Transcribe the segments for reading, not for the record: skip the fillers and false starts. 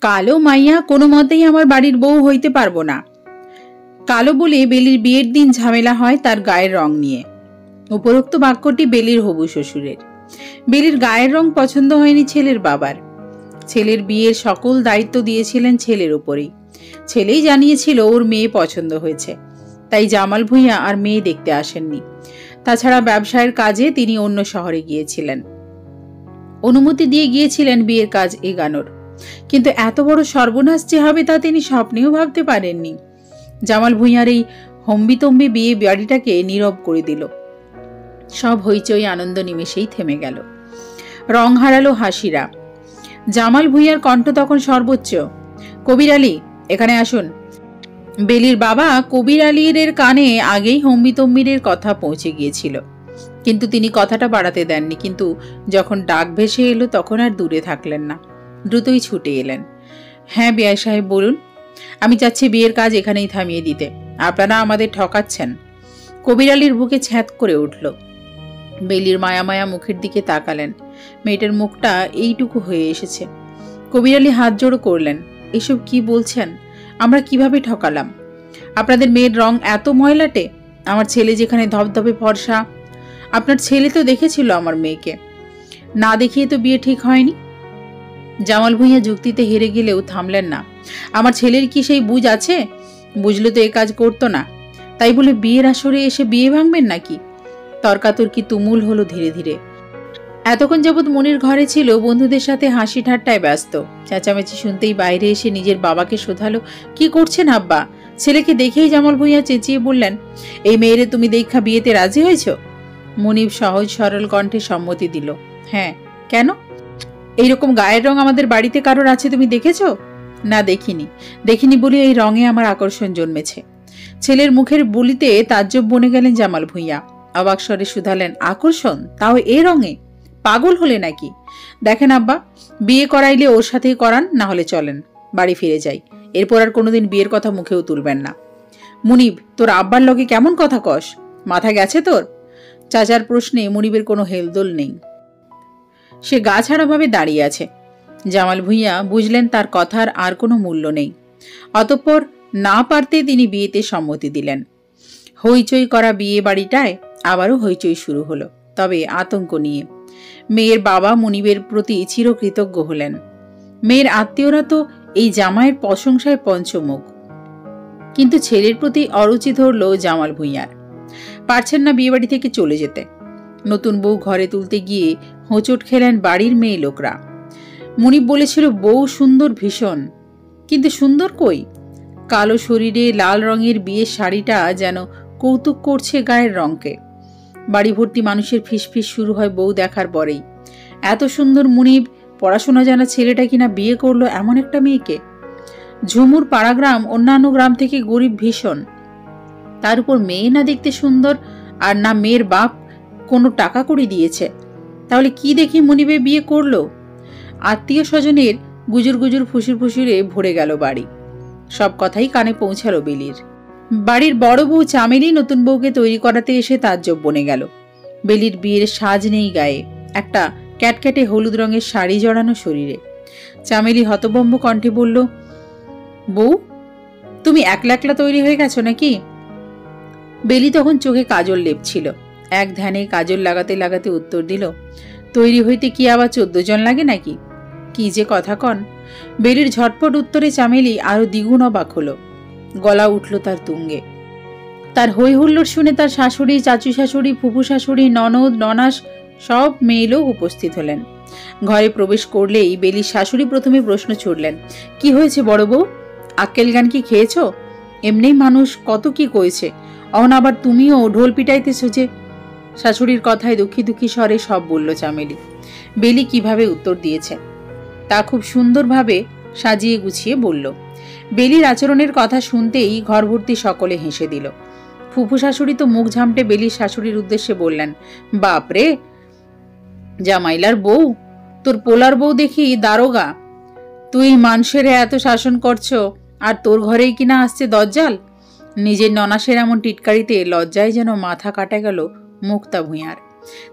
কালো মাইয়া কোনো মতেই আমার বাড়ির বউ হইতে পারবো না। কালো বলে বেলির বিয়ের দিন ঝামেলা হয় তার গায়ের রং নিয়ে। উপরোক্ত বাক্যটি বেলির হবু শ্বশুরের। বেলির গায়ের রং পছন্দ হয়নি ছেলের বাবার। ছেলের বিয়ের সকল দায়িত্ব দিয়েছিলেন ছেলের উপরেই। ছেলেই জানিয়েছিল ওর মেয়ে পছন্দ হয়েছে, তাই জামাল ভূঁইয়া আর মেয়ে দেখতে আসেননি। তাছাড়া ব্যবসায়ের কাজে তিনি অন্য শহরে গিয়েছিলেন। অনুমতি দিয়ে গিয়েছিলেন বিয়ের কাজ এগানোর, কিন্তু এত বড় সর্বনাশ যে হবে তা তিনি স্বপ্নেও ভাবতে পারেননি। জামাল ভূঁইয়ার এই হম্বিতম্বি বিয়ে বাড়িটাকে নীরব করে দিল। সব হইচই আনন্দ নিমেষেই থেমে গেল। রং হারালো হাসিরা। জামাল ভূঁইয়ার কণ্ঠ তখন সর্বোচ্চ। কবির আলী, এখানে আসুন। বেলির বাবা কবির আলীর কানে আগেই হম্বিতম্বিরের কথা পৌঁছে গিয়েছিল, কিন্তু তিনি কথাটা বাড়াতে দেননি। কিন্তু যখন ডাক ভেসে এলো তখন আর দূরে থাকলেন না, দ্রুতই ছুটে এলেন। হ্যাঁ বিআই সাহেব, বলুন। আমি চাচ্ছি বিয়ের কাজ এখানেই থামিয়ে দিতে। আপনারা আমাদের ঠকাচ্ছেন। কবির আলীর বুকে ছ্যাঁত করে উঠল। বেলির মায়া মায়া মুখের দিকে তাকালেন। মেয়েটার মুখটা এইটুকু হয়ে এসেছে। কবির আলী হাত জোড়ো করলেন। এসব কি বলছেন? আমরা কিভাবে ঠকালাম? আপনাদের মেয়ের রং এত ময়লাটে? আমার ছেলে যেখানে ধবধবে ফর্সা। আপনার ছেলে তো দেখেছিল আমার মেয়েকে, না দেখিয়ে তো বিয়ে ঠিক হয়নি। জামাল ভূঁইয়া যুক্তিতে হেরে গেলেও থামলেন না। আমার ছেলের কি সেই বুঝ আছে? বুঝলে তো এ কাজ করতো না। তাই বলে বিয়ের আসরে এসে বিয়ে ভাঙবেন নাকি? তর্কাতর্কি তুমুল হলো ধীরে ধীরে। এতক্ষণ যাবৎ মনির ঘরে ছিল, বন্ধুদের সাথে হাসি ঠাট্টায় ব্যস্ত। চেঁচামেচি শুনতেই বাইরে এসে নিজের বাবাকে শোধালো, কি করছেন আব্বা? ছেলেকে দেখেই জামাল ভূঁইয়া চেঁচিয়ে বললেন, এই মেয়েরে তুমি দেখা বিয়েতে রাজি হয়েছ? মনিব সহজ সরল কণ্ঠে সম্মতি দিল। হ্যাঁ। কেন? এইরকম গায়ের রং আমাদের বাড়িতে কারোর আছে তুমি দেখেছ? না, দেখিনি বলে এই রঙে আমার আকর্ষণ জন্মেছে। ছেলের মুখের বলিতে তাজ্জব বনে গেলেন জামাল ভূঁইয়া। অবাক স্বরে শুধালেন, আকর্ষণ? তাও এ রঙে? পাগল হলে নাকি? দেখেন আব্বা, বিয়ে করাইলে ওর সাথেই করান, না হলে চলেন, বাড়ি ফিরে যাই। এরপর আর কোনোদিন বিয়ের কথা মুখেও তুলবেন না। মুনিব, তোর আব্বার লগে কেমন কথা কস? মাথা গেছে তোর? চাচার প্রশ্নে মুনিবের কোনো হেলদোল নেই। সে গা ছাড়াভাবে দাঁড়িয়ে আছে। জামাল ভূঁইয়া বুঝলেন তার কথার আর কোনো মূল্য নেই। অতঃপর না পারতে তিনি বিয়েতে সম্মতি দিলেন। হইচই করা বিয়ে বাড়িটায় আবারও হইচই শুরু হলো, তবে আতঙ্ক নিয়ে। মেয়ের বাবা মুনিবের প্রতি চিরকৃতজ্ঞ হলেন। মেয়ের আত্মীয়রা তো এই জামাইয়ের প্রশংসায় পঞ্চমুখ। কিন্তু ছেলের প্রতি অরুচি ধরল জামাল ভূঁইয়ার। পারছেন না বিয়ে বাড়ি থেকে চলে যেতে। নতুন বউ ঘরে তুলতে গিয়ে হোঁচট খেলেন বাড়ির মেয়ে লোকরা। মুনিব বলেছিল বউ সুন্দর ভীষণ, কিন্তু সুন্দর কই? কালো শরীরে লাল রঙের বিয়ের শাড়িটা যেন কৌতুক করছে গায়ের রঙকে। বাড়ি ভর্তি মানুষের ফিসফিস শুরু হয় বউ দেখার পরেই। এত সুন্দর মুনিব, পড়াশোনা জানা ছেলেটা কিনা বিয়ে করলো এমন একটা মেয়েকে। ঝুমুর পাড়াগ্রাম অন্যান্য গ্রাম থেকে গরিব ভীষণ, তার উপর মেয়ে না দেখতে সুন্দর, আর না মেয়ের বাপ কোনো টাকা কড়ি দিয়েছে। তাহলে কি দেখি মুনিবে বিয়ে করলো? আত্মীয় স্বজনের গুজুর গুজুর ফুসুর ফুসুরে ভরে গেল বাড়ি। সব কথাই কানে পৌঁছালো বেলির। বাড়ির বড় বউ চামেলি নতুন বউকে তৈরি করাতে এসে তাজ্জব বনে গেল। বেলির বিয়ের সাজ নেই গায়ে, একটা ক্যাটক্যাটে হলুদ রঙের শাড়ি জড়ানো শরীরে। চামেলি হতভম্ব কণ্ঠে বলল, বউ, তুমি একলা একলা তৈরি হয়ে গেছো নাকি? বেলি তখন চোখে কাজল লেপছিল। এক ধ্যানে কাজল লাগাতে লাগাতে উত্তর দিল, তৈরি হইতে কি আবার 14 জন লাগে নাকি? কি যে কথা কন! বেলির ঝটপট উত্তরে চামেলি আরো দ্বিগুণ অবাক হলো। গলা উঠল তার তুঙ্গে। তার হই হুল্লোড় শুনে তার শাশুড়ি, চাচু শাশুড়ি, ফুফু শাশুড়ি, ননদ, ননাস সব মেয়ে লোক উপস্থিত হলেন। ঘরে প্রবেশ করলেই বেলির শাশুড়ি প্রথমে প্রশ্ন ছুড়লেন, কি হয়েছে বড় বউ? আক্কেল গান কি খেয়েছ? এমনি মানুষ কত কি কয়েছে, অন আবার তুমিও ঢোল পিটাইতেছ যে। শাশুড়ির কথায় দুঃখী দুঃখী স্বরে সব বলল চামেলি। বেলি কিভাবে উত্তর দিয়েছে তা খুব সুন্দরভাবে সাজিয়ে গুছিয়ে বলল। বেলির আচরণের কথা শুনতেই ঘর ভর্তি সকলে হেসে দিল। ফুফু শাশুড়ি তো মুখ ঝামটে বেলির শাশুড়ির উদ্দেশ্যে বললেন, বাপরে জামাইলার বউ, তোর পোলার বউ দেখি দারোগা। তুই মানুষের এত শাসন করছো, আর তোর ঘরেই কিনা আসছে দজ্জাল। নিজের ননাসের এমন টিটকারিতে লজ্জায় যেন মাথা কাটা গেল মুক্তা ভূঁইয়ার।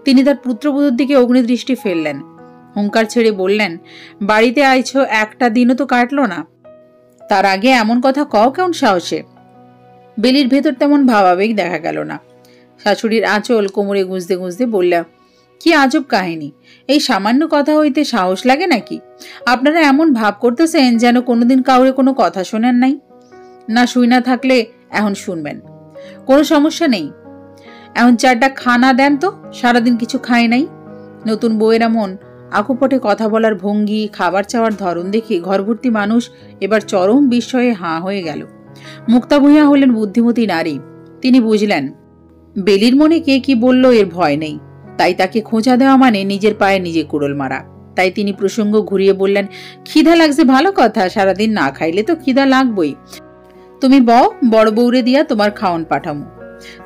তিনি তার পুত্রবধূর দিকে অগ্নিদৃষ্টি ফেললেন। হুঙ্কার ছেড়ে বললেন, বাড়িতে আইছ একটা দিনও তো কাটলো না, তার আগে এমন কথা কও কেমন সাহসে? বেলির ভেতর তেমন ভাবাবেগ দেখা গেল না। শাশুড়ির আঁচল কোমরে গুঁজতে গুঁজতে বললাম, কি আজব কাহিনী, এই সামান্য কথা হইতে সাহস লাগে নাকি? আপনারা এমন ভাব করতেছেন যেন কোনোদিন কাউরে কোনো কথা শোনেন নাই। না শুই না থাকলে এখন শুনবেন, কোনো সমস্যা নেই। এখন চারটা খানা দেন তো, সারাদিন কিছু খাই নাই। নতুন বউয়ের এমন আকুপটে কথা বলার ভঙ্গি, খাবার চাওয়ার ধরন দেখে ঘরভর্তি মানুষ এবার চরম বিস্ময়ে হাঁ হয়ে গেল। মুক্তা ভূঁইয়া হলেন বুদ্ধিমতী নারী। তিনি বুঝলেন বেলির মনে কে কি বলল এর ভয় নেই, তাই তাকে খোঁচা দেওয়া মানে নিজের পায়ে নিজে কুড়োল মারা। তাই তিনি প্রসঙ্গ ঘুরিয়ে বললেন, খিদা লাগছে ভালো কথা, সারাদিন না খাইলে তো খিদা লাগবই। তুমি বউ, বড় বউরে দিয়া তোমার খাওয়ান পাঠামো।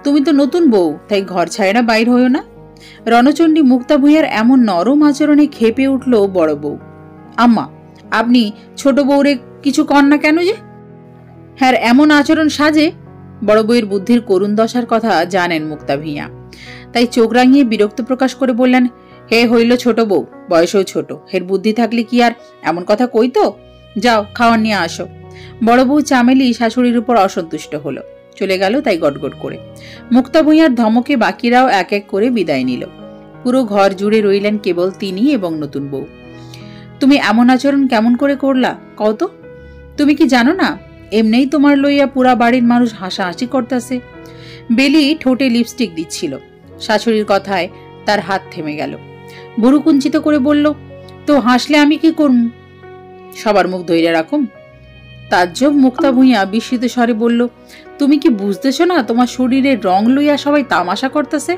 তুমি তো নতুন বউ, তাই ঘর ছায়রা বাইর হইও না। রণচণ্ডী মুক্তা ভূঁইয়ার এমন নরম আচরণে খেপে উঠল বড় বউ। আম্মা, আপনি ছোট বউরে কিছু কন না কেন যে? হ্যাঁ, এমন আচরণ সাজে? বড় বউয়ের বুদ্ধির করুণ দশার কথা জানেন মুক্তা ভূঁইয়া, তাই চোখ রাঙিয়ে বিরক্ত প্রকাশ করে বললেন, হে হইল ছোট বউ, বয়সেও ছোট, হের বুদ্ধি থাকলে কি আর এমন কথা কইতো? যাও খাওয়ার নিয়ে আসো। বড় বউ চামেলি শাশুড়ির উপর অসন্তুষ্ট হলো, চলে গেল তাই গটগট করে। মুক্তা ভূঁইয়ার ধমকে বাকিরাও এক এক করে বিদায় নিল। পুরো ঘর জুড়ে রইলেন কেবল তিনি এবং নতুন বউ। তুমি এমন আচরণ কেমন করে করলা কও তো? তুমি কি জানো না এমনিই তোমার লইয়া পুরা বাড়ির মানুষ হাসাহাসি করতেছে? বেলি ঠোঁটে লিপস্টিক দিচ্ছিল, শাশুড়ির কথায় তার হাত থেমে গেল। বুড়ো কুঞ্চিত করে বলল, তো হাসলে আমি কি করব? সবার মুখ ধইরা রাখুম। তাজ্জব মুক্তা ভূঁইয়া বিস্মিত স্বরে বলল, তুমি কি বুঝতেছ না তোমার শরীরের রং লইয়া সবাই তামাশা করতেছে?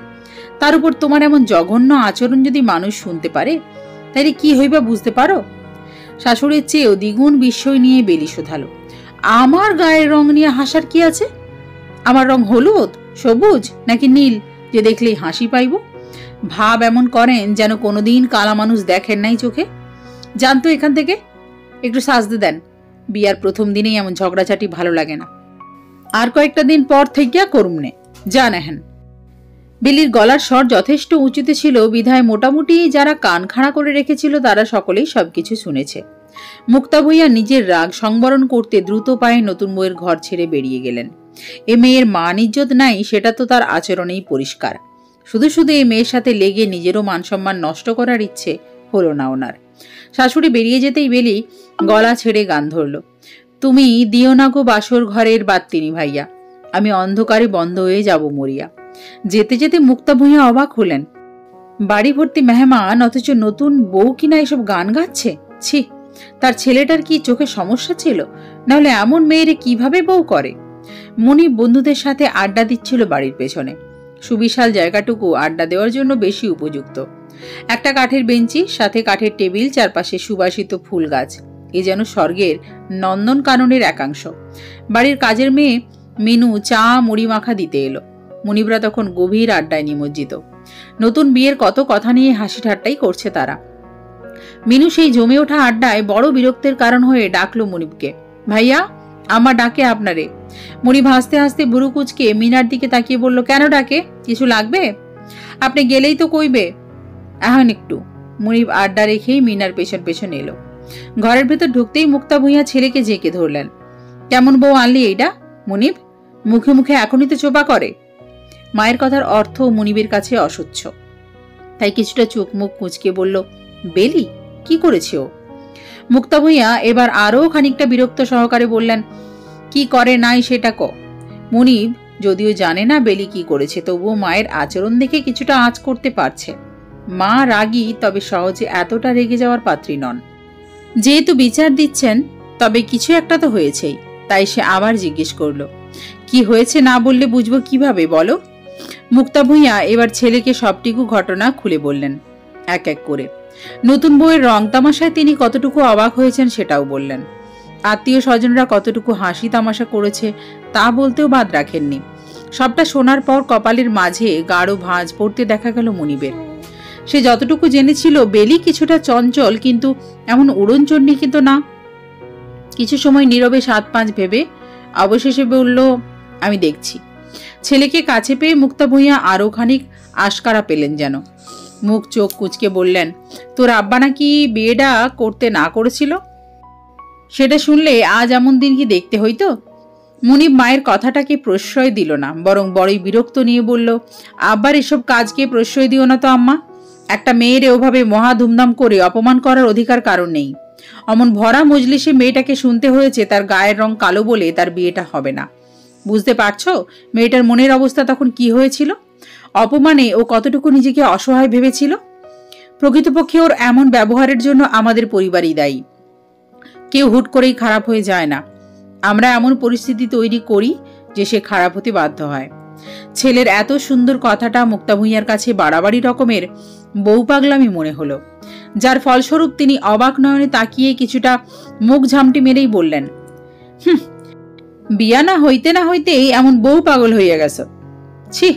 তার উপর তোমার এমন জঘন্য আচরণ যদি মানুষ শুনতে পারে তাইলে কি হইবা বুঝতে পারো? শাশুড়ির চেয়েও দ্বিগুণ বিস্ময় নিয়ে বেলি শোধালো, আমার গায়ের রং নিয়ে হাসার কি আছে? আমার রং হলুদ, সবুজ নাকি নীল যে দেখলেই হাসি পাইব? ভাব এমন করেন যেন কোনোদিন কালা মানুষ দেখেন নাই চোখে। জানতো এখান থেকে, একটু সাজতে দেন। বিয়ার প্রথম দিনেই এমন ঝগড়াঝাটি ভালো লাগে না। আর কয়েকটা দিন পর থেকে করুম নে, জান এহেন। বেলির গলার স্বর যথেষ্ট উঁচুতে ছিল বিধায় মোটামুটি যারা কান খাড়া করে রেখেছিল তারা সকলেই সবকিছু শুনেছে। মুক্তা ভূঁইয়া নিজের রাগ সংবরণ করতে দ্রুত পায়ে নতুন বউয়ের ঘর ছেড়ে বেরিয়ে গেলেন। এ মেয়ের মান ইজ্জত নাই সেটা তো তার আচরণেই পরিষ্কার। শুধু শুধু এই মেয়ের সাথে লেগে নিজেরও মান সম্মান নষ্ট করার ইচ্ছে হলো না ওনার। শাশুড়ি বেরিয়ে যেতেই বেলি গলা ছেড়ে গান ধরল, তুমি দিও না গো বাসর ঘরের বাত্তিনি ভাইয়া, আমি অন্ধকারে বন্ধ হয়ে যাব মরিয়া। যেতে যেতে মুক্তা ভূঁইয়া অবাক হলেন, বাড়ি ভর্তি মেহমান অথচ নতুন বউ কিনা এসব গান গাচ্ছে। ছি, তার ছেলেটার কি চোখে সমস্যা ছিল? নাহলে এমন মেয়েরে কিভাবে বউ করে? মনি বন্ধুদের সাথে আড্ডা দিচ্ছিল বাড়ির পেছনে। সুবিশাল জায়গাটুকু আড্ডা দেওয়ার জন্য বেশি উপযুক্ত। একটা কাঠের বেঞ্চি, সাথে কাঠের টেবিল, চারপাশে সুবাসিত ফুল গাছ, এ যেন স্বর্গের নন্দনকাননের একাংশ। বাড়ির কাজের মেয়ে মিনু চা মুড়ি মাখা দিতে এলো। মুনিবরা তখন গভীর আড্ডায় নিমজ্জিত। নতুন বিয়ের কত কথা নিয়ে হাসি ঠাট্টাই করছে তারা। মিনু সেই জমে ওঠা আড্ডায় বড় বিরক্তের কারণ হয়ে ডাকলো মুনিবকে, ভাইয়া আমার ডাকে আপনারে। মুনিব হাসতে হাসতে ভুরু কুচকে মিনার দিকে তাকিয়ে বলল, কেন ডাকে? কিছু লাগবে? আপনি গেলেই তো কইবে। এখন একটু। মুনিব আড্ডা রেখেই মিনার পেছন পেছন এলো। ঘরের ভেতর ঢুকতেই মুক্তা ভূঁইয়া ছেলেকে জেঁকে ধরলেন। কেমন বউ আনলি এইটা মুনিব? মুখে মুখে এখনই তো চোপা করে। মায়ের কথার অর্থ মুনিবের কাছে অসহ্য, তাই কিছুটা চোখ মুখ কুঁচকে বলল, বেলি কি করেছে ও? মুক্তা ভূঁইয়া এবার আরও খানিকটা বিরক্ত সহকারে বললেন, কি করে নাই সেটা ক। মুনিব যদিও জানে না বেলি কি করেছে, তবুও মায়ের আচরণ দেখে কিছুটা আঁচ করতে পারছে। মা রাগী, তবে সহজে এতটা রেগে যাওয়ার পাত্রী নন। যেহেতু বিচার দিচ্ছেন তবে কিছু একটা তো হয়েছেই, তাই সে আবার জিজ্ঞেস করল, কি হয়েছে না বললে বুঝবো কিভাবে, বলো। মুক্তা ভূঁইয়া এবার ছেলেকে সবটুকু ঘটনা খুলে বললেন এক এক করে। নতুন বউয়ের রং তামাশায় তিনি কতটুকু অবাক হয়েছেন সেটাও বললেন। আত্মীয় স্বজনরা কতটুকু হাসি তামাশা করেছে তা বলতেও বাদ রাখেননি। সবটা শোনার পর কপালের মাঝে গাঢ় ভাঁজ পড়তে দেখা গেল মুনিবের। সে যতটুকু জেনেছিল বেলি কিছুটা চঞ্চল, কিন্তু এমন উড়নচণ্ডী কিন্তু না। কিছু সময় নীরবে ৭-৫ ভেবে অবশেষে বলল, আমি দেখছি। ছেলেকে কাছে পেয়ে মুক্তা ভূঁইয়া আরো খানিক আশকারা পেলেন যেন। মুখ চোখ কুঁচকে বললেন, তোর আব্বা নাকি বিয়েটা করতে না করেছিল? সেটা শুনলে আজ এমন দিন কি দেখতে হইতো? মুনিব মায়ের কথাটাকে প্রশ্রয় দিল না, বরং বড়ই বিরক্ত নিয়ে বলল, আব্বার এসব কাজকে প্রশ্রয় দিও না তো আম্মা। একটা মেয়ের ওভাবে মহা ধুমধাম করে অপমান করার অধিকার কারণ নেই। অমন ভরা মজলিসে মেয়েটাকে শুনতে হয়েছে তার গায়ের রং কালো বলে তার বিয়েটা হবে না। বুঝতে পারছো মেয়েটার মনের অবস্থা তখন কি হয়েছিল? অপমানে ও কতটুকু নিজেকে অসহায় ভেবেছিল। প্রকৃতপক্ষে ওর এমন ব্যবহারের জন্য আমাদের পরিবারই দায়ী। কেউ হুট করেই খারাপ হয়ে যায় না, আমরা এমন পরিস্থিতি তৈরি করি যে সে খারাপ হতে বাধ্য হয়। ছেলের এত সুন্দর কথাটা মুক্তা ভূঁইয়ার কাছে বাড়াবাড়ি রকমের বউ পাগলামি মনে হলো, যার ফলস্বরূপ তিনি অবাক নয়নে তাকিয়ে কিছুটা মুখ ঝামটি মেরেই বললেন, বিয়া না হইতেই এমন বউ পাগল হইয়া গেছ। ছি।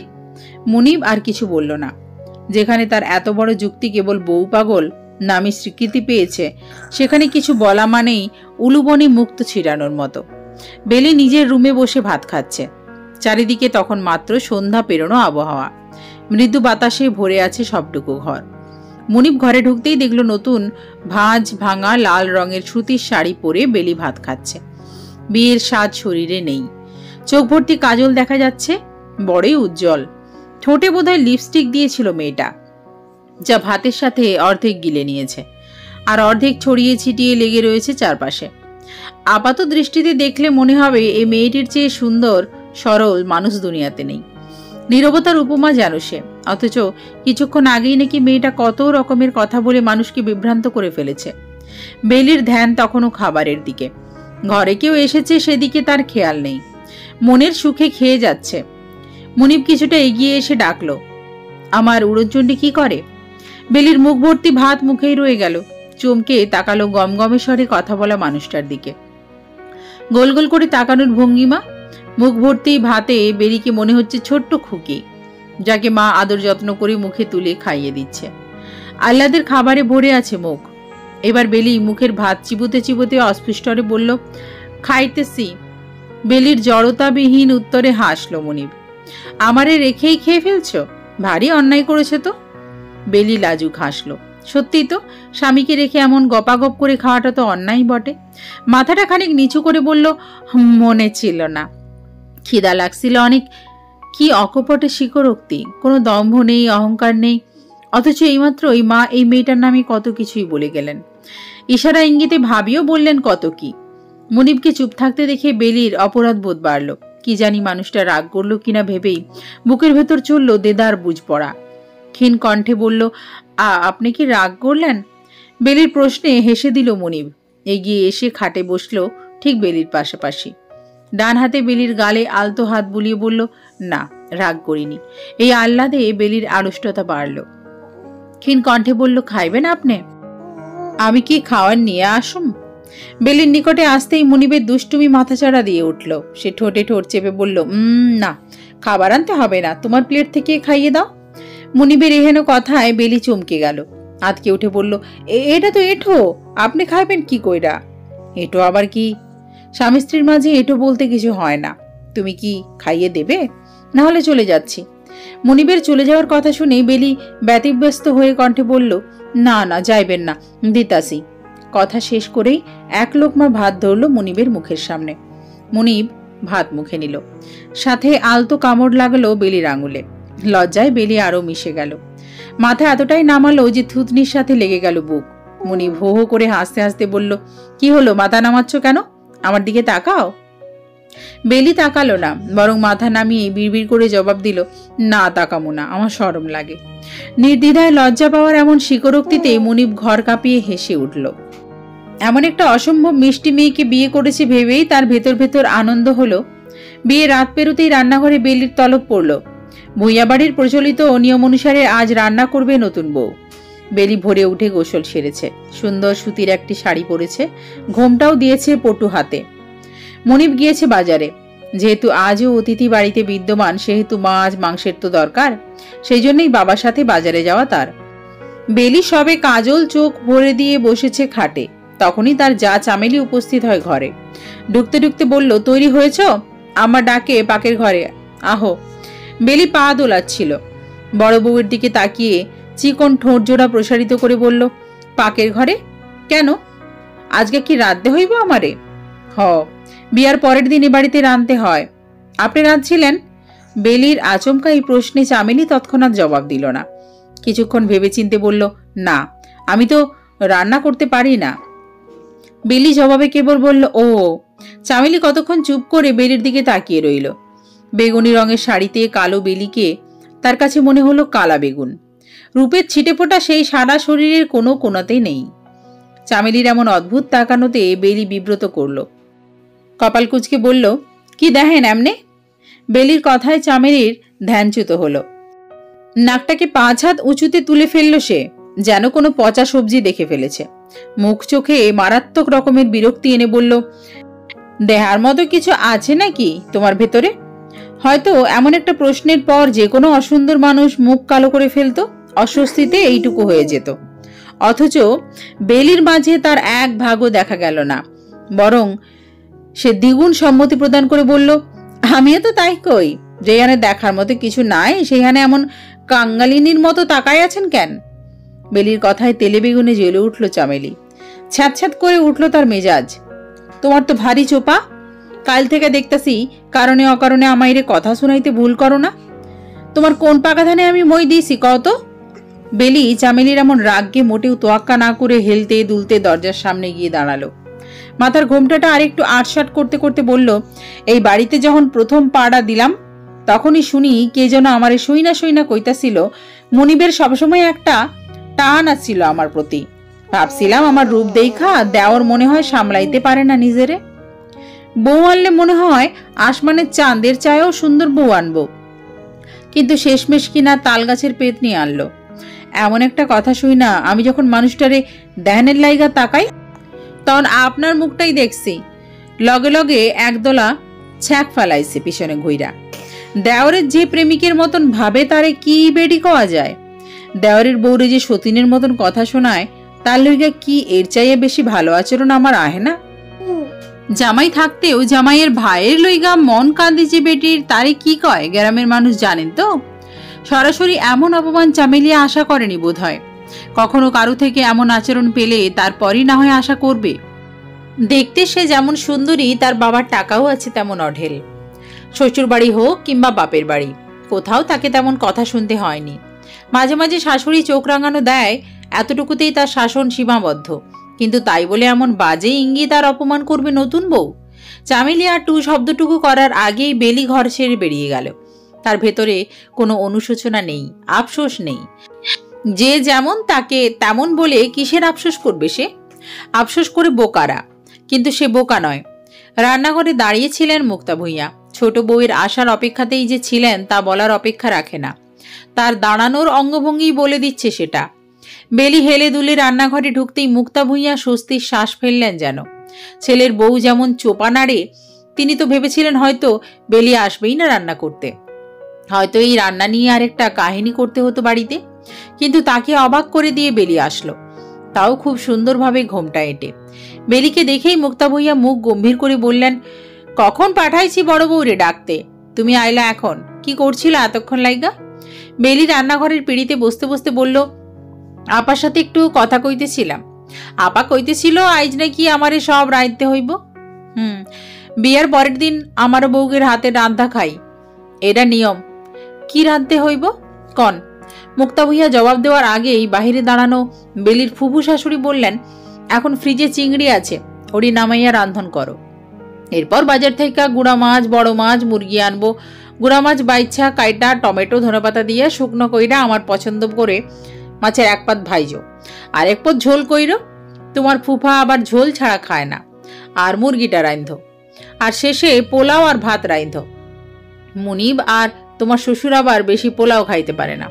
মুনিব আর কিছু বলল না। যেখানে তার এত বড় যুক্তি কেবল বউ পাগল নামে স্বীকৃতি পেয়েছে, সেখানে কিছু বলা মানেই উলুবনে মুক্ত ছিড়ানোর মতো। বেলি নিজের রুমে বসে ভাত খাচ্ছে। চারিদিকে তখন মাত্র সন্ধ্যা পেরোনো আবহাওয়া। মৃদু বাতাসে ভরে আছে সবটুকু ঘর। মুনিব ঘরে ঢুকতেই দেখল নতুন ভাঁজ ভাঙা লাল রঙের সুতির শাড়ি পরে বেলি ভাত খাচ্ছে। বিয়ের স্বাদ শরীরে নেই। চোখ ভর্তি কাজল দেখা যাচ্ছে, বড়ই উজ্জ্বল। ঠোঁটে বোধহয় লিপস্টিক দিয়েছিল মেয়েটা, যা ভাতের সাথে অর্ধেক গিলে নিয়েছে, আর অর্ধেক ছড়িয়ে ছিটিয়ে লেগে রয়েছে চারপাশে। আপাত দৃষ্টিতে দেখলে মনে হবে এই মেয়েটির চেয়ে সুন্দর সরল মানুষ দুনিয়াতে নেই। নীরবতার উপমা যেন সে, অথচ কিছুক্ষণ আগেই নাকি মেয়েটা কত রকমের কথা বলে মানুষকে বিভ্রান্ত করে ফেলেছে। বেলির ধ্যান তখনও খাবারের দিকে। ঘরে কেউ এসেছে সেদিকে তার খেয়াল নেই, মনের সুখে খেয়ে যাচ্ছে। মুনিব কিছুটা এগিয়ে এসে ডাকলো, আমার উড়নচণ্ডী কি করে? বেলির মুখ ভর্তি ভাত মুখেই রয়ে গেল। চমকে তাকালো গমগমে স্বরে কথা বলা মানুষটার দিকে। গোল গোল করে তাকানোর ভঙ্গিমা। মুখ ভর্তি ভাতে বেলিকে মনে হচ্ছে ছোট্ট খুকি, যাকে মা আদর যত্ন করে মুখে তুলে খাইয়ে দিচ্ছে। আহ্লাদের খাবারে ভরে আছে মুখ। এবার বেলি মুখের ভাত চিবুতে চিবুতে অস্পষ্টরে বলল, খাইতেছি। বেলির জড়তাবিহীন উত্তরে হাসল মুনিব, আমারে রেখেই খেয়ে ফেলছ? ভারী অন্যায় করেছে তো। বেলি লাজুক হাসল। সত্যিই তো, স্বামীকে রেখে এমন গপাগপ করে খাওয়াটা তো অন্যায় বটে। মাথাটা খানিক নিচু করে বলল, মনে ছিল না, খিদা লাগছিল অনেক। কি অকপটে স্বীকারোক্তি, কোনো দম্ভ নেই, অহংকার নেই। অথচ এইমাত্রই মা এই মেয়েটার নামে কত কিছুই বলে গেলেন। ইশারা ইঙ্গিতে ভাবিও বললেন কত কি। মুনিবকে চুপ থাকতে দেখে বেলির অপরাধ বোধ বাড়ল। কি জানি মানুষটা রাগ করলো কিনা ভেবেই বুকের ভেতর চলল দেদার বুঝ পড়া। ক্ষীণ কণ্ঠে বলল, আপনি কি রাগ করলেন? বেলির প্রশ্নে হেসে দিল মুনিব। এগিয়ে এসে খাটে বসল ঠিক বেলির পাশাপাশি। ডান হাতে বেলির গালে আলতো হাত বুলিয়ে বলল, না, রাগ করিনি। এই আহ্লাদে বেলির আড়ষ্টতা বাড়ল। ক্ষীণ কণ্ঠে বলল, খাইবেন আপনি? আমি কি খাওয়ার নিয়ে আসুম? বেলির নিকটে আসতেই মুনিবের দুষ্টুমি মাথাচাড়া দিয়ে উঠল। সে ঠোঁটে ঠোঁট চেপে বলল, না, খাবার আনতে হবে না, তোমার প্লেট থেকে খাইয়ে দাও। মুনিবের এহেন কথায় বেলি চমকে গেল। আতকে উঠে বলল, এটা তো এঁঠো, আপনি খাইবেন কি কইরা? এঁঠো আবার কি? স্বামী স্ত্রীর মাঝে এঁঠো বলতে কিছু হয় না। তুমি কি খাইয়ে দেবে? না হলে চলে যাচ্ছি। মুনিবের চলে যাওয়ার কথা শুনে বেলি ব্যতিব্যস্ত হয়ে কণ্ঠে বলল, না না, যাইবেন না, দিতাসি। কথা শেষ করেই এক লোকমা ভাত ধরল মুনিবের মুখের সামনে। মুনিব ভাত মুখে নিল, সাথে আলতো কামড় লাগলো বেলির আঙুলে। লজ্জায় বেলি আরো মিশে গেল। মাথা এতটাই নামালো যে থুতনির সাথে লেগে গেল বুক। মুনিব হো হো করে হাসতে হাসতে বলল, কি হলো, মাথা নামাচ্ছ কেন? আমার দিকে তাকাও। বেলি তাকালো না, বরং মাথা নামিয়ে বিড়বিড় করে জবাব দিল, না, তাকামো না, আমার শরম লাগে। নির্দ্বিধায় লজ্জা পাওয়ার এমন স্বীকারোক্তিতে মুনিব ঘর কাঁপিয়ে হেসে উঠল। এমন একটা অসম্ভব মিষ্টি মেয়েকে বিয়ে করেছে ভেবেই তার ভেতর ভেতর আনন্দ হলো। বিয়ে রাত পেরোতেই রান্নাঘরে বেলির তলব পড়ল। ভূঁইয়া বাড়ির প্রচলিত নিয়ম অনুসারে আজ রান্না করবে নতুন বউ। বেলি ভোরে উঠে গোসল সেরেছে, সুন্দর সুতির একটি শাড়ি পরেছে, ঘোমটাও দিয়েছে পটু হাতে। মুনিব গিয়েছে বাজারে। যেহেতু আজও অতিথি বাড়িতে বিদ্যমান, সেহেতু মাছ মাংসের তো দরকার, সেই জন্যই বাবার সাথে বাজারে যাওয়া তার। বেলি সবে কাজল চোখ ভরে দিয়ে বসেছে খাটে, তখনই তার যা চামেলি উপস্থিত হয় ঘরে। ঢুকতে ঢুকতে বলল, তৈরি হয়েছ? আমার ডাকে পাকের ঘরে আহো। বেলি পা দোলাচ্ছিল। বড় বউয়ের দিকে তাকিয়ে চিকন ঠোঁট জোড়া প্রসারিত করে বলল, পাকের ঘরে? কেন, আজকে কি রাঁধতে হইব আমারে? হ, বিয়ার পরের দিন এ বাড়িতে রাঁধতে হয়। আপনি রাঁধছিলেন? বেলির আচমকা এই প্রশ্নে চামেলি তৎক্ষণাৎ জবাব দিল না। কিছুক্ষণ ভেবেচিন্তে বলল, না, আমি তো রান্না করতে পারি না। বেলি জবাবে কেবল বলল, ও। চামেলি কতক্ষণ চুপ করে বেলির দিকে তাকিয়ে রইল। বেগুনি রঙের শাড়িতে কালো বেলিকে তার কাছে মনে হলো কালা বেগুন। রূপের ছিটেফোঁটা সেই সারা শরীরের কোনো কোনাতেই নেই। চামেলির এমন অদ্ভুত তাকানোতে বেলি বিব্রত করল। কপাল কুঁচকে বলল, কি দেখেন এমনে? বেলির কথায় চামেলির ধ্যানচ্যুত হলো। নাকটাকে 5 হাত উঁচুতে তুলে ফেলল সে, যেন কোনো পচা সবজি দেখে ফেলেছে। মুখ চোখে মারাত্মক রকমের বিরক্তি এনে বলল, দেহার মতো কিছু আছে নাকি তোমার ভেতরে? হয়তো এমন একটা প্রশ্নের পর যে কোনো অসুন্দর মানুষ মুখ কালো করে ফেলতো, অস্বস্তিতে এইটুকু হয়ে যেত। অথচ বেলির মাঝে তার এক ভাগও দেখা গেল না, বরং সে দ্বিগুণ সম্মতি প্রদান করে বলল, আমিও তো তাই কই, যেখানে দেখার মতো কিছু নাই সেখানে এমন কাঙ্গালিনীর মতো তাকায় আছেন কেন? বেলির কথায় তেলে বেগুনে জ্বলে উঠল চামেলি। ছ্যাঁত করে উঠল তার মেজাজ। তোমার তো ভারী চোপা। কাল থেকে দেখতাছি কারণে অকারণে আমাইরে কথা শুনাইতে ভুল করো না। তোমার কোন পাকা ধানে আমি মই দিয়েছি কত? বেলি চামেলির এমন রাগকে মোটেও তোয়াক্কা না করে হেলতে দুলতে দরজার সামনে গিয়ে দাঁড়ালো। মাথার ঘোমটাটা আরেকটু আটসাট করতে করতে বলল, এই বাড়িতে যখন প্রথম পাড়া দিলাম তখনই শুনি কে যেন আমারে সইনা কইতাছিল মনিবের সবসময় একটা টান আসছিল আমার প্রতি। ভাবছিলাম আমার রূপ দেখা দেওয়ার মনে হয় সামলাইতে পারে না নিজেরে। বউ আনলে মনে হয় আসমানের চাঁদের চায়েও সুন্দর বউ আনবো, কিন্তু শেষমেশ কিনা তাল গাছের পেট নিয়ে আনলো। এমন একটা কথা শুই না আমি যখন মানুষটারে দেহানের লাইগা তাকাই তখন আপনার মুখটাই দেখছি। লগে লগে একদলা ছ্যাঁক ফালাইছে পিছনে ঘুইরা। দেওরের যে প্রেমিকের মতন ভাবে তারে কি বেডি কওয়া যায়? দেওরের বউরে যে সতীনের মতন কথা শোনায় তার লইগা কি এর চাইয়ে বেশি ভালো আচরণ আমার আহে না? জামাই থাকতেও জামাইয়ের ভাইয়ের লইগা মন কাঁদি যে বেটির, তারে কি কয় গ্রামের মানুষ জানেন তো? সরাসরি এমন অপমান চামেলিয়া আশা করেনি বোধ হয়। কখনো কারো থেকে এমন আচরণ পেলে তারপরই না হয় আশা করবে। দেখতে সে যেমন সুন্দরী, তার বাবার টাকাও আছে তেমন অঢেল। শ্বশুর বাড়ি হোক কিংবা বাপের বাড়ি, কোথাও তাকে তেমন কথা শুনতে হয়নি। মাঝে মাঝে শাশুড়ি চোখ রাঙানো দেয়, এতটুকুতেই তার শাসন সীমাবদ্ধ। কিন্তু তাই বলে এমন বাজে ইঙ্গিত আর অপমান করবে নতুন বউ? চামেলিয়া টু শব্দটুকু করার আগেই বেলি ঘর ছেড়ে বেরিয়ে গেল। তার ভেতরে কোনো অনুশোচনা নেই, আফসোস নেই। যে যেমন তাকে তেমন বলে কিসের আফসোস করবে সে? আফসোস করে বোকারা, কিন্তু সে বোকা নয়। রান্নাঘরে দাঁড়িয়েছিলেন মুক্তা ভূঁইয়া। ছোট বউয়ের আসার অপেক্ষাতেই যে ছিলেন তা বলার অপেক্ষা রাখে না। তার দাঁড়ানোর অঙ্গভঙ্গি বলে দিচ্ছে সেটা। বেলি হেলে দুলে রান্নাঘরে ঢুকতেই মুক্তা ভূঁইয়া স্বস্তির শ্বাস ফেললেন যেন। ছেলের বউ যেমন চোপা নাড়ে, তিনি তো ভেবেছিলেন হয়তো বেলি আসবেই না রান্না করতে, হয়তো এই রান্না নিয়ে আরেকটা কাহিনী করতে হতো বাড়িতে। কিন্তু তাকে অবাক করে দিয়ে বেলি আসলো, তাও খুব সুন্দরভাবে ঘোমটা এঁটে। বেলিকে দেখেই মুক্তা ভূঁইয়া মুখ গম্ভীর করে বললেন, কখন পাঠাইছি বড় বউরে ডাকতে, তুমি আইলা এখন? কি করছিল এতক্ষণ লাইগা? বেলি রান্নাঘরের পিঁড়িতে বসতে বসতে বলল, আপার সাথে একটু কথা কইতেছিলাম। আপা কইতেছিল আইজ নাকি আমারে সব রাঁধতে হইব। বিয়ার পরের দিন আমারও বউকের হাতে রান্ধা খাই, এটা নিয়ম। কি রাঁধতে হইব কন? মুক্তা ভূঁইয়া জবাব দেওয়ার আগেই বাহিরে দাঁড়ানো বেলির ফুফু শাশুড়ি বললেন, এখন ফ্রিজে চিংড়ি আছে, ওরি নামাইয়া রান্ধন করো। এরপর বাজার থেকে গুড়া মাছ, বড় মাছ, মুরগি আনবো। গুড়া মাছ বাইচ্ছা কাইটা টমেটো ধনেপাতা দিয়ে শুকনো কইরা আমার পছন্দ করে মাছের এক পাত ভাইজো, আর এক পথ ঝোল কইরো। তোমার ফুফা আবার ঝোল ছাড়া খায় না। আর মুরগিটা রাইন্ধো, আর শেষে পোলাও আর ভাত রাইন্ধো। মুনিব আর তোমার শ্বশুর আবার বেশি পোলাও খাইতে পারে না।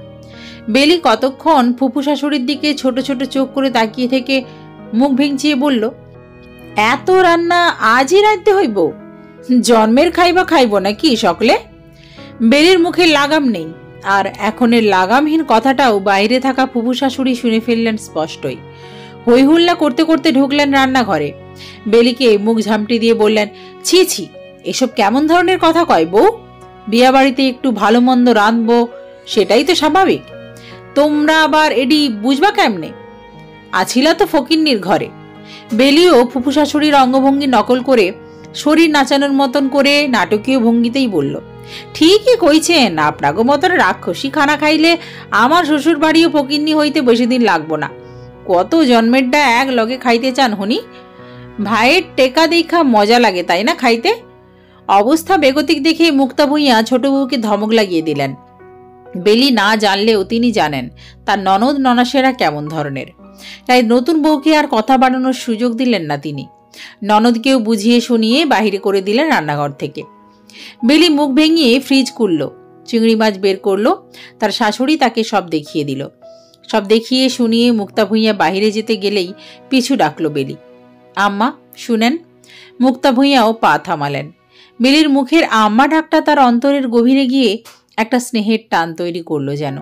বেলি কতক্ষণ ফুফু শাশুড়ির দিকে ছোট ছোট চোখ করে তাকিয়ে থেকে মুখ ভেঙচিয়ে বলল, এত রান্না আজই রাঁধতে হইব? জন্মের খাইবা খাইব নাকি সকলে? বেলির মুখে লাগাম নেই, আর এখনের লাগামহীন কথাটাও বাইরে থাকা ফুফু শাশুড়ি শুনে ফেললেন স্পষ্টই। হই হুল্লা করতে করতে ঢুকলেন রান্নাঘরে। বেলিকে মুখ ঝামটি দিয়ে বললেন, ছি ছি, এসব কেমন ধরনের কথা কয় বউ? বিয়া বাড়িতে একটু ভালো মন্দ রাঁধবো, সেটাই তো স্বাভাবিক। তোমরা আবার এডি বুঝবা কেমনে? আছিলা তো ফকিন্নির ঘরে। বেলিও ফুফু শাশুড়ির অঙ্গভঙ্গি নকল করে শরীর নাচানোর মতন করে নাটকীয় ভঙ্গিতেই বলল, ঠিকই কইছেন, আপনাগো মতন রাক্ষসী খানা খাইলে আমার শ্বশুর বাড়িও ফকিন্নি হইতে বেশি দিন লাগবো না। কত জন্মেরটা এক লগে খাইতে চান হনি? ভাইয়ের টেকা দেখা মজা লাগে তাই না খাইতে? অবস্থা বেগতিক দেখে মুক্তা ভূঁইয়া ছোট বউকে ধমক লাগিয়ে দিলেন। বেলি না জানলেও তিনি জানেন তার ননদ ননাসেরা কেমন ধরনের, তাই নতুন বউকে আর কথা বাড়ানোর সুযোগ দিলেন না তিনি। ননদকেও বুঝিয়ে শুনিয়ে বাহিরে করে দিলেন রান্নাঘর থেকে। বেলি মুখ ভেঙিয়ে ফ্রিজ খুলল, চিংড়ি মাছ বের করলো। তার শাশুড়ি তাকে সব দেখিয়ে দিল। সব দেখিয়ে শুনিয়ে মুক্তা ভূঁইয়া বাহিরে যেতে গেলেই পিছু ডাকলো বেলি, আম্মা শুনেন। মুক্তা ভূঁইয়াও পা থামালেন। বেলির মুখের আম্মা ডাকটা তার অন্তরের গভীরে গিয়ে একটা স্নেহের টান তৈরি করলো যেন।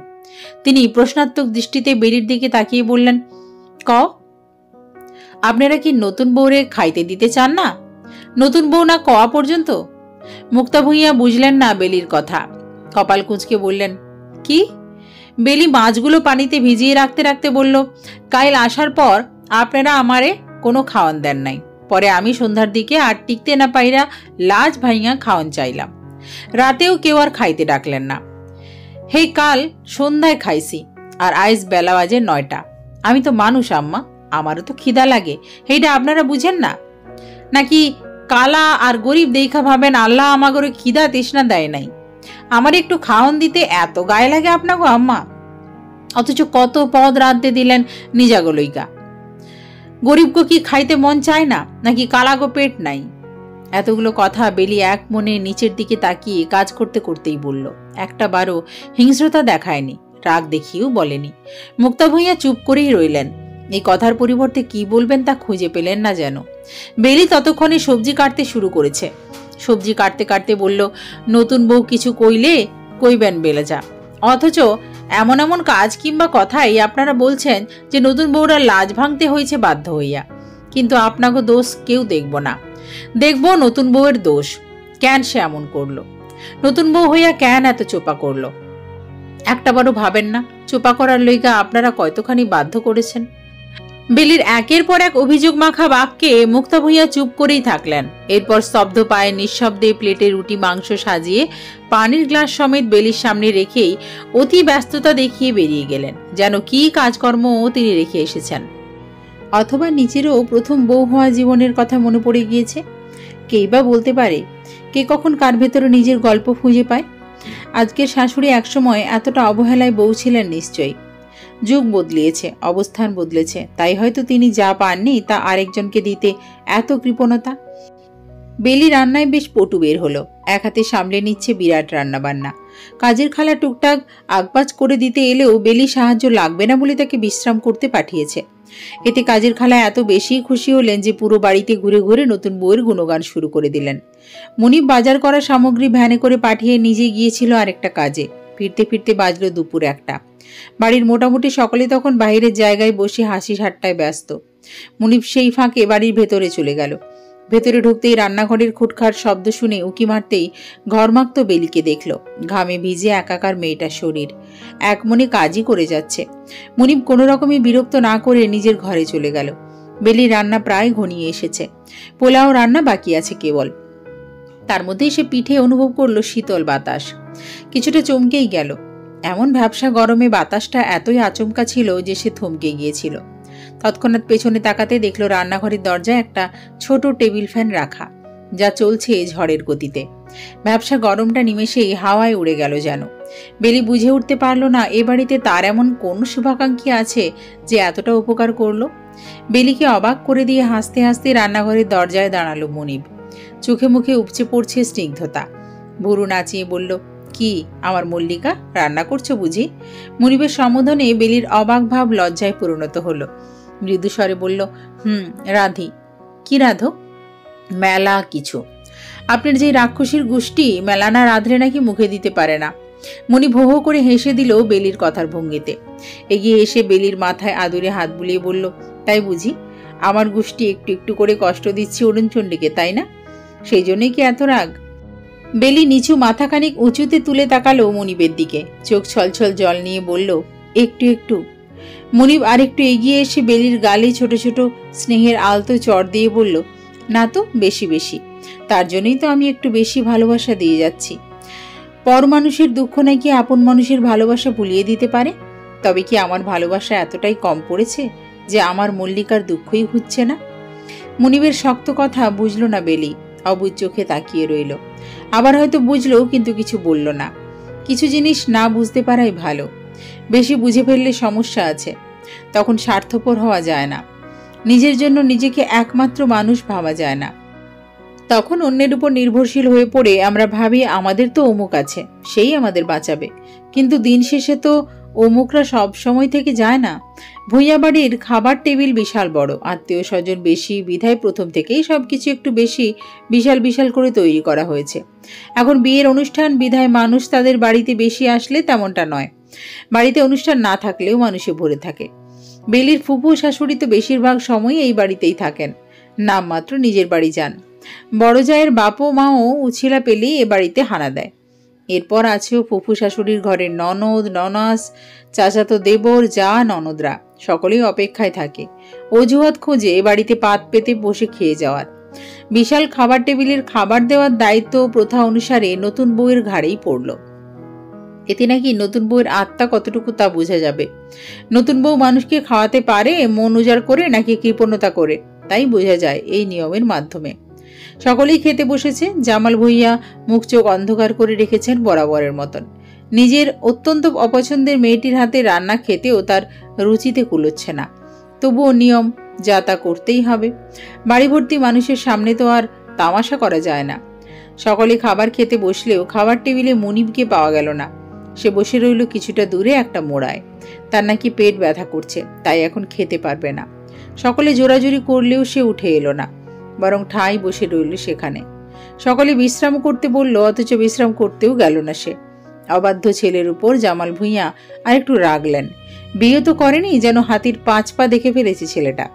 তিনি প্রশ্নাত্মক দৃষ্টিতে বেলির দিকে তাকিয়ে বললেন, ক আপনারা কি নতুন বউরে খাইতে দিতে চান না? নতুন বউ না কওয়া পর্যন্ত? মুক্তা ভূঁইয়া বুঝলেন না বেলির কথা, কপাল কুঁচকে বললেন, কি? বেলি মাছগুলো পানিতে ভিজিয়ে রাখতে রাখতে বলল, কাল আসার পর আপনারা আমারে কোনো খাওয়ান দেন নাই, পরে আমি সন্ধ্যার দিকে আর টিকতে না পাইরা লাজ ভাইয়া খাওয়ান চাইলাম, রাতেও কেউ আর খাইতে ডাকলেন না। হেই কাল সন্ধ্যায় খাইছি, আর আইজ বেলা বাজে 9টা। আমি তো মানুষ আম্মা, আমারও তো খিদা লাগে, এইটা আপনারা বুঝেন না? নাকি কালা আর গরিব দেখা ভাবেন আল্লাহ আমাগরে খিদা তৃষ্ণা দেয় নাই? আমার একটু খাওয়ান দিতে এত গায়ে লাগে আপনাগো আম্মা, অথচ কত পদ রাঁধতে দিলেন নিজাগো লইগা। গরিবকে কি খাইতে মন চায় না, নাকি কালাগো পেট নাই? এতগুলো কথা বেলি এক মনে নিচের দিকে তাকিয়ে কাজ করতে করতেই বলল, একটা বারও হিংস্রতা দেখায়নি, রাগ দেখিয়েও বলেনি। মুক্তা ভূঁইয়া চুপ করেই রইলেন। এই কথার পরিবর্তে কি বলবেন তা খুঁজে পেলেন না যেন। বেলি ততক্ষণে সবজি কাটতে শুরু করেছে। সবজি কাটতে কাটতে বলল, নতুন বউ কিছু কইলে কইবেন বেলেজা, অথচ এমন এমন কাজ কিংবা কথাই আপনারা বলছেন যে নতুন বউরা লাজ ভাঙতে হয়েছে বাধ্য হইয়া। কিন্তু আপনাকে দোষ কেউ দেখব না, দেখব নতুন বউয়ের দোষ। কেন সে এমন করলো? নতুন বউ হইয়া কেন এত চোপা করলো? একটাবারও ভাবেন না চোপা করার লইগা আপনারা কতখানি বাধ্য করেছেন? বেলির একের পর এক অভিযোগ মাখা বাক্যে মুক্তা ভূঁইয়া চুপ করেই থাকলেন। এরপর স্তব্ধ পায়ে নিঃশব্দে প্লেটে রুটি মাংস সাজিয়ে পানির গ্লাস সমেত বেলির সামনে রেখেই অতি ব্যস্ততা দেখিয়ে বেরিয়ে গেলেন, যেন কি কাজকর্ম তিনি রেখে এসেছেন। অথবা নিচেরও প্রথম বউ হওয়া জীবনের কথা মনে পড়ে গিয়েছে। কেই বা বলতে পারে কে কখন কার ভেতরে নিজের গল্প খুঁজে পায়। আজকের শাশুড়ি একসময় এতটা অবহেলায় বউ ছিলেন নিশ্চয়ই। যুগ বদলিয়েছে, অবস্থান বদলেছে, তাই হয়তো তিনি যা পাননি তা আরেকজনকে দিতে এত কৃপণতা। বেলি রান্নায় বেশ পটু বের হলো। এক হাতে সামলে নিচ্ছে বিরাট রান্না বান্না। কাজের খালা টুকটাক আগবাজ করে দিতে এলেও বেলি সাহায্য লাগবে না বলে তাকে বিশ্রাম করতে পাঠিয়েছে। এতে কাজের খালা এত বেশি খুশি হলেন যে পুরো বাড়িতে ঘুরে ঘুরে নতুন বউয়ের গুণগান শুরু করে দিলেন। মুনিব বাজার করা সামগ্রী ভ্যানে করে পাঠিয়ে নিজে গিয়েছিল আরেকটা কাজে। ফিরতে ফিরতে বাজলো দুপুর 1টা। বাড়ির মোটামুটি সকলে তখন বাইরের জায়গায় বসে হাসি ঠাট্টায় ব্যস্ত। মুনিব সেই ফাঁকে বাড়ির ভেতরে চলে গেল। ভেতরে ঢুকতেই রান্নাঘরের খুটখাট শব্দ শুনে উকি মারতেই ঘরমাক্ত বেলিকে দেখল। ঘামে ভিজে একাকার মেয়েটার শরীর, এক মনে কাজই করে যাচ্ছে। মুনিব কোনো রকমই বিরক্ত না করে নিজের ঘরে চলে গেল। বেলির রান্না প্রায় ঘনিয়ে এসেছে, পোলাও রান্না বাকি আছে কেবল। তার মধ্যেই সে পিঠে অনুভব করলো শীতল বাতাস। কিছুটা চমকেই গেল। এমন ভ্যাপসা গরমে বাতাসটা এতই আচমকা ছিল যে সে থমকে গিয়েছিল। তৎক্ষণাৎ পেছনে তাকাতে দেখল রান্নাঘরের দরজায় একটা ছোট টেবিল ফ্যান রাখা, যা চলছে ঝড়ের গতিতে। ভ্যাপসা গরমটা নিমেষেই হাওয়ায় উড়ে গেল যেন। বেলি বুঝে উঠতে পারল না এ বাড়িতে তার এমন কোন শুভাকাঙ্ক্ষী আছে যে এতটা উপকার করল। বেলিকে অবাক করে দিয়ে হাসতে হাসতে রান্নাঘরের দরজায় দাঁড়ালো মুনিব। চোখে মুখে উপচে পড়ছে স্নিগ্ধতা। ভুরু নাচিয়ে বলল, কি আমার মল্লিকা, রান্না করছো বুঝি? মুনিবের সম্বোধনে বেলির অবাক ভাব লজ্জায় পরিণত হলো। মৃদুস্বরে বলল, রাধি। কি রাধো? মেলা কিছু। আপনার যে রাক্ষসীর গোষ্ঠী মেলা না রাধলে নাকি মুখে দিতে পারে না। মুনি ভো ভো করে হেসে দিল বেলির কথার ভঙ্গিতে। এগিয়ে এসে বেলির মাথায় আদুরে হাত বুলিয়ে বলল, তাই বুঝি আমার গোষ্ঠী একটু একটু করে কষ্ট দিচ্ছি অরুণচণ্ডীকে, তাই না? সেই জন্যই কি এত রাগ? বেলি নিচু মাথা খানিক উঁচুতে তুলে তাকালো মুনিবের দিকে। চোখ ছলছল জল নিয়ে বলল, একটু একটু। মনিব আরেকটু এগিয়ে এসে বেলির গালে ছোট ছোট স্নেহের আলতো চড় দিয়ে বলল, না তো, বেশি বেশি। তার জন্যই তো আমি একটু বেশি ভালোবাসা দিয়ে যাচ্ছি। পর মানুষের দুঃখ নাকি আপন মানুষের ভালোবাসা ভুলিয়ে দিতে পারে। তবে কি আমার ভালোবাসা এতটাই কম পড়েছে যে আমার মল্লিকার দুঃখই হচ্ছে না? মনিবের শক্ত কথা বুঝল না বেলি, অবুঝ চোখে তাকিয়ে রইল। আবার হয়তো বুঝলো, কিন্তু কিছু বলল না। কিছু জিনিস না বুঝতে পারাই ভালো। বেশি বুঝে ফেললে সমস্যা আছে। তখন স্বার্থপর হওয়া যায় না। নিজের জন্য নিজেকে একমাত্র মানুষ ভাবা যায় না। তখন অন্যের উপর নির্ভরশীল হয়ে পড়ে আমরা ভাবি আমাদের তো অমুক আছে, সেই আমাদের বাঁচাবে। কিন্তু দিন শেষে তো অমুকরা সব সময় থেকে যায় না। ভূঁইয়া বাড়ির খাবার টেবিল বিশাল বড়, আত্মীয় স্বজন বেশি, বিধায় প্রথম থেকেই সবকিছু একটু বেশি বিশাল বিশাল করে তৈরি করা হয়েছে। এখন বিয়ের অনুষ্ঠান বিধায় মানুষ তাদের বাড়িতে বেশি আসলে তেমনটা নয়। বাড়িতে অনুষ্ঠান না থাকলেও মানুষে ভরে থাকে। বেলির ফুপু শাশুড়ি তো বেশিরভাগ সময় এই বাড়িতেই থাকেন, নামমাত্র নিজের বাড়ি যান। বড় জায়ের বাপও মাও উছিলা পেলেই এ বাড়িতে হানা দেয়। এরপর আছেও ফুফু শাশুড়ির ঘরের ননদ, ননাস, চাচাতো দেবর, যা ননদরা সকলেই অপেক্ষায় থাকে, অজুহাত খোঁজে এ বাড়িতে পাত পেতে বসে খেয়ে যাওয়ার। বিশাল খাবার টেবিলের খাবার দেওয়ার দায়িত্ব প্রথা অনুসারে নতুন বউয়ের ঘাড়েই পড়ল। এতে নাকি নতুন বউয়ের আত্মা কতটুকু তা বোঝা যাবে। নতুন বউ মানুষকে খাওয়াতে পারে মন উজাড় করে নাকি কৃপণতা করে, তাই বোঝা যায় এই নিয়মের মাধ্যমে। সকলেই খেতে বসেছে। জামাল ভূঁইয়া মুখ চোখ অন্ধকার করে রেখেছেন বরাবরের মতন। নিজের অত্যন্ত অপছন্দের মেয়েটির হাতে রান্না খেতেও তার রুচিতে কুলোচ্ছে না। তবুও নিয়ম, যা তা করতেই হবে। বাড়ি ভর্তি মানুষের সামনে তো আর তামাশা করা যায় না। সকলে খাবার খেতে বসলেও খাবার টেবিলে মুনিবকে পাওয়া গেল না। সে বসে রইল কিছুটা দূরে একটা মোড়ায়। তার নাকি পেট ব্যথা করছে, তাই এখন খেতে পারবে না। সকলে জোরাজুরি করলেও সে উঠে এলো না, বরং ঠাই বসে রইল সেখানে। সকলে বিশ্রাম করতে বলল, অথচ বিশ্রাম করতেও গেল না সে। অবাধ্য ছেলের উপর জামাল ভূঁইয়া আর একটু রাগলেন। বিয়ে তো করেনি, যেন হাতির 5 পা দেখে ফেলেছে ছেলেটা।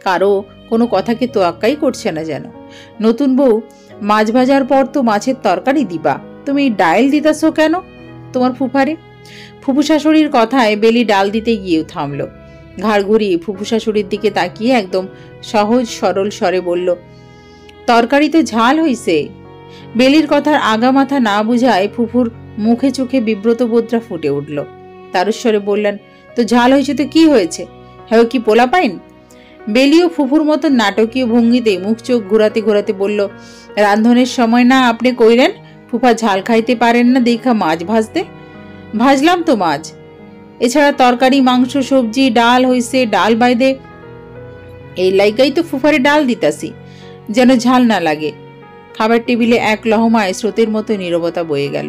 কারো কোনো কথাকে তোয়াক্কাই করছে না যেন। নতুন বউ, মাছ ভাজার পর তো মাছের তরকারি দিবা, তুমি ডাল দিতাছ কেন তোমার ফুফারে? ফুফু শাশুড়ির কথায় বেলি ডাল দিতে গিয়েও থামল। ঘাড় ঘুরিয়ে ফুফু শাশুড়ির দিকে তাকিয়ে একদম সহজ সরল স্বরে বলল, তরকারি তো ঝাল হইছে। বেলির কথার আগা মাথা না বুঝায় ফুফুর মুখে চোখে বিব্রত বোধরা ফুটে উঠল। তারস্বরে বললেন, তো ঝাল হয়েছে তো কি হয়েছে? হ্যাঁ, কি পোলা পাইন? বেলিও ফুফুর মতো নাটকীয় ভঙ্গিতে মুখ চোখ ঘুরাতে ঘুরাতে বলল, রান্ধনের সময় না আপনি কইলেন ফুফা ঝাল খাইতে পারেন না দেখা মাছ ভাজতে? ভাজলাম তো মাছ। এছাড়া তরকারি, মাংস, সবজি, ডাল হইছে, ডাল বাইদে এই লাইগাই তো ফুফারে ডাল দিতাছি, যেন ঝাল না লাগে। খাবার টেবিলে এক লহমায় স্রোতের মতো নীরবতা বয়ে গেল।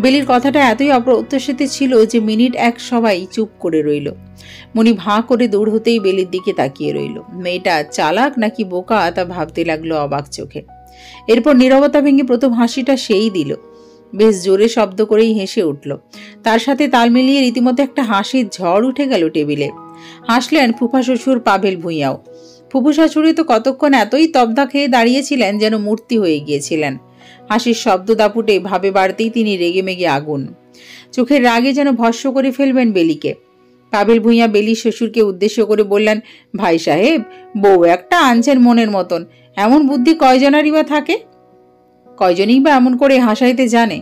বেলির কথাটা এতই অপ্রত্যাশিত ছিল যে মিনিট এক সবাই চুপ করে রইল। মনি ভাঁ করে দৌড় হতেই বেলির দিকে তাকিয়ে রইল। মেয়েটা চালাক নাকি বোকা তা ভাবতে লাগলো অবাক চোখে। এরপর নীরবতা ভেঙে প্রথম হাসিটা সেই দিল। বেশ জোরে শব্দ করেই হেসে উঠল। তার সাথে তাল মিলিয়ে রীতিমতো একটা হাসির ঝড় উঠে গেল টেবিলে। হাসলেন ফুফা শ্বশুর পাভেল ভূঁইয়াও। ফুফু শাশুড়ি তো কতক্ষণ এতই তবদা খেয়ে দাঁড়িয়েছিলেন যেন মূর্তি হয়ে গিয়েছিলেন। হাসির শব্দ দাপুটে ভাবে বাড়তেই তিনি রেগে মেগে আগুন। চোখের রাগে যেন ভস্ম করে ফেলবেন বেলিকে। পাভেল ভূঁইয়া বেলির শ্বশুরকে উদ্দেশ্য করে বললেন, ভাই সাহেব, বউ একটা আনছেন মনের মতন, এমন বুদ্ধি কয়জনারই বা থাকে? কয়জনই বা এমন করে হাসাইতে জানে?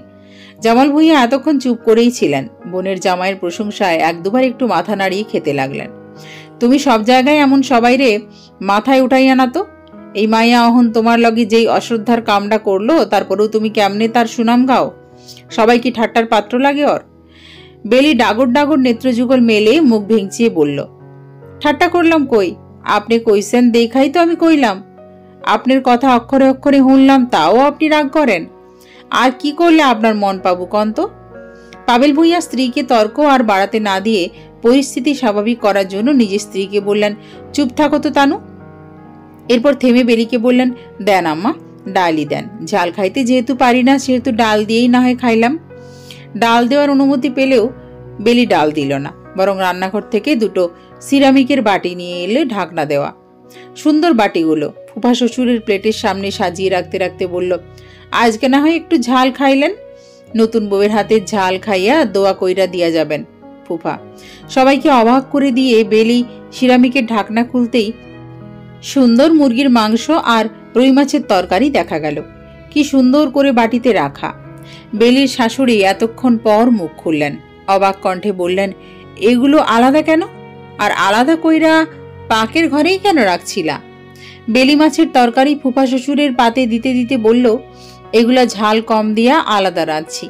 জামাল ভূঁইয়া এতক্ষণ চুপ করেই ছিলেন। বোনের জামাইয়ের প্রশংসায় এক দুবার একটু মাথা নাড়িয়ে খেতে লাগলেন। তুমি সব জায়গায় এমন সবাই রে মাথায় উঠাইয়া না তো। এই মাইয়া অহন তোমার লগে যেই অশ্রদ্ধার কামটা করলো, তারপরেও তুমি কেমনে তার সুনাম গাও? সবাই কি ঠাট্টার পাত্র লাগে ওর? বেলি ডাগর ডাগর নেত্রযুগল মেলে মুখ ভেঙচিয়ে বলল, ঠাট্টা করলাম কই? আপনি কইছেন দেখাই তো আমি কইলাম। আপনার কথা অক্ষরে অক্ষরে শুনলাম, তাও আপনি রাগ করেন? আর কি করলে আপনার মন পাবো কন্ত? পাভেল ভূঁইয়া স্ত্রীকে তর্ক আর বাড়াতে না দিয়ে পরিস্থিতি স্বাভাবিক করার জন্য নিজের স্ত্রীকে বললেন, চুপ থাকো তো তানু। এরপর থেমে বেলিকে বললেন, দেন আম্মা, ডালই দেন। ঝাল খাইতে যেহেতু পারি না, সেহেতু ডাল দিয়েই না হয় খাইলাম। ডাল দেওয়ার অনুমতি পেলেও বেলি ডাল দিল না, বরং রান্নাঘর থেকে দুটো সিরামিকের বাটি নিয়ে এলে ঢাকনা দেওয়া। সুন্দর বাটিগুলো ফুফা শ্বশুরের প্লেটের সামনে সাজিয়ে রাখতে রাখতে বলল, আজকে না হয় একটু ঝাল খাইলেন। নতুন বউয়ের হাতে ঝাল খাইয়া দোয়া কইরা দিয়া যাবেন। ফুফা। সবাইকে অবাক করে দিয়ে বেলি সিরামিকের ঢাকনা খুলতেই সুন্দর মুরগির মাংস আর রুই মাছের তরকারি দেখা গেল, কি সুন্দর করে বাটিতে রাখা। বেলির শাশুড়ি এতক্ষণ পর মুখ খুললেন, অবাক কণ্ঠে বললেন, এগুলো আলাদা কেন? আর আলাদা কইরা পাকের ঘরেই কেন রাখছিলা? বেলি মাছের তরকারি ফুফা শ্বশুরের পাতে দিতে দিতে বলল, এগুলা ঝাল কম দিয়া আলাদা রাঁধছি,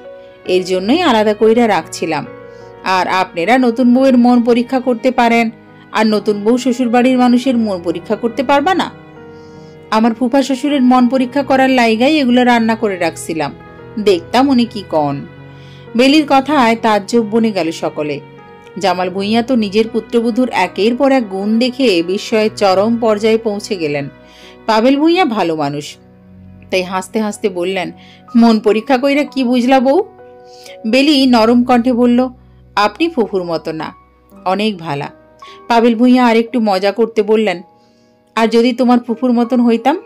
এর জন্যই আলাদা কইরা রাখছিলাম। আর আপনারা নতুন বউয়ের মন পরীক্ষা করতে পারেন, আর নতুন বউ শ্বশুর বাড়ির মানুষের মন পরীক্ষা করতে পারবা না? আমার ফুফা শ্বশুরের মন পরীক্ষা করার লাইগাই এগুলো রান্না করে রাখছিলাম, দেখতাম উনি কি কন। বেলির কথায় তাজ্জব বনে গেল সকলে। জামাল ভূঁইয়া তো নিজের পুত্রবধূর একের পর এক গুণ দেখে বিস্ময়ের চরম পর্যায়ে পৌঁছে গেলেন। পাবেল ভূঁইয়া ভালো মানুষ, তাই হাসতে হাসতে বললেন, মন পরীক্ষা কইরা কি বুঝলা বউ? বেলি নরম কণ্ঠে বলল, আপনি ফুফুর মতো না, অনেক ভালা। পাবেল ভূঁইয়া আরেকটু মজা করতে বললেন, আর যদি তোমার ফুফুর মতন হইতাম?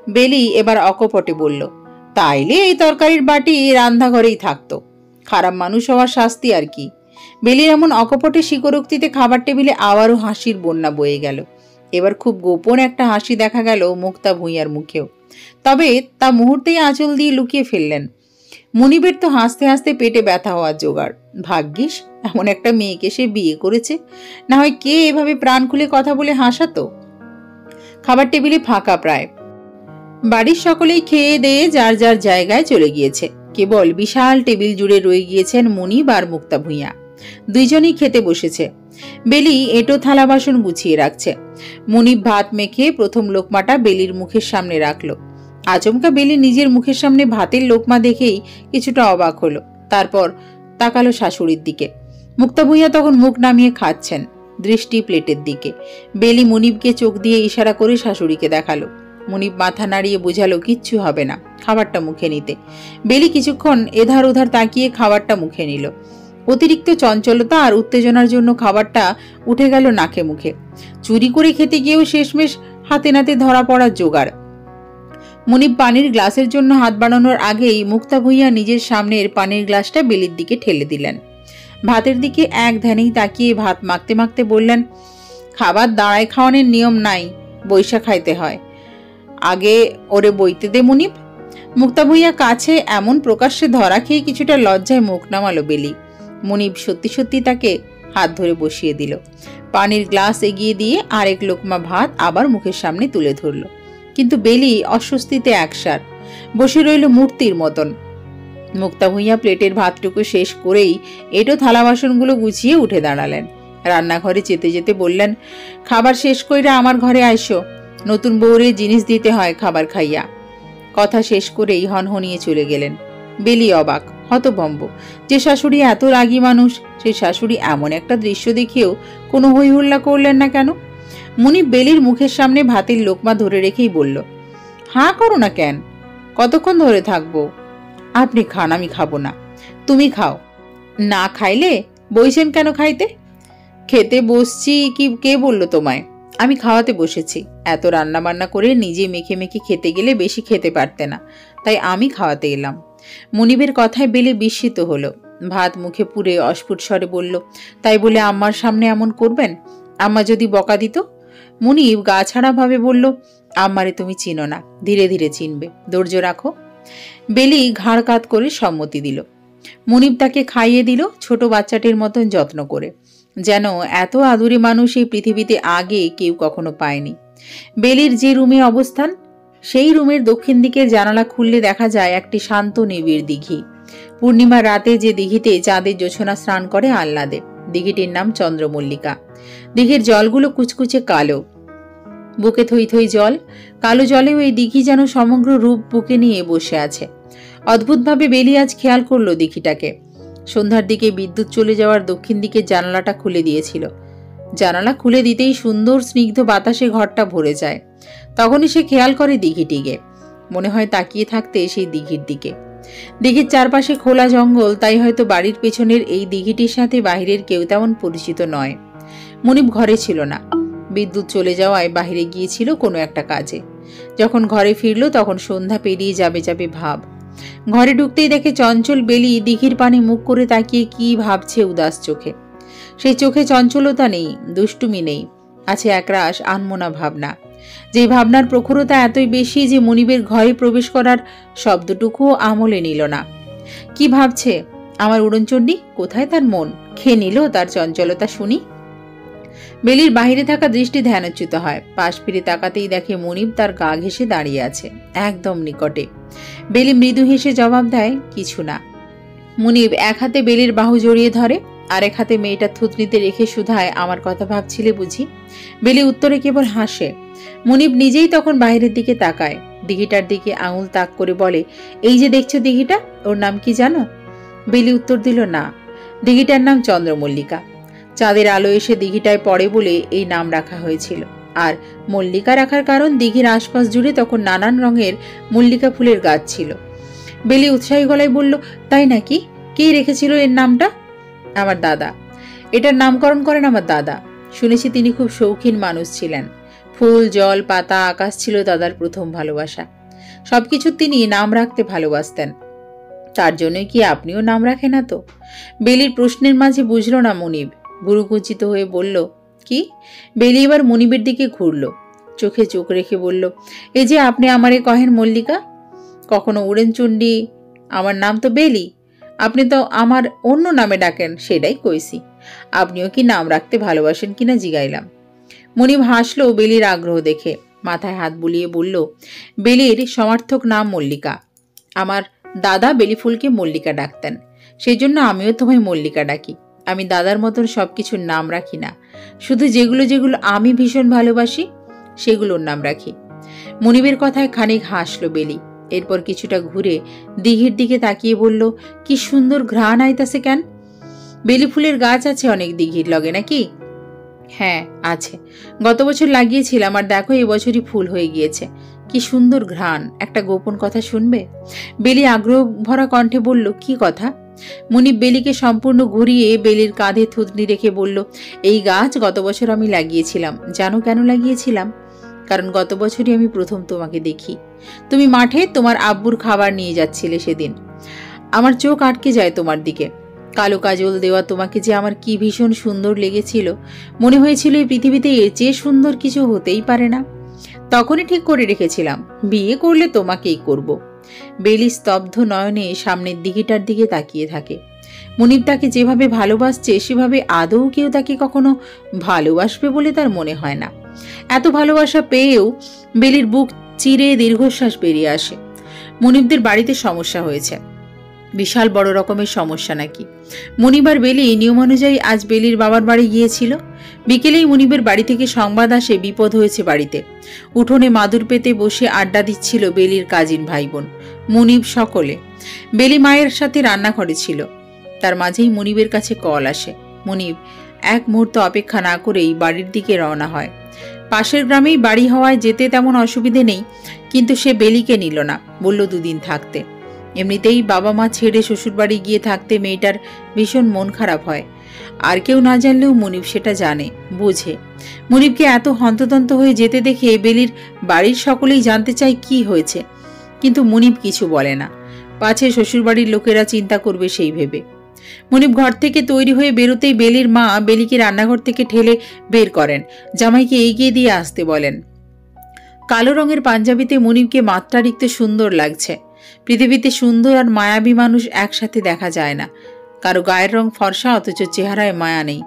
বেলি এবার অকপটে বলল, তাইলে এই তরকারির বাটি রান্নাঘরেই থাকতো, খারাপ মানুষ হওয়ার শাস্তি আর কি। বেলির এমন অকপটে স্বীকারোক্তিতে খাবার টেবিলে আবারও হাসির বন্যা বয়ে গেল। এবার খুব গোপন একটা হাসি দেখা গেল মুক্তা ভূঁইয়ার মুখেও, তবে তা মুহূর্তেই আঁচল দিয়ে লুকিয়ে ফেললেন। মুনিবের তো হাসতে হাসতে পেটে ব্যথা হওয়ার জোগাড়। ভাগ্যিস এমন একটা মেয়েকে সে বিয়ে করেছে, না হয় কে এভাবে প্রাণ খুলে কথা বলে হাসাতো। খাবার টেবিলে ফাঁকা প্রায়। বাড়ির সকলেই খেয়ে দিয়ে যার যার জায়গায় চলে গিয়েছে। কেবল বিশাল টেবিল জুড়ে রয়ে গিয়েছেন মুনিব আর মুক্তা ভূঁইয়া। দুইজনই খেতে বসেছে। বেলি এঁটো থালা বাসন গুছিয়ে রাখছে। মুনিব ভাত মেখে প্রথম লোকমাটা বেলির মুখের সামনে রাখলো। আচমকা বেলি নিজের মুখের সামনে ভাতের লোকমা দেখেই কিছুটা অবাক হলো। তারপর তাকালো শাশুড়ির দিকে। মুক্তা ভূঁইয়া তখন মুখ নামিয়ে খাচ্ছেন, দৃষ্টি প্লেটের দিকে। বেলি মুনিবকে চোখ দিয়ে ইশারা করে শাশুড়িকে দেখালো। মুনিব মাথা নাড়িয়ে বোঝালো কিচ্ছু হবে না, খাবারটা মুখে নিতে। বেলি কিছুক্ষণ এধার ওধার তাকিয়ে খাবারটা মুখে নিল। অতিরিক্ত চঞ্চলতা আর উত্তেজনার জন্য খাবারটা উঠে গেল নাকে মুখে। চুরি করে খেতে গিয়েও শেষমেশ হাতে নাতে ধরা পড়ার জোগাড়। মুনিব পানির গ্লাসের জন্য হাত বাড়ানোর আগেই মুক্তা ভূঁইয়া নিজের সামনের পানির গ্লাসটা বেলির দিকে ঠেলে দিলেন। ভাতের দিকে এক ধ্যানেই তাকিয়ে ভাত মাখতে মাখতে বললেন, খাবার দাঁড়ায় খাওয়ানোর নিয়ম নাই, বৈশা খাইতে হয়, আগে ওরে বইতে দে মুনিব। মুক্তা ভূঁইয়া কাছে এমন প্রকাশ্যে ধরা খেয়ে কিছুটা লজ্জায় মুখ নামালো বেলি। মুনিব সত্যি সত্যি তাকে হাত ধরে বসিয়ে দিল। পানির গ্লাস এগিয়ে দিয়ে আরেক লোকমা ভাত আবার মুখের সামনে তুলে ধরল। কিন্তু বেলি অস্বস্তিতে একসার বসে রইল মূর্তির মতন। মুক্তা ভূঁইয়া প্লেটের ভাতটুকু শেষ করেই এঁটো থালা বাসনগুলো গুছিয়ে উঠে দাঁড়ালেন। রান্নাঘরে যেতে যেতে বললেন, খাবার শেষ কইরা আমার ঘরে আইসো, নতুন বউরে জিনিস দিতে হয় খাবার খাইয়া। কথা শেষ করেই হনহনিয়ে চলে গেলেন। বেলি অবাক, হতভম্ব। যে শাশুড়ি এত রাগী মানুষ, সেই শাশুড়ি এমন একটা দৃশ্য দেখেও কোনো হই হুল্লা করলেন না কেন? মুনিব বেলির মুখের সামনে ভাতের লোকমা ধরে রেখেই বলল, হাঁ করো না কেন, কতক্ষণ ধরে থাকবো? আপনি খান, আমি খাবো না। তুমি খাও। না খাইলে বইছেন কেন খাইতে? খেতে বসছি কি কে বললো তোমায়? আমি খাওয়াতে বসেছি। এত রান্না বান্না করে নিজে মেখে মেখে খেতে গেলে বেশি খেতে পারতে না, তাই আমি খাওয়াতে এলাম। মুনিবের কথায় বেলি বিস্মিত হলো। ভাত মুখে পুরে অস্ফুট স্বরে বলল, তাই বলে আম্মার সামনে এমন করবেন? আম্মা যদি বকা দিত? মুনিব গা ছাড়া ভাবে বলল, আম্মারে তুমি চিনো না, ধীরে ধীরে চিনবে, ধৈর্য রাখো। বেলি ঘাড় কাত করে সম্মতি দিল। মুনিব তাকে খাইয়ে দিল ছোট বাচ্চাটির মতন যত্ন করে, যেন এত আদুরে মানুষ এই পৃথিবীতে আগে কেউ কখনো পায়নি। বেলির যে রুমে অবস্থান, সেই রুমের দক্ষিণ দিকের জানালা খুললে দেখা যায় একটি শান্ত নিবিড় দিঘি। পূর্ণিমার রাতে যে দিঘিতে চাঁদের জোছনা স্নান করে আহ্লাদে। দিঘিটির নাম চন্দ্রমল্লিকা। দিঘির জলগুলো কুচকুচে কালো, বুকে থই থই জল। কালো জলেও এই দিঘি যেন সমগ্র রূপ বুকে নিয়ে বসে আছে। অদ্ভুতভাবে বেলি আজ খেয়াল করলো দিঘিটাকে। সন্ধ্যার দিকে বিদ্যুৎ চলে যাওয়ার দক্ষিণ দিকে জানালাটা খুলে দিয়েছিল। জানালা খুলে দিতেই সুন্দর স্নিগ্ধ বাতাসে ঘরটা ভরে যায়। তখনই সে খেয়াল করে দিঘিটিকে। মনে হয় তাকিয়ে থাকতে সেই দিঘির দিকে। দিঘির চারপাশে খোলা জঙ্গল, তাই হয়তো বাড়ির পেছনের এই দিঘিটির সাথে বাহিরের কেউ তেমন পরিচিত নয়। মুনিব ঘরে ছিল না, বিদ্যুৎ চলে যাওয়ায় বাহিরে গিয়েছিল কোনো একটা কাজে। যখন ঘরে ফিরল তখন সন্ধ্যা পেরিয়ে যাবে যাবে ভাব। ঘরে ঢুকতেই দেখে চঞ্চল বেলি দিঘির পানি মুখ করে তাকিয়ে কি ভাবছে উদাস চোখে। সেই চোখে চঞ্চলতা নেই, দুষ্টুমি নেই, আছে একরাশ আনমনা ভাবনা। যে ভাবনার প্রখরতা এতই বেশি যে মনিবের ঘরে প্রবেশ করার শব্দটুকুও আমলে নিল না। কি ভাবছে আমার উড়নচণ্ডী? কোথায় তার মন? খেয়ে নিল তার চঞ্চলতা শুনি। বেলির বাহিরে থাকা দৃষ্টি ধ্যানচ্যুত হয়। পাশ ফিরে তাকাতেই দেখে মনিব তার গা ঘেঁষে দাঁড়িয়ে আছে, একদম নিকটে। বেলি মৃদু হেসে জবাব দেয়, কিছু না। মনিব এক হাতে বেলির বাহু জড়িয়ে ধরে, আরেক হাতে মেয়েটা থুতনিতে রেখে শুধায়, আমার কথা ভাবছিলে বুঝি? বেলি উত্তরে কেবল হাসে। মনিব নিজেই তখন বাইরের দিকে তাকায়, দিঘিটার দিকে আঙুল তাক করে বলে, এই যে দেখছো দিঘিটা, ওর নাম কি জানো? বেলি উত্তর দিল, না। দিঘিটার নাম চন্দ্রমল্লিকা। চাঁদের আলো এসে দিঘিটায় পড়ে বলে এই নাম রাখা হয়েছিল। আর মল্লিকা রাখার কারণ, দিঘির আশপাশ জুড়ে তখন নানান রঙের মল্লিকা ফুলের গাছ ছিল। বেলি উৎসাহী গলায় বলল, তাই নাকি? কে রেখেছিল এর নামটা? আমার দাদা। এটার নামকরণ করেন আমার দাদা। শুনেছি তিনি খুব শৌখিন মানুষ ছিলেন। ফুল, জল, পাতা, আকাশ ছিল দাদার প্রথম ভালোবাসা। সবকিছু তিনি নাম রাখতে ভালোবাসতেন। তার জন্যই কি আপনিও নাম রাখেন না? তো বেলির প্রশ্নের মাঝে বুঝল না মনিব, ভুরুকুঞ্চিত হয়ে বলল, কি? বেলি এবার মনিবের দিকে ঘুরল, চোখে চোখ রেখে বলল, এই যে আপনি আমারে কহেন মল্লিকা, কখনো উড়নচণ্ডী, আমার নাম তো বেলি। আপনি তো আমার অন্য নামে ডাকেন, সেটাই কইছি। আপনিও কি নাম রাখতে ভালোবাসেন কিনা জিগাইলাম। মনিব হাসল বেলির আগ্রহ দেখে, মাথায় হাত বুলিয়ে বলল, বেলির সমার্থক নাম মল্লিকা। আমার দাদা বেলি ফুলকে মল্লিকা ডাকতেন, সেই জন্য আমিও তোমায় মল্লিকা ডাকি। আমি দাদার মতন সবকিছুর নাম রাখি না, শুধু যেগুলো যেগুলো আমি ভীষণ ভালোবাসি সেগুলোর নাম রাখি। মনিবের কথায় খানিক হাসলো বেলি, এরপর কিছুটা ঘুরে দিঘির দিকে তাকিয়ে বলল, কি সুন্দর ঘ্রাণ আইতাছে কেন? বেলি ফুলের গাছ আছে অনেক দিঘির লগে নাকি? হ্যাঁ আছে, গত বছর লাগিয়েছিলাম, আর দেখো এবছরই ফুল হয়ে গিয়েছে। কি সুন্দর ঘ্রাণ। একটা গোপন কথা শুনবে? বেলি আগ্রহ ভরা কণ্ঠে বলল, কি কথা? মনিব বেলিকে সম্পূর্ণ ঘুরিয়ে বেলির কাঁধে থুতনি রেখে বলল, এই গাছ গত বছর আমি লাগিয়েছিলাম। জানো কেন লাগিয়েছিলাম? কারণ গত বছরই আমি প্রথম তোমাকে দেখি। তুমি মাঠে তোমার আব্বুর খাবার নিয়ে যাচ্ছিলে সেদিন। আমার চোখ আটকে যায় তোমার দিকে। কালো কাজল দেওয়া তোমাকে যে আমার কি ভীষণ সুন্দর লেগেছিল। মনে হয়েছিল এই পৃথিবীতে এর চেয়ে সুন্দর কিছু হতেই পারে না। তখনই ঠিক করে রেখেছিলাম, বিয়ে করলে তোমাকেই করব। বেলি স্তব্ধ নয়নে সামনের দিঘিটার দিকে তাকিয়ে থাকে। মনিব তাকে যেভাবে ভালোবাসছে সেভাবে আদৌ কেউ তাকে কখনো ভালোবাসবে বলে তার মনে হয় না। এত ভালোবাসা পেয়েও বেলির বুক চিরে দীর্ঘশ্বাস বেরিয়ে আসে। মনিবদের বাড়িতে সমস্যা হয়েছে, বিশাল বড় রকমের সমস্যা নাকি। মনিব আর বেলি নিয়মানুযায়ী আজ বেলির বাবার বাড়ি গিয়েছিল। বিকেলেই মনিবের বাড়ি থেকে সংবাদ আসে বিপদ হয়েছে বাড়িতে। উঠোনে মাদুর পেতে বসে আড্ডা দিচ্ছিল বেলির কাজিন ভাই বোন, মনিব সকলে। বেলি মায়ের সাথে রান্নাঘরে ছিল। তার মাঝেই মনিবের কাছে কল আসে। মনিব এক মুহূর্ত অপেক্ষা না করেই বাড়ির দিকে রওনা হয়। পাশের গ্রামেই বাড়ি হওয়ায় যেতে তেমন অসুবিধে নেই, কিন্তু সে বেলিকে নিল না, বলল দুদিন থাকতে। এমনিতেই বাবা মা ছেড়ে শ্বশুরবাড়ি গিয়ে থাকতে মেয়েটার ভীষণ মন খারাপ হয়। আর কেউ না জানলেও মনিব সেটা জানে, বোঝে। মনিবকে এত হন্তদন্ত হয়ে যেতে দেখে বেলির বাড়ির সকলেই জানতে চায় কি হয়েছে, কিন্তু মনিব কিছু বলে না, পাছে শ্বশুরবাড়ির লোকেরা চিন্তা করবে সেই ভেবে। মনিব ঘর থেকে তৈরি হয়ে বেরোতেই বেলির মা বেলিকে রান্নাঘর থেকে ঠেলে বের করেন, জামাইকে এগিয়ে দিয়ে আসতে বলেন। কালো রঙের পাঞ্জাবিতে মনিবকে মাত্রাতিরিক্ত সুন্দর লাগছে। পৃথিবীতে সুন্দর আর মায়াবী মানুষ একসাথে দেখা যায় না। কারো গায়ের রং ফর্সা অথচ চেহারায় মায়া নেই,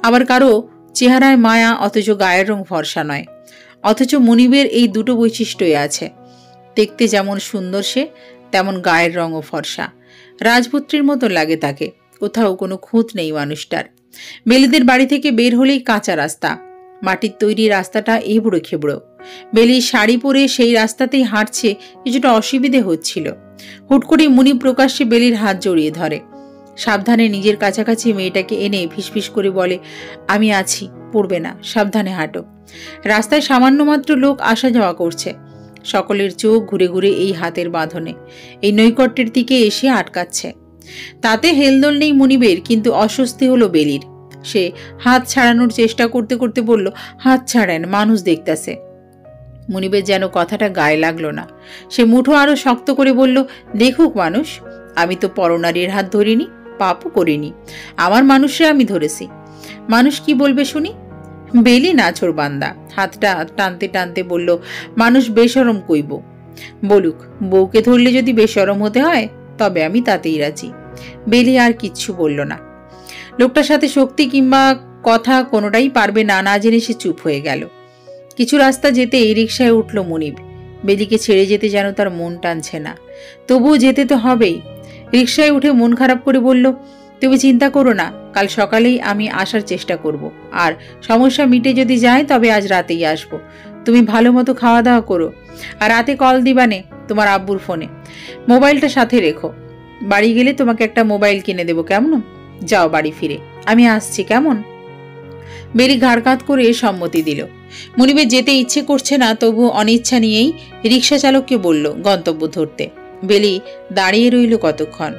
আবার কারো চেহারায় মায়া অথচ গায়ের রং ফর্সা নয়। অথচ মনিবের এই দুটো বৈশিষ্ট্যই আছে। দেখতে যেমন সুন্দর সে, তেমন গায়ের রঙও ফর্সা। রাজপুত্রীর মতো লাগে তাকে, কোথাও কোনো খুঁত নেই মানুষটার। বেলিদের বাড়ি থেকে বের হলেই কাঁচা রাস্তা, মাটির তৈরি রাস্তাটা এবড়ো খেবড়ো। বেলি শাড়ি পরে সেই রাস্তাতেই হাঁটছে, কিছুটা অসুবিধে হচ্ছিল। হুট করে মনিব প্রকাশ্যে বেলির হাত জড়িয়ে ধরে। সাবধানে নিজের কাছাকাছি মেয়েটাকে এনে ফিসফিস করে বলে, আমি আছি, পড়বে না, সাবধানে হাঁটো। রাস্তায় সামান্য মাত্র লোক আসা যাওয়া করছে। সকলের চোখ ঘুরে ঘুরে এই হাতের বাঁধনে, এই নৈকট্যের দিকে এসে আটকাচ্ছে। তাতে হেলদোল নেই মনিবের, কিন্তু অস্বস্তি হলো বেলির। সে হাত ছাড়ানোর চেষ্টা করতে করতে বলল, হাত ছাড়েন, মানুষ দেখতেছে। মনিবের যেন কথাটা গায়ে লাগলো না। সে মুঠো আরো শক্ত করে বলল, দেখুক মানুষ, আমি তো পরনারীর হাত ধরিনি, পাপও করিনি। আমার মানুষরা আমি ধরেছি। মানুষ কি বলবে শুনি? বেলি নাছোড় বান্দা হাতটা টানতে টানতে বলল, মানুষ বেশরম কইব, বলুক, বউকে ধরলে যদি বেশরম হতে হয় তবে আমি তাতেই রাজি। বেলি আর কিচ্ছু বলল না। লোকটার সাথে শক্তি কিংবা কথা কোনোটাই পারবে না না জেনে সে চুপ হয়ে গেল। কিছু রাস্তা যেতেই রিকশায় উঠল মুনিব। বেলিকে ছেড়ে যেতে যেন তার মন টানছে না, তবুও যেতে তো হবেই। রিকশায় উঠে মন খারাপ করে বলল, তুমি চিন্তা করো না, কাল সকালেই আমি আসার চেষ্টা করব, আর সমস্যা মিটে যদি যায় তবে আজ রাতেই আসব। তুমি ভালো মতো খাওয়া দাওয়া করো, আর রাতে কল দিবানে তোমার আব্বুর ফোনে। মোবাইলটা সাথে রেখো, বাড়ি গেলে তোমাকে একটা মোবাইল কিনে দেবো, কেমন? যাও বাড়ি ফিরে, আমি আসছি, কেমন? বেলি ঘাড় কাত করে সম্মতি দিল। মুনিবের যেতে ইচ্ছে করছে না, তবু অনিচ্ছা নিয়েই রিকশা চালককে বলল গন্তব্য ধরতে। বেলি দাঁড়িয়ে রইল কতক্ষণ।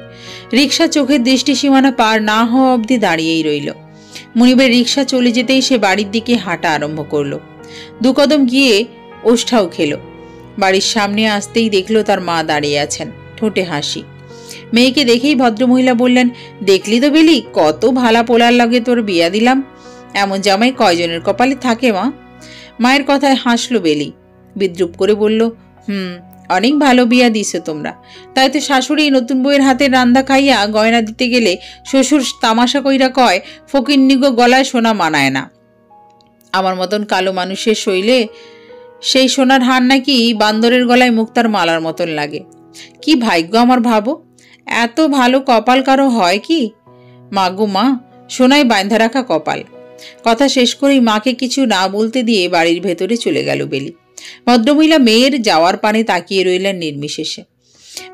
রিকশা চোখের দৃষ্টি সীমানা পার না হওয়া অবধি দাঁড়িয়েই রইল। মুনিবের রিকশা চলে যেতেই সে বাড়ির দিকে হাঁটা আরম্ভ করল। দু কদম গিয়ে ওষ্ঠাও খেল। বাড়ির সামনে আসতেই দেখল তার মা দাঁড়িয়ে আছেন, ঠোঁটে হাসি। মেয়েকে দেখেই ভদ্রমহিলা বললেন, দেখলি তো বেলি, কত ভালা পোলার লাগে তোর বিয়া দিলাম। এমন জামাই কয়জনের কপালে থাকে মা? মায়ের কথায় হাসলো বেলি, বিদ্রুপ করে বলল, অনেক ভালো বিয়া দিছো তোমরা। তাই তো শাশুড়ি নতুন বউয়ের হাতে রান্দা খাইয়া গয়না দিতে গেলে শ্বশুর তামাশা কইরা কয়, ফকিন্নিগো গলায় সোনা মানায় না। আমার মতন কালো মানুষের শৈলে সেই সোনার হার নাকি বান্দরের গলায় মুক্তার মালার মতন লাগে। কি ভাগ্য আমার, ভাবো, এত ভালো কপাল কারো হয় কি? মা গো মা, সোনায় বাঁধা রাখা কপাল। কথা শেষ করেই মাকে কিছু না বলতে দিয়ে বাড়ির ভেতরে চলে গেল বেলি। ভদ্রমহিলা মেয়ের যাওয়ার পানে তাকিয়ে রইলেন নির্বিশেষে।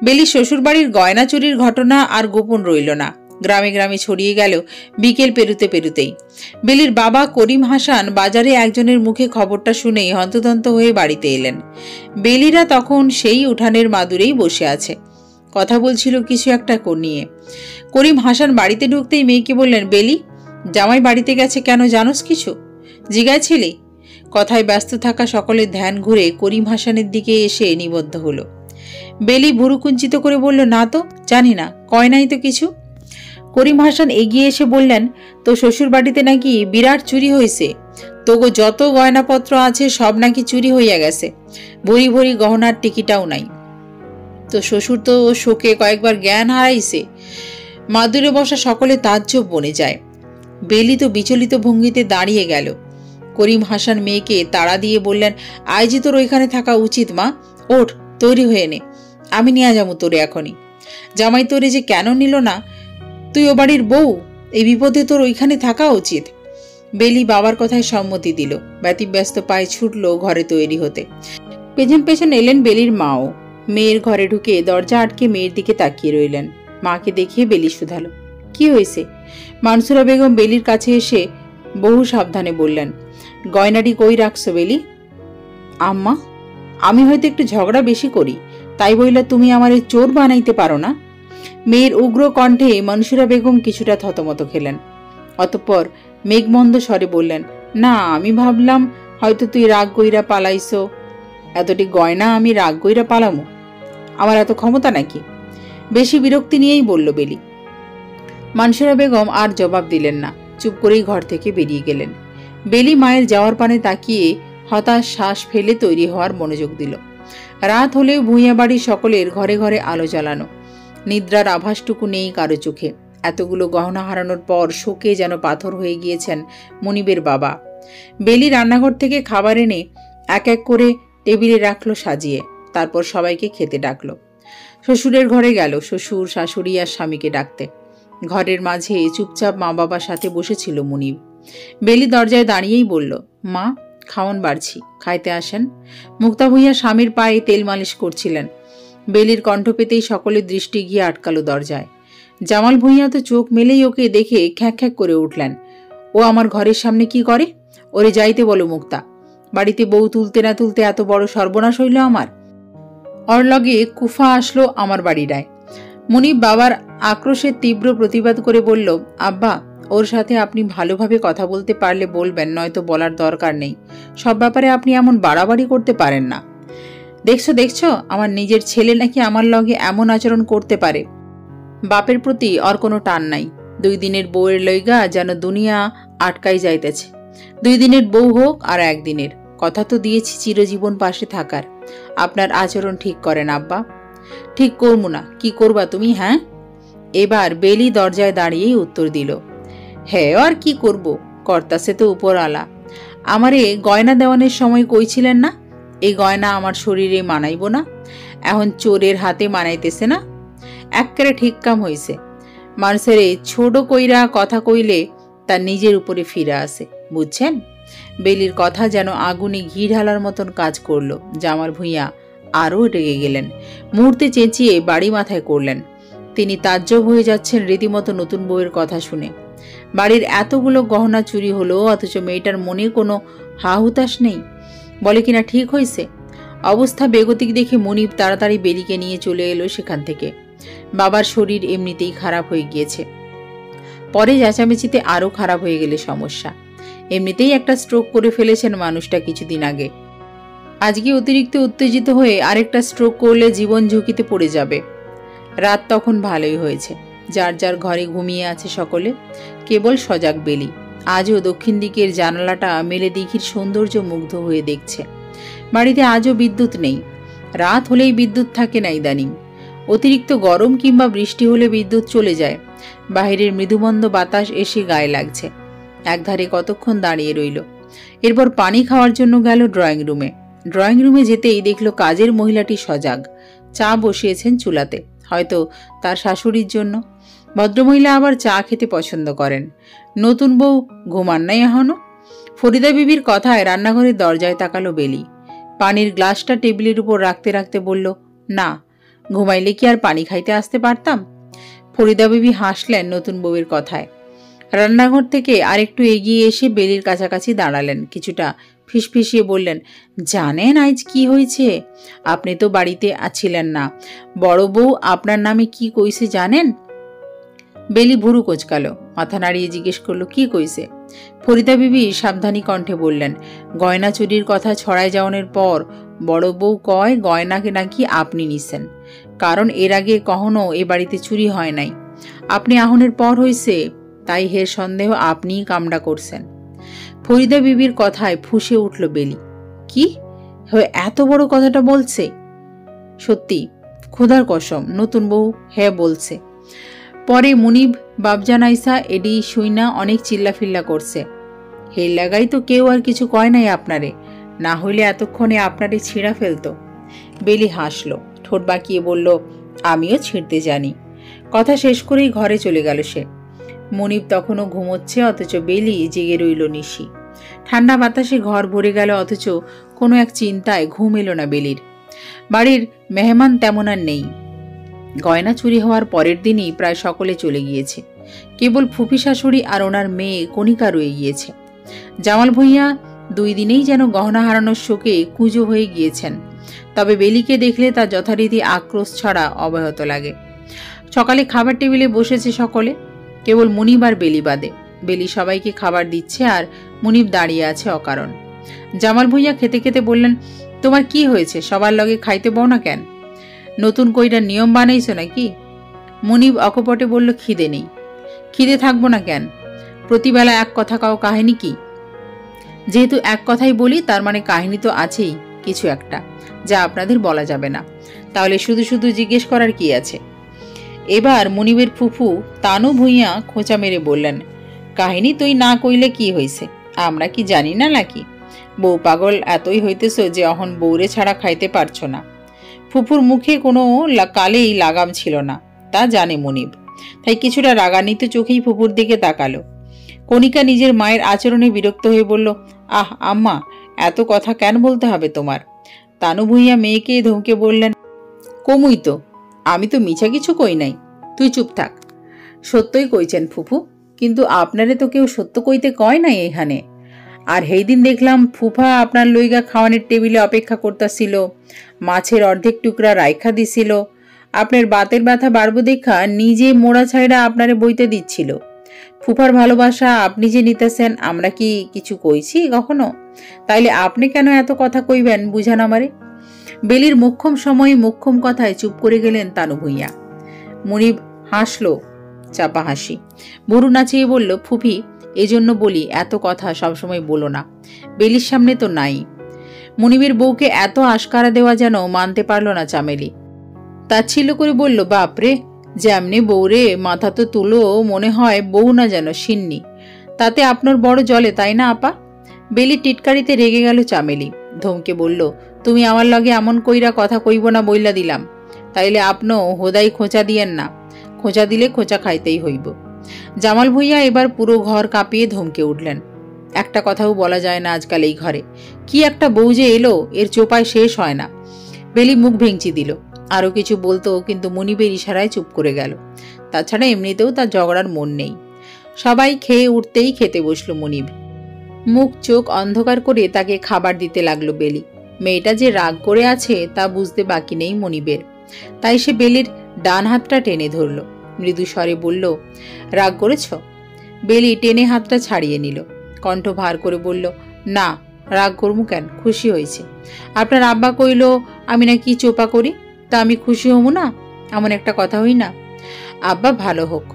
বেলি শ্বশুরবাড়ির গয়না চুরির ঘটনা আর গোপন রইল না, গ্রামে গ্রামে ছড়িয়ে গেল বিকেল পেরুতে পেরুতেই। বেলির বাবা করিম হাসান বাজারে একজনের মুখে খবরটা শুনেই হন্তদন্ত হয়ে বাড়িতে এলেন। বেলিরা তখন সেই উঠানের মাদুরেই বসে আছে, কথা বলছিল কিছু একটা নিয়ে। করিম হাসান বাড়িতে ঢুকতেই মেয়েকে বললেন, বেলি, জামাই বাড়িতে গেছে কেন জানোস কিছু? জিজ্ঞাসিলি? কথায় ব্যস্ত থাকা সকলের ধ্যান ঘুরে করিম হাসানের দিকে এসে নিবদ্ধ হলো। বেলি ভুরু কুঞ্চিত করে বলল, না তো, জানি না, কয় নাই তো কিছু। করিম হাসান এগিয়ে এসে বললেন, তো শ্বশুর বাড়িতে নাকি বিরাট চুরি হয়েছে, তোগো যত গয়নাপত্র আছে সব নাকি চুরি হইয়া গেছে, ভরি ভরি গহনার টিকিটাও নাই। তো শ্বশুর তো শোকে কয়েকবার জ্ঞান হারাইছে। মাদুরে বসা সকলে তাজ্জব বনে যায়। বেলি তো বিচলিত ভঙ্গিতে দাঁড়িয়ে গেল। করিম হাসান মেয়েকে তাড়া দিয়ে বললেন, আইজি তোর ওইখানে থাকা উচিত মা, ওঠ, তৈরি হয়ে নে, আমি নিয়ে যাবো তোরে এখনই। জামাই তোরে যে কেন নিল না, তুই ও বাড়ির বউ, এই বিপদে তোর ওইখানে থাকা উচিত। বেলি বাবার কথায় সম্মতি দিল। ব্যতিব্যস্ত পায়ে ছুটল ঘরে তৈরি হতে। পেছন পেছন এলেন বেলির মাও। মেয়ের ঘরে ঢুকে দরজা আটকে মেয়ের দিকে তাকিয়ে রইলেন। মাকে দেখিয়ে বেলি শুধালো, কি হয়েছে? মানসুরা বেগম বেলির কাছে এসে বহু সাবধানে বললেন, গয়নাটি কই রাখছো বেলি? আম্মা, আমি হয়তো একটু ঝগড়া বেশি করি, তাই বইলা তুমি আমারে চোর বানাইতে পারো না। মেয়ের উগ্র কণ্ঠে মনসুরা বেগম কিছুটা থতমত খেলেন। অতঃপর মেঘমন্দ স্বরে বললেন, না, আমি ভাবলাম হয়তো তুই রাগ গইরা পালাইছো। এতটি গয়না আমি রাগ গইরা পালামো? আমার এত ক্ষমতা নাকি? বেশি বিরক্তি নিয়েই বলল বেলি। মনসুরা বেগম আর জবাব দিলেন না, চুপ করেই ঘর থেকে বেরিয়ে গেলেন। বেলি মায়ের যাওয়ার পানে তাকিয়ে হতাশ শ্বাস ফেলে তৈরি হওয়ার মনোযোগ দিল। রাত হলেও ভূঁইয়া বাড়ির সকলের ঘরে ঘরে আলো জ্বালানো। নিদ্রার আভাসটুকু নেই কারো চোখে। এতগুলো গহনা হারানোর পর শোকে যেন পাথর হয়ে গিয়েছেন মনিবের বাবা। বেলি রান্নাঘর থেকে খাবার এনে এক এক করে টেবিলে রাখলো সাজিয়ে, তারপর সবাইকে খেতে ডাকলো। শ্বশুরের ঘরে গেল শ্বশুর, শাশুড়ি আর স্বামীকে ডাকতে। ঘরের মাঝে চুপচাপ মা বাবার সাথে বসেছিল মুনিব। বেলি দরজায় দাঁড়িয়েই বলল, মা, খাওয়ান বাড়ছি, খাইতে আসেন। মুক্তা ভূঁইয়া স্বামীর পায়ে তেল মালিশ করছিলেন। বেলির কণ্ঠ পেতেই সকলের দৃষ্টি গিয়ে আটকালো দরজায়। জামাল ভূঁইয়া তো চোখ মেলেই ওকে দেখে খ্যাঁক খ্যাঁক করে উঠলেন, ও আমার ঘরের সামনে কি করে? ওরে যাইতে বলো মুক্তা, বাড়িতে বউ তুলতে না তুলতে এত বড় সর্বনাশ হইল আমার। ওর লগে কুফা আসলো আমার বাড়িটায়। মুনিব বাবার আক্রোশের তীব্র প্রতিবাদ করে বলল, আব্বা, ওর সাথে আপনি ভালোভাবে কথা বলতে পারলে বলবেন, নয়তো বলার দরকার নেই। সব ব্যাপারে আপনি এমন বাড়াবাড়ি করতে পারেন না। দেখছো দেখছো, আমার নিজের ছেলে নাকি আমার লগে এমন আচরণ করতে পারে। বাপের প্রতি ওর কোনো টান নাই। 2 দিনের বউয়ের লইগা যেন দুনিয়া আটকাই যাইতেছে। 2 দিনের বউ হোক আর 1 দিনের, কথা তো দিয়েছি চিরজীবন পাশে থাকার। আপনার আচরণ ঠিক করেন আব্বা। ঠিক করবো না, কি করবা তুমি? হ্যাঁ, এবার বেলি দরজায় দাঁড়িয়েই উত্তর দিল, হ্যাঁ আর কি করব, কর্তাসে তো উপরওয়ালা। আমারে গয়না দেওয়ানের সময় কইছিলেন না এই গয়না আমার শরীরে মানাইব না, এখন চোরের হাতে মানাইতেছে না? এক্কেরে ঠিক কাম হইছে। মানুষের ছোট কইরা কথা কইলে তার নিজের উপরে ফিরে আসে, বুঝছেন? বেলির কথা যেন আগুনে ঘি ঢালার মতন কাজ করলো। জামাল ভূঁইয়া আরও রেগে গেলেন, মুহূর্তে চেঁচিয়ে বাড়ি মাথায় করলেন। তিনি তাজ্জব হয়ে যাচ্ছেন রীতিমতো নতুন বউয়ের কথা শুনে। বাড়ির এতগুলো গহনা চুরি হলো, অথচ মেয়েটার মনে কোনো হাহুতাশ নেই। বলে কিনা ঠিক হয়েছে। অবস্থা বেগতিক দেখে মনিব তাড়াতাড়ি বেলিকে নিয়ে চলে এলো সেখান থেকে। বাবার শরীর এমনিতেই খারাপ হয়ে গিয়েছে, পরে চেঁচামেচিতে আরও খারাপ হয়ে গেলে সমস্যা। এমনিতেই একটা স্ট্রোক করে ফেলেছেন মানুষটা কিছুদিন আগে, আজকে অতিরিক্ত উত্তেজিত হয়ে আরেকটা স্ট্রোক করলে জীবন ঝুঁকিতে পড়ে যাবে। রাত তখন ভালোই হয়েছে, যার যার ঘরে ঘুমিয়ে আছে সকলে, কেবল সজাগ বেলি। আজও দক্ষিণ দিকের জানালাটা মেলে দিঘির সৌন্দর্য মুগ্ধ হয়ে দেখছে। বাড়িতে আজও বিদ্যুৎ নেই, রাত হলেই বিদ্যুৎ থাকে না ইদানিং। অতিরিক্ত গরম কিংবা বৃষ্টি হলে বিদ্যুৎ চলে যায়, বাহিরের মৃদুমন্দ বাতাস এসে গায়ে লাগছে। একধারে কতক্ষণ দাঁড়িয়ে রইল, এরপর পানি খাওয়ার জন্য গেল ড্রয়িং রুমে। ড্রয়িং রুমে যেতেই দেখল কাজের মহিলাটি সজাগ, চা বসিয়েছেন চুলাতে, হয়তো তার শাশুড়ির জন্য। ভদ্রমহিলা আবার চা খেতে পছন্দ করেন। নতুন বউ ঘুমান নাই এখনো? ফরিদা বিবির কথায় রান্নাঘরের দরজায় তাকালো বেলি। পানির গ্লাসটা টেবিলের উপর রাখতে রাখতে বলল, না, ঘুমাইলে কি আর পানি খাইতে আসতে পারতাম? ফরিদা বিবি হাসলেন নতুন বউয়ের কথায়। রান্নাঘর থেকে আরেকটু এগিয়ে এসে বেলির কাছাকাছি দাঁড়ালেন, কিছুটা ফিসফিসিয়ে বললেন, জানেন আজ কি হয়েছে? আপনি তো বাড়িতে ছিলেন না, বড় বউ আপনার নামে কি কইছে জানেন? বেলি ভুরু কোচকালো, মাথা নাড়িয়ে জিজ্ঞেস করলো, কি কইছে? ফরিদা বিবি সাবধানী কণ্ঠে বললেন, গয়না চুরির কথা ছড়ায় যাওয়ানোর পর বড় বউ কয় গয়নাকে নাকি আপনি নিছেন, কারণ এর আগে কখনো এ বাড়িতে চুরি হয় নাই। আপনি আহনের পর হইছে, তাই হের সন্দেহ আপনিই কামড়া করছেন। ফরিদা বিবির কথায় ফুঁসে উঠল বেলি। কি এত বড় কথাটা বলছে? সত্যি, খোদার কসম, নতুন বউ হ্যাঁ বলছে। পরে মুনিব বাবজানাইসা এডি শুইনা অনেক চিল্লাফিল্লা করছে। হের লাগাই তো কেউ আর কিছু কয় নাই আপনারে, না হইলে এতক্ষণে আপনারে ছিঁড়া ফেলতো। বেলি হাসলো, ঠোঁট বাঁকিয়ে বলল, আমিও ছিঁড়তে জানি। কথা শেষ করেই ঘরে চলে গেল সে। মুনিব তখনও ঘুমোচ্ছে, অথচ বেলি জেগে রইল নিশি। ঠান্ডা বাতাসে ঘর ভরে গেল, অথচ কোনো এক চিন্তায় ঘুম এলো না বেলির। বাড়ির মেহমান তেমন আর নেই। গয়না চুরি হওয়ার পরের দিনই প্রায় সকলে চলে গিয়েছে, কেবল ফুফি শাশুড়ি আর ওনার মেয়ে কণিকা রয়ে গিয়েছে। জামাল ভূঁইয়া 2 দিনেই যেন গহনা হারানোর শোকে কুঁজো হয়ে গিয়েছেন। তবে বেলিকে দেখলে তার যথারীতি আক্রোশ ছাড়া অব্যাহত লাগে। সকালে খাবার টেবিলে বসেছে সকলে, কেবল মুনিব আর বেলি বাদে। বেলি সবাইকে খাবার দিচ্ছে আর মুনিব দাঁড়িয়ে আছে অকারণ। জামাল ভূঁইয়া খেতে খেতে বললেন, তোমার কি হয়েছে, সবার লগে খাইতে বও না কেন? নতুন কইরা নিয়ম বানাইছো নাকি? মুনিব অকপটে বলল, খিদে নেই। খিদে থাকবো না কেন? প্রতিবেলা এক কথা কাও, কাহিনী কি? যেহেতু এক কথাই বলি, তার মানে কাহিনী তো আছেই কিছু একটা, যা আপনাদের বলা যাবে না। তাহলে শুধু শুধু জিজ্ঞেস করার কি আছে? এবার মুনিবের ফুফু তানু ভূঁইয়া খোঁচা মেরে বললেন, কাহিনী তুই না কইলে কি হইছে, আমরা কি জানি না নাকি? বউ পাগল এতই হইতেছ যে অহন বউরে ছাড়া খাইতে পারছো না। ফুফুর মুখে কোনো কালেই লাগাম ছিল না, তা জানে মুনিব, তাই কিছুটা রাগান্বিত চোখেই ফুফুর দিকে তাকালো। কণিকা নিজের মায়ের আচরণে বিরক্ত হয়ে বলল, আহ আম্মা, এত কথা কেন বলতে হবে তোমার? তানু ভূঁইয়া মেয়েকে ধমকে বললেন, কমুই তো, আমি তো মিছা কিছু কই নাই, তুই চুপ থাক। সত্যই কইছেন ফুফু, কিন্তু আপনারে তো কেউ সত্য কইতে কয় নাই এখানে। আর সেই দিন দেখলাম ফুফা আপনার লইগা খাওয়ানোর টেবিলে অপেক্ষা করতেছিল, মাছের অর্ধেক টুকরা রাইখা দিছিল, আপনার বাতের ব্যথা বাড়বো দেখা নিজে মোড়া ছাইড়া আপনারে বইতে দিচ্ছিল। ফুফার ভালোবাসা আপনি যে নিতেছেন, আমরা কি কিছু কইছি কখনো? তাইলে আপনি কেন এত কথা কইবেন বুঝান আমারে? বেলির মোক্ষম সময়ে মোক্ষম কথায় চুপ করে গেলেন তানু ভূঁইয়া। মুনিব হাসলো, চাপা হাসি। বরু নাচিয়ে বলল, ফুফি, এজন্য বলি এত কথা সবসময় বলো না, বেলির সামনে তো নাই। মনিবের বউকে এত আশকারা দেওয়া যেন মানতে পারল না চামেলি। তাচ্ছিল্য করে বলল, বাপরে, যেমনি বউরে, মাথা তো তুলো, মনে হয় বউ না যেন সিন্নি। তাতে আপনার বড় জলে, তাই না আপা? বেলি টিটকারিতে রেগে গেল চামেলি। ধমকে বলল, তুমি আমার লগে এমন কইরা কথা কইব না বইলা দিলাম, তাইলে আপনও হোদাই খোঁচা দিয়েন না, খোঁচা দিলে খোঁচা খাইতেই হইব। জামাল ভুঁইয়া এবার পুরো ঘর কাঁপিয়ে ধমকে উঠলেন, একটা কথাও বলা যায় না আজকাল এই ঘরে, কি একটা বউ যে এলো, এর চোপায় শেষ হয় না। বেলি মুখ ভেঙচি দিল, আরো কিছু বলতো, কিন্তু মনিবের ইশারায় চুপ করে গেল। তাছাড়া এমনিতেও তার ঝগড়ার মন নেই। সবাই খেয়ে উঠতেই খেতে বসল মনিব। মুখ চোখ অন্ধকার করে তাকে খাবার দিতে লাগলো বেলি। মেয়েটা যে রাগ করে আছে তা বুঝতে বাকি নেই মনিবের। তাই সে বেলির ডান হাতটা টেনে ধরল, মৃদু স্বরে বলল, রাগ করেছ? বেলি টেনে হাতটা ছাড়িয়ে নিল, কণ্ঠ ভার করে বলল, না, রাগ করবো কেন, খুশি হয়েছে। আপনার আব্বা কইল আমি নাকি চোপা করি, তা আমি খুশি হবো না? এমন একটা কথা হই না। আব্বা ভালো হোক,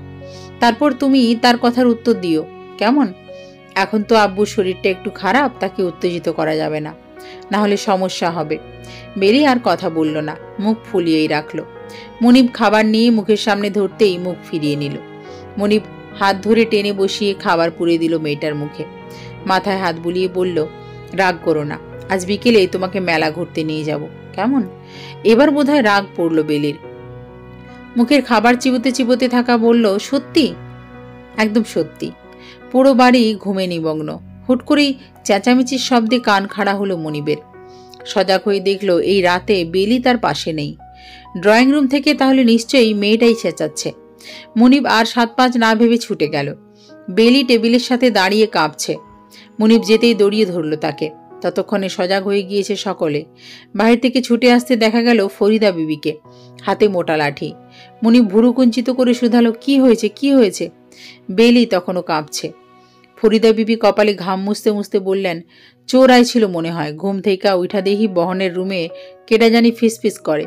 তারপর তুমি তার কথার উত্তর দিও, কেমন? এখন তো আব্বুর শরীরটা একটু খারাপ, তাকে উত্তেজিত করা যাবে না, না হলে সমস্যা হবে। বেলি আর কথা বলল না, মুখ ফুলিয়েই রাখলো। মনিব খাবার নিয়ে মুখের সামনে ধরতেই মুখ ফিরিয়ে নিল। মনিব হাত ধরে টেনে বসিয়ে খাবার পুরে দিল মেয়েটার মুখে। মাথায় হাত বুলিয়ে বলল, রাগ করো না, আজ বিকেলে তোমাকে মেলা ঘুরতে নিয়ে যাব, কেমন? এবার বোধহয় রাগ পড়ল বেলির। মুখের খাবার চিবোতে চিবোতে থাকা বলল, সত্যি? একদম সত্যি। পুরো বাড়ি ঘুমে নিমগ্ন। হুট করেই চেঁচামেচির শব্দে কান খাড়া হলো মনিবের। সজাগ হয়ে দেখল এই রাতে বেলি তার পাশে নেই। ড্রয়িং রুম থেকে তাহলে নিশ্চয়ই মেয়েটাই চেঁচাচ্ছে। মনিব আর ৭-৫ না ভেবে ছুটে গেল। বেলি টেবিলের সাথে দাঁড়িয়ে কাঁপছে। মনিব যেতেই দড়িয়ে ধরল তাকে। ততক্ষণে সজাগ হয়ে গিয়েছে সকলে। বাহির থেকে ছুটে আসতে দেখা গেল ফরিদা বিবিকে, হাতে মোটা লাঠি। মনিব ভুরু কুঞ্চিত করে শুধালো, কি হয়েছে, কি হয়েছে? বেলি তখনও কাঁপছে। ফরিদা বিবি কপালে ঘাম মুছতে মুছতে বললেন, চোর আইছিল মনে হয়, ঘুম থেকে উঠা দেখি বহনের রুমে কেটা জানি ফিসফিস করে।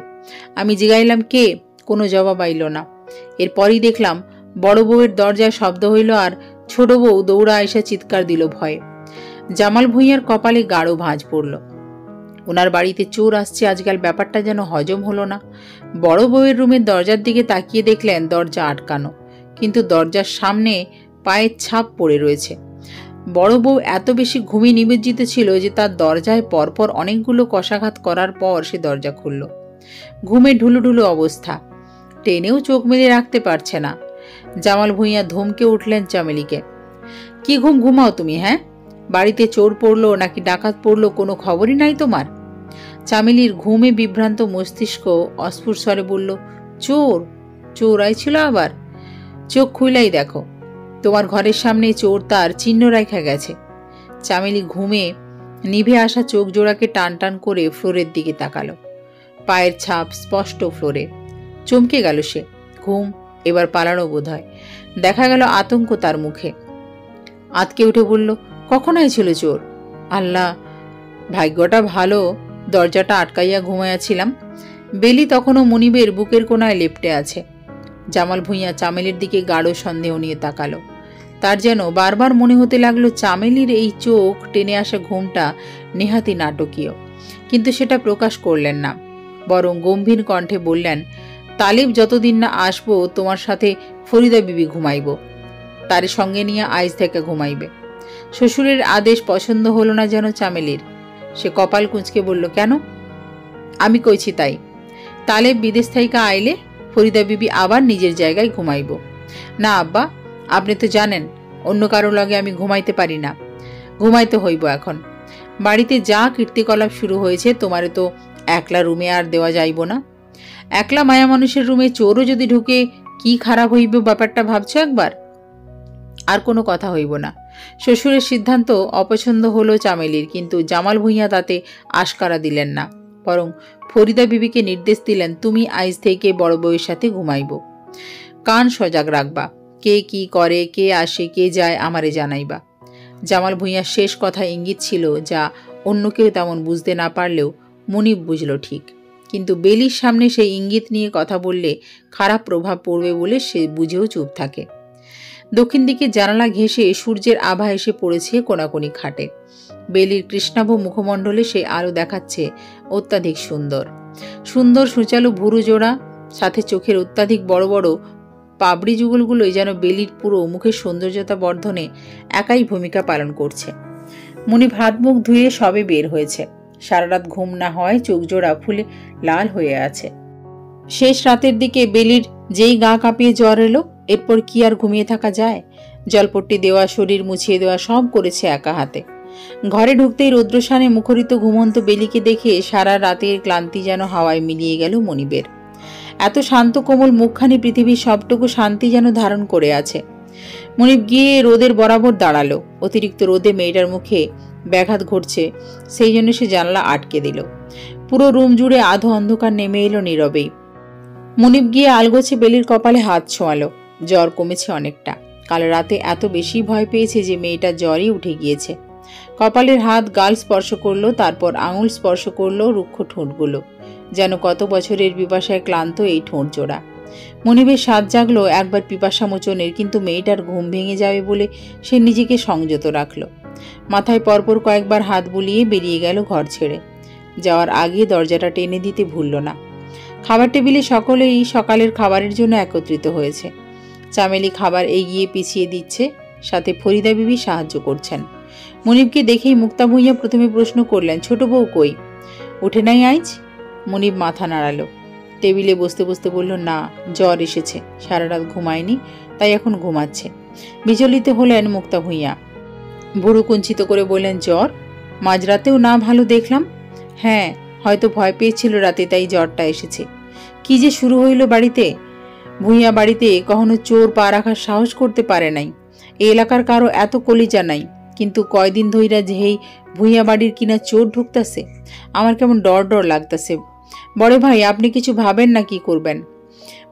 আমি জিগাইলাম কে, কোনো জবাব আইল না। এরপরই দেখলাম বড় বউয়ের দরজায় শব্দ হইল আর ছোট বউ দৌড়া এসে চিৎকার দিল ভয়ে। জামাল ভুঁইয়ার কপালে গাঢ় ভাঁজ পড়ল। ওনার বাড়িতে চোর আসছে আজকাল, ব্যাপারটা যেন হজম হলো না। বড় বউয়ের রুমের দরজার দিকে তাকিয়ে দেখলেন দরজা আটকানো, কিন্তু দরজার সামনে পায়ের ছাপ পড়ে রয়েছে। বড় বউ এত বেশি ঘুমে নিমজ্জিত ছিল যে তার দরজায় পরপর অনেকগুলো কষাঘাত করার পর সে দরজা খুলল। ঘুমে ঢুলুঢুলু অবস্থা, টেনেও চোখ মেলে রাখতে পারছে না। জামাল ভুঁইয়া ধমকে উঠলেন চামেলিকে, কি ঘুম ঘুমাও তুমি, হ্যাঁ? বাড়িতে চোর পড়লো নাকি ডাকাত পড়লো, কোনো খবরই নাই তোমার? চামেলির ঘুমে বিভ্রান্ত মস্তিষ্ক অস্ফুট স্বরে বলল, চোর? চোর আইছিল আবার? চোখ খুইলাই দেখো, তোমার ঘরের সামনে চোর তার চিহ্ন রেখা গেছে। চামেলি ঘুমে নিভে আসা চোখ জোড়াকে টান টান করে ফ্লোরের দিকে তাকালো। পায়ের ছাপ স্পষ্ট ফ্লোরে। চমকে গেল সে। ঘুম এবার পালানো বোধ হয়। দেখা গেল আতঙ্ক তার মুখে। আতকে উঠে বলল, কখন আইছিল চোর? আল্লাহ, ভাগ্যটা ভালো, দরজাটা আটকাইয়া ঘুমাইয়াছিলাম। বেলি তখনও মনিবের বুকের কোনায় লেপটে আছে। জামাল ভুঁইয়া চামেলির দিকে গাঢ় সন্দেহ নিয়ে তাকালো। তার যেন বারবার মনে হতে লাগলো চামেলির এই চোখ টেনে আসা ঘুমটা নেহাতি নাটকীয়, কিন্তু সেটা প্রকাশ করলেন না। বরং গম্ভীর কণ্ঠে বললেন, তালিব যতদিন না আসবো তোমার সাথে ফরিদা বিবি ঘুমাইব, তার সঙ্গে নিয়ে আইজ থেকে ঘুমাইবে। শ্বশুরের আদেশ পছন্দ হলো না যেন চামেলির। সে কপাল কুঁচকে বলল, কেন? আমি কইছি তাই। তালেব বিদেশ থেকে আইলে ফরিদা বিবি আবার নিজের জায়গায় ঘুমাইব। না আব্বা, আপনি তো জানেন অন্য কারো লগে আমি ঘুমাইতে পারি না। ঘুমাইতে হইব এখন। বাড়িতে যা কীর্তিকলাপ শুরু হয়েছে, তোমারে তো একলা রুমে আর দেওয়া যাইব না। একলা মায়া মানুষের রুমে চোরও যদি ঢুকে কি খারাপ হইব ব্যাপারটা ভাবছো একবার? আর কোনো কথা হইব না। শ্বশুরের সিদ্ধান্ত অপছন্দ হলো চামেলির, কিন্তু জামাল ভুঁইয়া তাতে আশকারা দিলেন না। বরং ফরিদা বিবিকে নির্দেশ দিলেন, তুমি আইজ থেকে বড় বউয়ের সাথে ঘুমাইব। কান সজাগ রাখবা, কে কি করে, কে আসে কে যায় আমারে জানাইবা। জামাল ভুঁইয়ার শেষ কথা ইঙ্গিত ছিল, যা অন্য কেউ তেমন বুঝতে না পারলেও মনিব বুঝল ঠিক। কিন্তু বেলির সামনে সেই ইঙ্গিত নিয়ে কথা বললে খারাপ প্রভাব পড়বে বলে সে বুঝেও চুপ থাকে। দক্ষিণ দিকে জানালা ঘেঁষে সূর্যের আভা এসে পড়েছে কোনাকুনি খাটে। বেলির কৃষ্ণাভ মুখমণ্ডলে সেই আলো দেখাচ্ছে অত্যাধিক সুন্দর। সুন্দর সুচালু ভুরু জোড়া, সাথে চোখের অত্যাধিক বড় বড় পাবড়ি যুগলগুলোই যেন বেলির পুরো মুখের সৌন্দর্যতা বর্ধনে একাই ভূমিকা পালন করছে। মুনিব হাত মুখ ধুয়ে সবে বের হয়েছে। সারা রাত ঘুম না হয় চোখ জোড়া ফুলে লাল হয়ে আছে। শেষ রাতের দিকে বেলির যেই গা কাঁপিয়ে জ্বর এলো, এরপর কি আর ঘুমিয়ে থাকা যায়? জলপট্টি দেওয়া, শরীর মুছিয়ে দেওয়া সব করেছে একা হাতে। ঘরে ঢুকতেই রৌদ্রসানে মুখরিত ঘুমন্ত বেলিকে দেখে সারা রাতের ক্লান্তি যেন হাওয়ায় মিলিয়ে গেল মনিবের। এত শান্ত কোমল মুখখানি পৃথিবীর সবটুকু শান্তি যেন ধারণ করে আছে। মনিব গিয়ে রোদের বরাবর দাঁড়ালো। অতিরিক্ত রোদে মেয়েটার মুখে ব্যাঘাত ঘটছে, সেই জন্য সে জানলা আটকে দিল। পুরো রুম জুড়ে আধো অন্ধকার নেমে এলো নীরবেই। মনিব গিয়ে আলগোছে বেলির কপালে হাত ছোঁয়ালো। জ্বর কমেছে অনেকটা। কাল রাতে এত বেশি ভয় পেয়েছে যে মেয়েটা জ্বরই উঠে গিয়েছে। কপালের হাত গাল স্পর্শ করলো, তারপর আঙুল স্পর্শ করলো রুক্ষ ঠোঁটগুলো। যেন কত বছরের পিপাসায় ক্লান্ত এই ঠোঁট জোড়া। মনিবের স্বাদ জাগলো একবার পিপাসা মোচনের, কিন্তু মেয়েটার ঘুম ভেঙে যাবে বলে সে নিজেকে সংযত রাখল। মাথায় পরপর কয়েকবার হাত বুলিয়ে বেরিয়ে গেল ঘর ছেড়ে। যাওয়ার আগে দরজাটা টেনে দিতে ভুলল না। খাবার টেবিলে সকলেই সকালের খাবারের জন্য একত্রিত হয়েছে। চামেলি খাবার এগিয়ে পিছিয়ে দিচ্ছে, সাথে ফরিদা বিবি সাহায্য করছেন। মনিবকে দেখেই মুক্তা ভূঁইয়া প্রথমে প্রশ্ন করলেন, ছোট বউ কই? উঠে নাই আইজ? মনিব মাথা নাড়ালো। টেবিলে বসতে বসতে বলল, না, জ্বর এসেছে, সারা রাত ঘুমায়নি, তাই এখন ঘুমাচ্ছে। বিচলিত হলেন মুক্তা ভূঁইয়া। ভুরু কুঞ্চিত করে বললেন, জ্বর? মাঝরাতেও না ভালো দেখলাম। হ্যাঁ, হয়তো ভয় পেয়েছিল রাতে, তাই জ্বরটা এসেছে। কি যে শুরু হইল বাড়িতে! ভূঁইয়া বাড়িতে কখনো চোর পা রাখার সাহস করতে পারে নাই। এই এলাকার কারো এত কলিজা নাই, কিন্তু কয়দিন ধইরা যেই ভূঁইয়া বাড়ির কিনা চোর ঢুকতাছে, আমার কেমন ডর ডর লাগতাছে। বড় ভাই, আপনি কিছু ভাবেন না কি করবেন?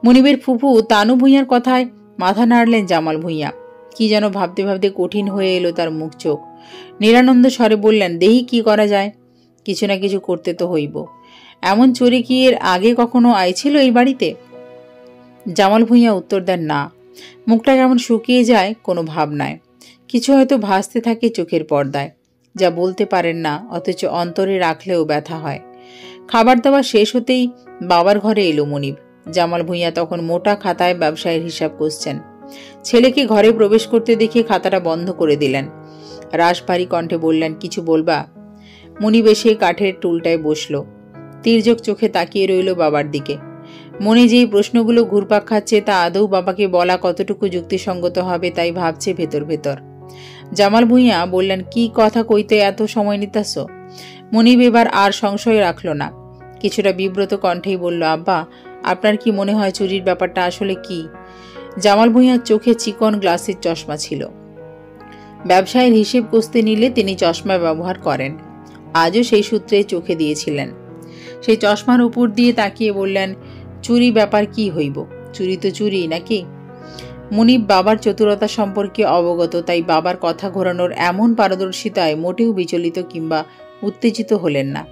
মনিবের ফুফু তানু ভূঁইয়ার কথায় মাথা নাড়লেন জামাল ভূঁইয়া। কি যেন ভাবতে ভাবতে কঠিন হয়ে এলো তার মুখ চোখ। নিরানন্দ স্বরে বললেন, দেহি কি করা যায়, কিছু না কিছু করতে তো হইব। এমন চোরে কি এর আগে কখনো আইছিল এই বাড়িতে? জামাল ভূঁইয়া উত্তর দেন, না। মুখটা কেমন শুকিয়ে যায় কোনো ভাবনায়। কিছু হয়তো ভাসতে থাকে চোখের পর্দায়, যা বলতে পারেন না, অথচ অন্তরে রাখলেও ব্যথা হয়। খাবার দাবার শেষ হতেই বাবার ঘরে এলো মনিব। জামাল ভূঁইয়া তখন মোটা খাতায় ব্যবসায়ের হিসাব কষছেন। ছেলেকে ঘরে প্রবেশ করতে দেখে খাতাটা বন্ধ করে দিলেন। রাশভারী কণ্ঠে বললেন, কিছু বলবা? মনিব এসে কাঠের টুলটায় বসল। তির্যক চোখে তাকিয়ে রইল বাবার দিকে। মনে যেই প্রশ্নগুলো ঘুরপাক খাচ্ছে তা আদৌ বাবাকে বলা কতটুকু যুক্তিসঙ্গত হবে তাই ভাবছে ভেতর ভেতর। জামাল ভূঁইয়া বললেন, কি কথা কইতে এত সময় নিতাস? মনিব এবার আর সংশয় রাখল না। কিছুটা বিব্রত কণ্ঠেই বলল, আব্বা, আপনার কি মনে হয় চুরির ব্যাপারটা আসলে কি? জামাল ভূঁইয়ার চোখে চিকন গ্লাসের চশমা ছিল। ব্যবসায়ের হিসেব কষতে নিলে তিনি চশমা ব্যবহার করেন। আজও সেই সূত্রে চোখে দিয়েছিলেন। সেই চশমার উপর দিয়ে তাকিয়ে বললেন, চুরি ব্যাপার কি হইব? চুরি তো চুরি নাকি? মুনিব বাবার চতুরতা সম্পর্কে অবগত, তাই বাবার কথা ঘোরানোর এমন পারদর্শিতায় মোটেও বিচলিত কিংবা উত্তেজিত হলেন না।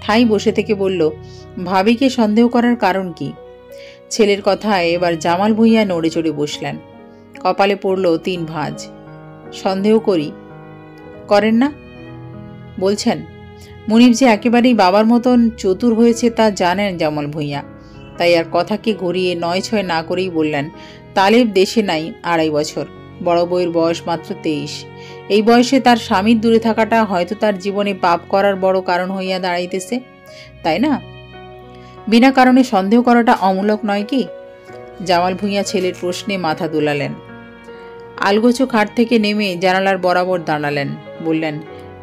ঠাঁই বসে থেকে বলল, ভাবিকে সন্দেহ করার কারণ কি? ছেলের কথায় এবার জামাল ভূঁইয়া নড়ে চড়ে বসলেন। কপালে পড়ল 3 ভাঁজ। সন্দেহ করি? করেন না বলছেন? মুনিব যে একেবারেই বাবার মতন চতুর হয়েছে তা জানেন জামাল ভূঁইয়া, তাই আর কথাকে ঘুরিয়ে 9-6 না করেই বললেন, তালেব দেশে নাই 2.5 বছর, বড় বউয়ের বয়স মাত্র 23। এই বয়সে তার স্বামীর দূরে থাকাটা হয়তো তার জীবনে পাপ করার বড় কারণ হইয়া দাঁড়াইতেছে, তাই না? বিনা কারণে সন্দেহ করাটা অমূলক নয় কি? জামাল ভূঁইয়া ছেলের প্রশ্নে মাথা দোলালেন। আলগোছো খাট থেকে নেমে জানালার বরাবর দাঁড়ালেন। বললেন,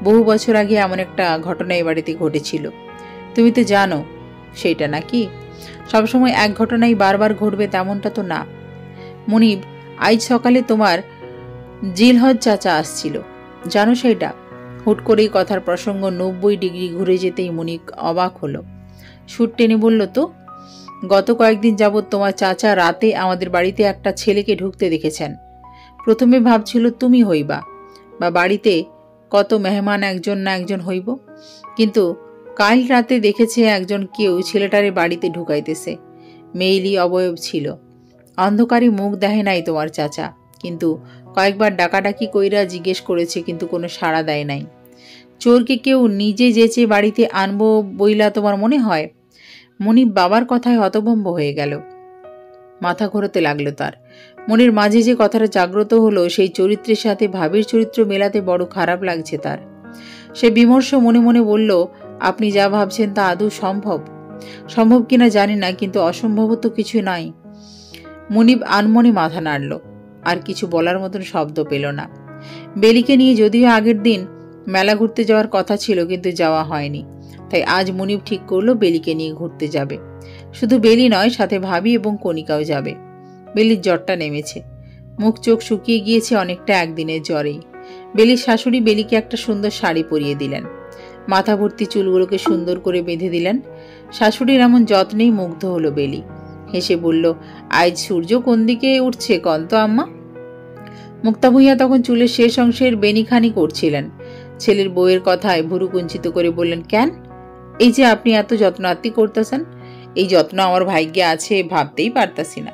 বহু বছর আগে এমন একটা ঘটনা এই বাড়িতে ঘটেছিল। তুমি তো জানো সেইটা নাকি? সবসময় এক ঘটনাই বারবার ঘটবে তেমনটা তো না। মুনিব, আজ সকালে তোমার জিলহজ চাচা আসছিল, জানো সেইটা? হুট করেই কথার প্রসঙ্গ 90 ডিগ্রি ঘুরে যেতেই মুনিব অবাক হলো। সুর টেনে বলল, তো গত কয়েকদিন যাবৎ তোমার চাচা রাতে আমাদের বাড়িতে একটা ছেলেকে ঢুকতে দেখেছেন। প্রথমে ভাবছিল তুমি হইবা, বা বাড়িতে কত মেহমান একজন না একজন হইব, কিন্তু কাল রাতে দেখেছে একজন কেউ ছেলেটারে বাড়িতে ঢুকাইতেছে। মেইলি অবয়ব ছিল। অন্ধকারে মুখ দেখে নাই তোমার চাচা, কিন্তু কয়েকবার ডাকাডাকি কইরা জিজ্ঞেস করেছে, কিন্তু কোনো সাড়া দেয় নাই। চোরকে কেউ নিজে যেচে বাড়িতে আনবো বইলা তোমার মনে হয়? মনিব বাবার কথায় হতভম্ব হয়ে গেল। মাথা ঘোরাতে লাগলো তার। মনের মাঝে যে কথাটা জাগ্রত হলো, সেই চরিত্রের সাথে ভাবির চরিত্র মেলাতে বড় খারাপ লাগছে তার। সে বিমর্ষ মনে মনে বলল, আপনি যা ভাবছেন তা আদৌ সম্ভব? সম্ভব কিনা জানি না, কিন্তু অসম্ভব তো কিছু নাই। মনিব আনমনে মাথা নাড়ল, আর কিছু বলার মতন শব্দ পেল না। বেলিকে নিয়ে যদিও আগের দিন মেলা ঘুরতে যাওয়ার কথা ছিল, কিন্তু যাওয়া হয়নি। তাই আজ মনিব ঠিক করলো বেলিকে নিয়ে ঘুরতে যাবে। শুধু বেলি নয়, সাথে ভাবি এবং কণিকাও যাবে। বেলির জ্বরটা নেমেছে, মুখ চোখ শুকিয়ে গিয়েছে অনেকটা একদিনের জ্বরেই। বেলির শাশুড়ি বেলিকে একটা সুন্দর শাড়ি পরিয়ে দিলেন, মাথা ভর্তি চুলগুলোকে সুন্দর করে বেঁধে দিলেন। শাশুড়ির এমন যত্নেই মুগ্ধ হলো বেলি। হেসে বলল, আজ সূর্য কোন দিকে উঠছে কন তো আম্মা? মুক্তা ভূঁইয়া তখন চুলের শেষ অংশের বেনিখানি করছিলেন। ছেলের বউয়ের কথায় ভুরু কুঞ্চিত করে বললেন, কেন? এই যে আপনি এত যত্ন আত্মি করতেছেন, এই যত্ন আমার ভাগ্যে আছে ভাবতেই পারতাছি না।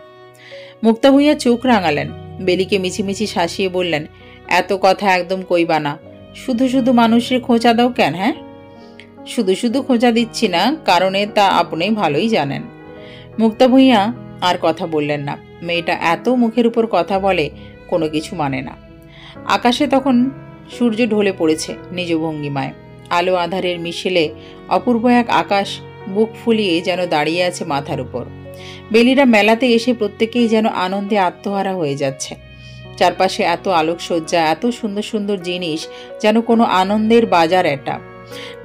মুক্তা ভূঁইয়া চোখ রাঙালেন, বেলিকে মিছিমিছি শাসিয়ে বললেন, এত কথা একদম কইবা না। শুধু শুধু মানুষের খোঁচা দাও কেন? হ্যাঁ, শুধু শুধু খোঁচা দিচ্ছি না, কারণে তা আপনি ভালোই জানেন। মুক্তা ভূঁইয়া আর কথা বললেন না। মেয়েটা এত মুখের উপর কথা বলে, কোনো কিছু মানে না। আকাশে তখন সূর্য ঢলে পড়েছে নিজ ভঙ্গিমায়। আলো আধারের মিশেলে অপূর্ব এক আকাশ বুক ফুলিয়ে যেন দাঁড়িয়ে আছে মাথার উপর। বেলিরা মেলাতে এসে প্রত্যেকেই যেন আনন্দে আত্মহারা হয়ে যাচ্ছে। চারপাশে এত আলোকসজ্জা, এত সুন্দর সুন্দর জিনিস, যেন কোনো আনন্দের বাজার এটা।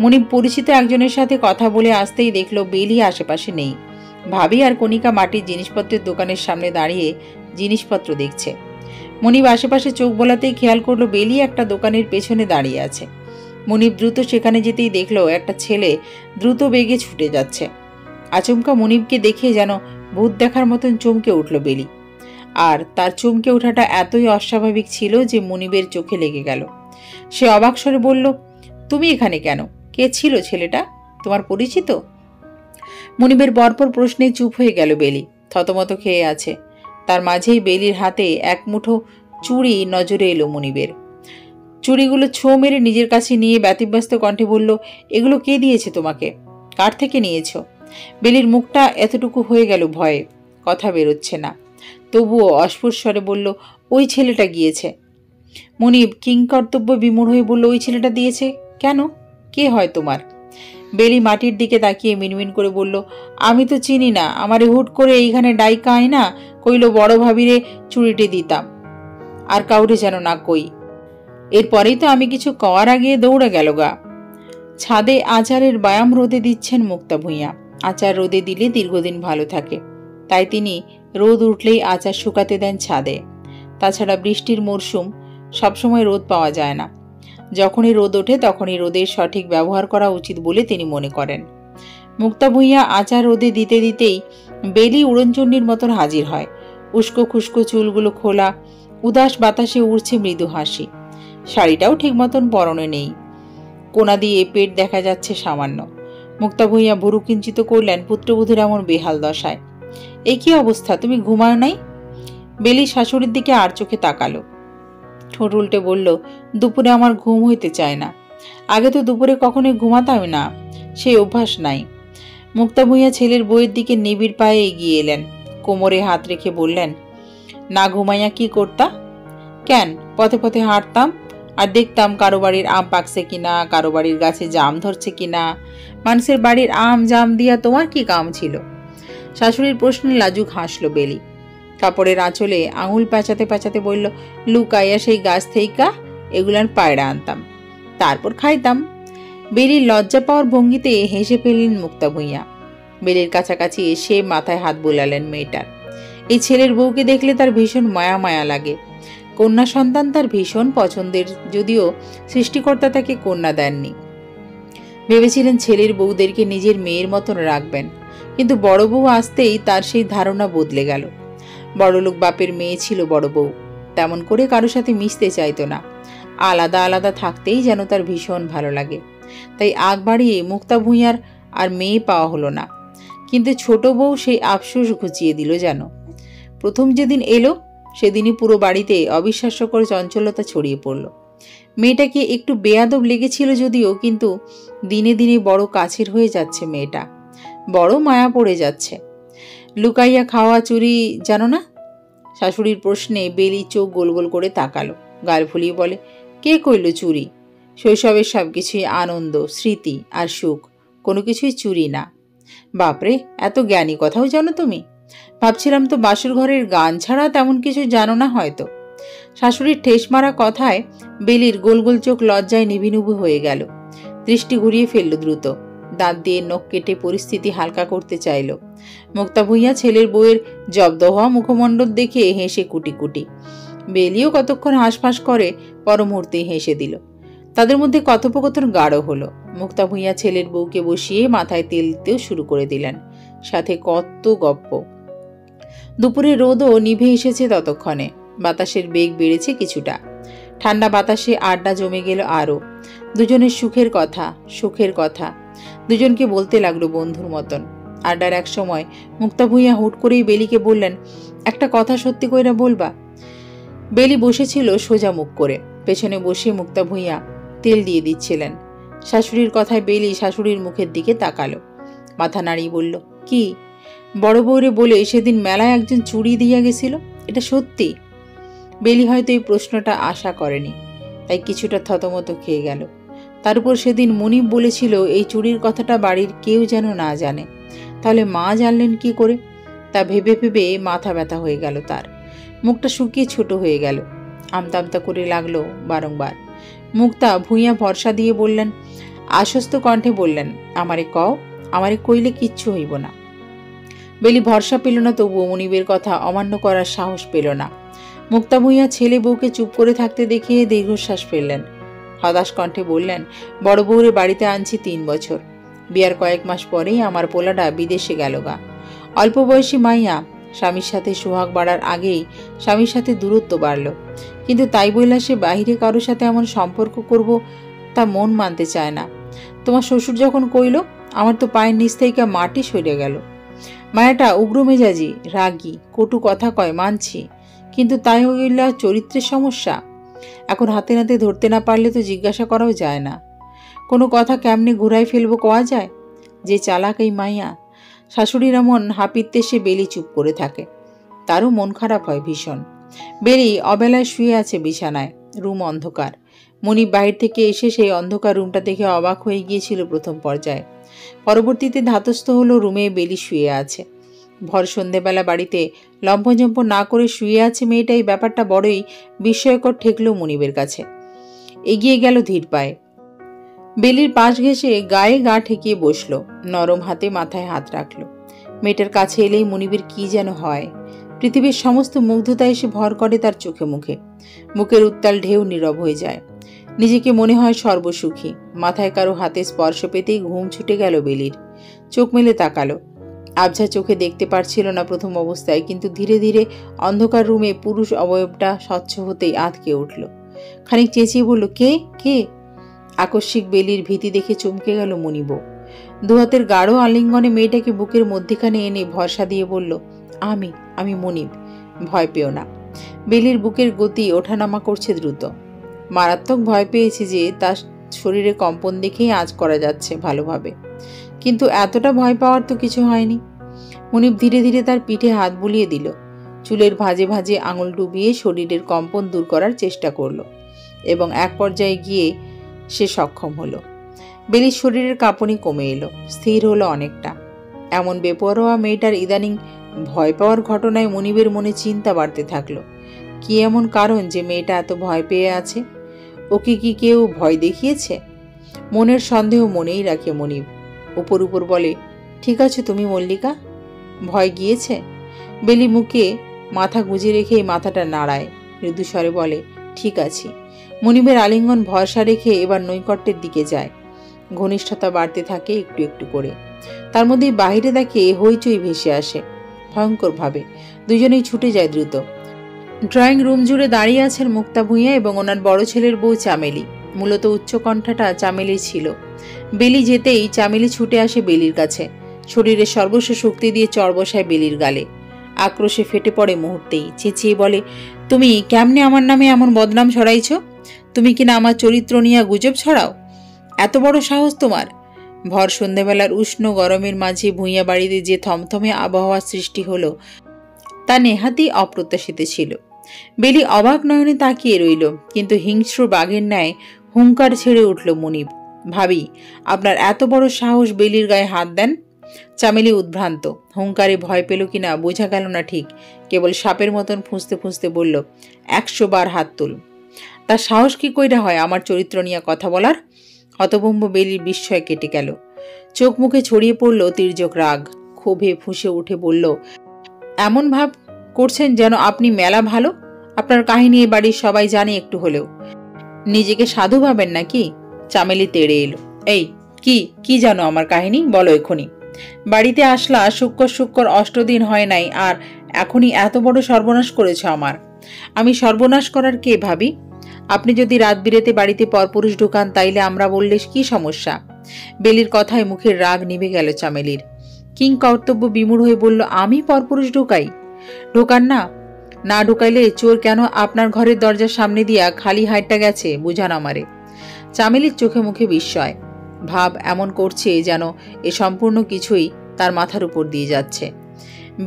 মনিব পরিচিত একজনের সাথে কথা বলে আসতেই দেখলো বেলি আশেপাশে নেই। ভাবি আর কণিকা মাটির জিনিসপত্রের দোকানের সামনে দাঁড়িয়ে জিনিসপত্র দেখছে। মনিব আশেপাশে চোখ বোলাতেই খেয়াল করলো বেলি একটা দোকানের পেছনে দাঁড়িয়ে আছে। মনিব দ্রুত সেখানে যেতেই দেখলো একটা ছেলে দ্রুত বেগে ছুটে যাচ্ছে। আচমকা মনিবকে দেখে যেন ভূত দেখার মতন চমকে উঠল বেলি। আর তার চমকে ওঠাটা এতই অস্বাভাবিক ছিল যে মনিবের চোখে লেগে গেল। সে অবাক স্বরে বলল, তুমি এখানে কেন? কে ছিল ছেলেটা? তোমার পরিচিত? মনিবের পরপর প্রশ্নে চুপ হয়ে গেল বেলি, থতমত খেয়ে আছে। তার মাঝেই বেলির হাতে এক মুঠো চুড়ি নজরে এলো মনিবের। চুড়িগুলো ছো মেরে নিজের কাছে নিয়ে ব্যতিব্যস্ত কণ্ঠে বলল, এগুলো কে দিয়েছে তোমাকে? কার থেকে নিয়েছ? বেলির মুখটা এতটুকু হয়ে গেল ভয়ে, কথা বেরোচ্ছে না। তবুও অস্ফুট স্বরে বলল, ওই ছেলেটা গিয়েছে। মনিব কিংকর্তব্য বিমূঢ় হয়ে বলল, ওই ছেলেটা দিয়েছে কেন? কে হয় তোমার? বেলি মাটির দিকে তাকিয়ে মিনমিন করে বলল, আমি তো চিনি না, আমারে হুট করে এইখানে ডাইকা আয় না কইল বড় ভাবিরে চুরিটি দিতাম, আর কাউরে যেন না কই। এরপরেই তো আমি কিছু কওয়ার আগে দৌড়ে গেল গা। ছাদে আচারের ব্যায়াম রোদে দিচ্ছেন মুক্তা ভূঁইয়া। আচার রোদে দিলে দীর্ঘদিন ভালো থাকে, তাই তিনি রোদ উঠলেই আচার শুকাতে দেন ছাদে। তাছাড়া বৃষ্টির মরশুম, সবসময় রোদ পাওয়া যায় না। যখনই রোদ ওঠে তখনই রোদের সঠিক ব্যবহার করা উচিত বলে তিনি মনে করেন। মুক্তা ভূঁইয়া আচার রোদে দিতে দিতেই বেলি উড়নচণ্ডীর মতন হাজির হয়। উস্কো খুস্কো চুলগুলো খোলা, উদাস বাতাসে উড়ছে মৃদু হাসি। শাড়িটাও ঠিক মতন পরনে নেই, কোনা দিয়ে পেট দেখা যাচ্ছে সামান্য। মুক্তা ভূঁইয়া ভুরু কিঞ্চিত করলেন, পুত্রবধূর এমন বেহাল দশায়। এই কি অবস্থা, তুমি ঘুমাও নাই? বেলি শাশুড়ির দিকে আর চোখে তাকালো, ঠোঁট উল্টে বলল, দুপুরে আমার ঘুম হইতে চায় না। আগে তো দুপুরে কখনোই ঘুমাতাম না, সেই অভ্যাস নাই। মুক্তা ভূঁইয়া ছেলের বইয়ের দিকে নিবিড় পায়ে এগিয়ে এলেন, কোমরে হাত রেখে বললেন, না ঘুমাইয়া কি করতা? কেন, পথে পথে হাঁটতাম আর দেখতাম কারো বাড়ির আম পাকছে কিনা, কারো বাড়ির গাছে জাম ধরছে কিনা। মানুষের বাড়ির আম জাম দিয়া তোমার কি কাম ছিল? শাশুড়ির প্রশ্নে লাজুক হাসল বেলি। কাপড়ের আঁচলে আঙুল পেঁচাতে পেঁচাতে বলল, লুকাইয়া সেই গাছ থেইকা এগুলার পায়রা আনতাম, তারপর খাইতাম। বেলির লজ্জা পাওয়ার ভঙ্গিতে হেসে ফেললেন মুক্তা ভূঁইয়া। বেলির কাছাকাছি এসে মাথায় হাত বোলালেন মেয়েটার। এই ছেলের বউকে দেখলে তার ভীষণ মায়া মায়া লাগে। কন্যা সন্তান তার ভীষণ পছন্দের, যদিও সৃষ্টিকর্তা তাকে কন্যা দেননি। ভেবেছিলেন ছেলের বউদেরকে নিজের মেয়ের মতন রাখবেন, কিন্তু বড় বউ আসতেই তার সেই ধারণা বদলে গেল। বড়লোক বাপের মেয়ে ছিল বড় বউ, তেমন করে কারো সাথে মিশতে চাইতো না। আলাদা আলাদা থাকতেই যেন তার ভীষণ ভালো লাগে। তাই আগ বাড়িয়ে মুক্তা ভূঁইয়ার আর মেয়ে পাওয়া হলো না। কিন্তু ছোট বউ সেই আফসোস ঘুচিয়ে দিল যেন। প্রথম যেদিন এলো সেদিনই পুরো বাড়িতে অবিশ্বাস্যকর চঞ্চলতা ছড়িয়ে পড়ল। মেয়েটাকে একটু বেয়াদব লেগেছিল যদিও, কিন্তু দিনে দিনে বড় কাছের হয়ে যাচ্ছে মেয়েটা, বড় মায়া পড়ে যাচ্ছে। লুকাইয়া খাওয়া চুরি জানো না? শাশুড়ির প্রশ্নে বেলি চোখ গোল গোল করে তাকালো, গাল ফুলিয়ে বলে, কে কইল চুরি? শৈশবের সব কিছুই আনন্দ, স্মৃতি আর সুখ, কোনো কিছুই চুরি না। বাপরে, এত জ্ঞানী কথাও জানো তুমি? ভাবছিলাম তো বাসর ঘরের গান ছাড়া তেমন কিছু জানো না হয়তো। শাশুড়ির ঠেস মারা কথায় বেলির গোল গোল চোখ লজ্জায় নিভিনুভু হয়ে গেল। দৃষ্টি ঘুরিয়ে ফেলল দ্রুত, দাঁত দিয়ে নখ কেটে পরিস্থিতি হালকা করতে চাইল। মুক্তা ভূঁইয়া ছেলের বউয়ের জব্দ হওয়া মুখমণ্ডল দেখে হেসে কুটি কুটি। বেলিও কতক্ষণ হাঁসফাঁস করে, পর মুহূর্তেই হেসে দিল। তাদের মধ্যে কথোপকথন গাঢ় হলো। মুক্তা ভূঁইয়া ছেলের বউকে বসিয়ে মাথায় তেল দিতেও শুরু করে দিলেন, সাথে কত গপ্প। দুপুরে রোদও নিভে এসেছে ততক্ষণে, বাতাসের বেগ বেড়েছে কিছুটা। ঠান্ডা বাতাসে আড্ডা জমে গেল আরও। দুজনের সুখের কথা, সুখের কথা দুজনকে বলতে লাগলো বন্ধুর মতন। আড্ডার এক সময় মুক্তা ভূঁইয়া হুট করেই বেলিকে বললেন, একটা কথা সত্যি কইরা বলবা? বেলি বসেছিল সোজা মুখ করে, পেছনে বসে মুক্তা ভূঁইয়া তেল দিয়ে দিচ্ছিলেন। শাশুড়ির কথায় বেলি শাশুড়ির মুখের দিকে তাকালো, মাথা নাড়িয়ে বলল, কি? বড় বউরে বলে সেদিন মেলায় একজন চুড়ি দিয়া গেছিল, এটা সত্যি? বেলি হয়তো এই প্রশ্নটা আশা করেনি, তাই কিছুটা থতমত খেয়ে গেল। তার উপর সেদিন মুনিব বলেছিল এই চুড়ির কথাটা বাড়ির কেউ যেন না জানে। তাহলে মা জানলেন কি করে? তা ভেবে ভেবে মাথা ব্যথা হয়ে গেল তার। মুখটা শুকিয়ে ছোট হয়ে গেল, আমতা আমতা করে লাগলো বারংবার। মুক্তা ভূঁইয়া ভরসা দিয়ে বললেন, আশ্বস্ত কণ্ঠে বললেন, আমারে কও, আমারে কইলে কিচ্ছু হইব না। বেলি ভরসা পেল না, তবুও মুনিবের কথা অমান্য করার সাহস পেল না। মুক্তা ভূঁইয়া ছেলে বউকে চুপ করে থাকতে দেখে দীর্ঘশ্বাস ফেললেন। হতাশ কণ্ঠে বললেন, বড় বউরে বাড়িতে আনছি 3 বছর। বিয়ার কয়েক মাস পরেই আমার পোলাটা বিদেশে গেল গা। অল্প বয়সী মাইয়া, স্বামীর সাথে সোহাগ বাড়ার আগেই স্বামীর সাথে দূরত্ব বাড়ল। কিন্তু তাই বইলা সে বাহিরে কারোর সাথে এমন সম্পর্ক করব তা মন মানতে চায় না। তোমার শ্বশুর যখন কইল, আমার তো পায়ের নিচ থেকে মাটি সরে গেল। মায়াটা উগ্র মেজাজি, রাগী, কটু কথা কয় মানছি, কিন্তু তাই হইলা চরিত্রের সমস্যা। এখন হাতে নাতে ধরতে না পারলে তো জিজ্ঞাসা করাও যায় না। কোনো কথা কেমনে ঘুরাই ফেলবো কোয়া যায়? যে চালাক এই মাইয়া। শাশুড়ির এমন হাপিতে সে বেলি চুপ করে থাকে, তারও মন খারাপ হয় ভীষণ। বেলি অবেলায় শুয়ে আছে বিছানায়, রুম অন্ধকার। মনিব বাহির থেকে এসে সেই অন্ধকার রুমটা দেখে অবাক হয়ে গিয়েছিল প্রথম পর্যায়ে। পরবর্তীতে ধাতস্থ হলো রুমে বেলি শুয়ে আছে। ভর সন্ধেবেলা বাড়িতে লম্ফজম্প না করে শুয়ে আছে মেয়েটা, এই ব্যাপারটা বড়ই বিস্ময়কর ঠেকল মনিবের কাছে। এগিয়ে গেল ধীর পায়ে, বেলির পাশ ঘেঁষে গায়ে গা ঠেকিয়ে বসলো, নরম হাতে মাথায় হাত রাখলো। মেয়েটার কাছে এলেই মনিবের কি যেন হয়। পৃথিবীর সমস্ত মুগ্ধতা এসে ভর করে তার চোখে মুখে। বুকের উত্তাল ঢেউ নীরব হয়ে যায়। নিজেকে মনে হয় সর্বসুখী। মাথায় কারো হাতে স্পর্শ পেতেই ঘুম ছুটে গেল বেলির। চোখ মেলে তাকালো। আবঝা চোখে দেখতে পারছিল না প্রথম অবস্থায়, কিন্তু ধীরে ধীরে অন্ধকার রুমে পুরুষ অবয়বটা স্বচ্ছ হতেই আঁতকে উঠল। খানিক চেঁচিয়ে বলল, কে কে? আকস্মিক বেলির ভীতি দেখে চমকে গেল মনিব। দুহাতের গাঢ় আলিঙ্গনে মেয়েটাকে বুকের মধ্যেখানে এনে ভরসা দিয়ে বলল, আমি মনিব, ভয় পেও না। বেলির বুকের গতি ওঠানামা করছে দ্রুত। মারাত্মক ভয় পেয়েছে যে তার শরীরে কম্পন দেখেই আঁচ করা যাচ্ছে ভালোভাবে, কিন্তু এতটা ভয় পাওয়ার তো কিছু হয়নি। মনিব ধীরে ধীরে তার পিঠে হাত বুলিয়ে দিল, চুলের ভাঁজে ভাঁজে আঙুল ডুবিয়ে শরীরের কম্পন দূর করার চেষ্টা করল, এবং এক পর্যায়ে গিয়ে সে সক্ষম হলো। বেলির শরীরের কাঁপুনি কমে এলো, স্থির হলো অনেকটা। এমন বেপরোয়া মেয়েটার ইদানিং ভয় পাওয়ার ঘটনায় মনিবের মনে চিন্তা বাড়তে থাকলো। কি এমন কারণ যে মেয়েটা এত ভয় পেয়ে আছে? ওকে কি কেউ ভয় দেখিয়েছে? মনের সন্দেহ মনেই রাখে মনিব। উপর উপর বলে, ঠিক আছে তুমি মল্লিকা? ভয় গিয়েছে? বেলি মুখে মাথা গুঁজে রেখেই মাথাটা নাড়ায়, মৃদুস্বরে বলে, ঠিক আছি। মনিবের আলিঙ্গন ভরসা রেখে এবার নৈকট্যের দিকে যায়। ঘনিষ্ঠতা বাড়তে থাকে একটু একটু করে। তার মধ্যেই বাহিরে দেখে হইচই ভেসে আসে ভয়ঙ্কর ভাবে। দুজনেই ছুটে যায় দ্রুত। ড্রয়িং রুম জুড়ে দাঁড়িয়ে আছেন মুক্তা ভূঁইয়া এবং ওনার বড় ছেলের বউ চামেলি। মূলত উচ্চকণ্ঠাটা চামেলির ছিল। বেলি যেতেই চামেলি ছুটে আসে বেলির কাছে, শরীরের সর্বস্ব শক্তি দিয়ে চড় বসায় বেলির গালে। আক্রোশে ফেটে পড়ে মুহূর্তেই, চেঁচিয়ে বলে, তুমি কেমনে আমার নামে এমন বদনাম ছড়াইছ? তুমি কিনা আমার চরিত্র নিয়ে গুজব ছড়াও? এত বড় সাহস তোমার! ভর সন্ধ্যাবেলার উষ্ণ গরমের মাঝে ভূঁইয়া বাড়িতে যে থমথমে আবহাওয়ার সৃষ্টি হলো তা নেহাতি অপ্রত্যাশিত ছিল। বেলি অবাক নয়নে তাকিয়ে রইল, কিন্তু হিংস্র বাঘের ন্যায় হুঙ্কার ছেড়ে উঠল মুনিব, ভাবি, আপনার এত বড় সাহস বেলির গায়ে হাত দেন? চামেলি উদ্ভ্রান্ত, হুঙ্কারে ভয় পেল কিনা বোঝা গেল না ঠিক, কেবল সাপের মতন ফুঁসতে ফুঁসতে বলল, 100 বার হাত তুল। তার সাহস কি কইরা হয় আমার চরিত্র নিয়ে কথা বলার? হতভম্ব বেলির বিস্ময় কেটে গেল, চোখ মুখে ছড়িয়ে পড়ল তির্যক রাগ। ক্ষোভে ফুঁসে উঠে বলল, এমন ভাব করছেন যেন আপনি মেলা ভালো, আপনার কাহিনী এ বাড়ির সবাই জানে একটু হলেও। নিজেকে সাধু ভাবেন নাকি? চামেলি তেড়ে এলো, এই কি জানো আমার কাহিনী, বলো এখনই। বাড়িতে আসলা শুক্কর 8 দিন হয় নাই, আর এখনই এত বড় সর্বনাশ করেছ আমার। আমি সর্বনাশ করার কে ভাবি? আপনি যদি রাত বিরেতে বাড়িতে পরপুরুষ ঢুকান তাইলে আমরা বললে কি সমস্যা? বেলির কথায় মুখের রাগ নিভে গেল চামেলির। কিং কর্তব্য বিমূঢ় হয়ে বলল, আমি পরপুরুষ ঢুকাই? ঢোকান না ঢুকাইলে চোর কেন আপনার ঘরের দরজার সামনে দিয়া খালি হাইটটা গেছে বুঝান আমারে। চামেলির চোখে মুখে বিস্ময়, ভাব এমন করছে যেন এ সম্পূর্ণ কিছুই তার মাথার উপর দিয়ে যাচ্ছে।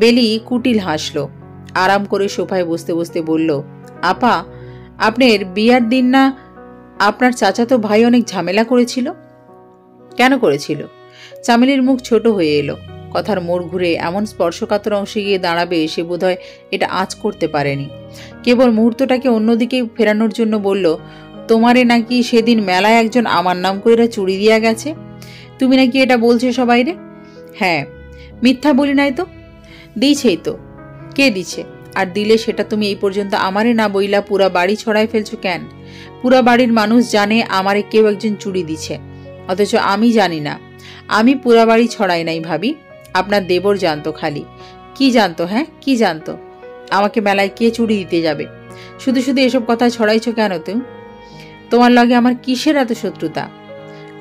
বেলি কুটিল হাসল, আরাম করে সোফায় বসতে বসতে বলল, আপা, আপনার বিয়ার দিন না আপনার চাচাতো ভাই অনেক ঝামেলা করেছিল? কেন করেছিল? চামেলির মুখ ছোট হয়ে এলো। কথার মোড় ঘুরে এমন স্পর্শকাতর অংশে গিয়ে দাঁড়াবে সে বোধহয় এটা আঁচ করতে পারেনি। কেবল মুহূর্তটাকে অন্যদিকে ফেরানোর জন্য বলল, তোমারে নাকি সেদিন মেলায় একজন আমার নাম কইরা চুরি দিয়া গেছে? তুমি নাকি এটা বলছো সবাইরে? হ্যাঁ, মিথ্যা বলি নাই তো। দিছেই তো। কে দিছে? আর দিলে সেটা তুমি এই পর্যন্ত আমারে না বইলা পুরা বাড়ি ছড়াই ফেলছো কেন? পুরা বাড়ির মানুষ জানে আমারে কেউ একজন চুরি দিছে, অথচ আমি জানি না। আমি পুরা বাড়ি ছড়াই নাই ভাবি, আপনার দেবর জানতো খালি। কি জানতো? হ্যাঁ, কি জানতো? আমাকে মেলায় কে চুরি দিতে যাবে? শুধু শুধু এসব কথা ছড়াইছো কেন তুমি? তোমার লগে আমার কিসের এত শত্রুতা?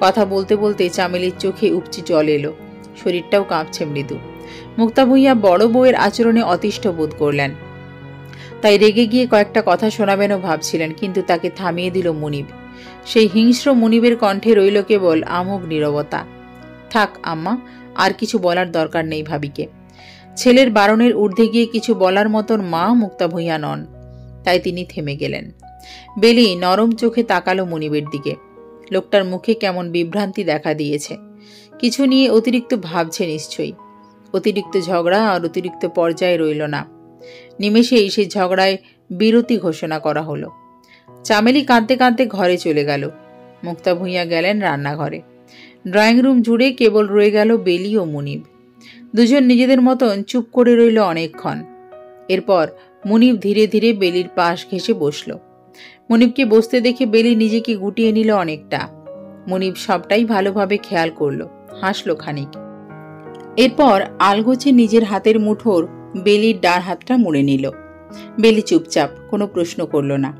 কথা বলতে বলতে চামেলির চোখে উপচি জল এলো, শরীরটাও কাঁপছে মৃদু। মুক্তা ভূঁইয়া বড় বউয়ের আচরণে অতিষ্ঠ বোধ করলেন, তাই রেগে গিয়ে কয়েকটা কথা শোনাবেনও ভাবছিলেন, কিন্তু তাকে থামিয়ে দিল মুনিব। সেই হিংস্র মুনিবের কণ্ঠে রইল কেবল আমোঘ নীরবতা। থাক আম্মা, আর কিছু বলার দরকার নেই ভাবিকে। ছেলের বারণের ঊর্ধ্বে গিয়ে কিছু বলার মতন মা মুক্তা ভূঁইয়া নন, তাই তিনি থেমে গেলেন। বেলি নরম চোখে তাকালো মুনিবের দিকে। লোকটার মুখে কেমন বিভ্রান্তি দেখা দিয়েছে, কিছু নিয়ে অতিরিক্ত ভাবছে নিশ্চয়ই। অতিরিক্ত ঝগড়া আর অতিরিক্ত পর্যায়ে রইল না। নিমেষেই সেই ঝগড়ায় বিরতি ঘোষণা করা হলো। চামেলি কাঁদতে কাঁদতে ঘরে চলে গেল। মুক্তা ভূঁইয়া গেলেন রান্নাঘরে। ড্রয়িং রুম জুড়ে কেবল রয়ে গেল বেলি ও মুনিব। দুজন নিজেদের মতন চুপ করে রইল অনেকক্ষণ। এরপর মুনিব ধীরে ধীরে বেলির পাশ ঘেঁষে বসল। মুনিবকে বসতে দেখে বেলি নিজেকে গুটিয়ে নিল অনেকটা। মুনিব সবটাই ভালোভাবে খেয়াল করল, হাসল খানিক। এরপর আলগোছে নিজের হাতের মুঠোর বেলির ডান হাতটা মুড়ে নিল। বেলি চুপচাপ, কোনো প্রশ্ন করল না।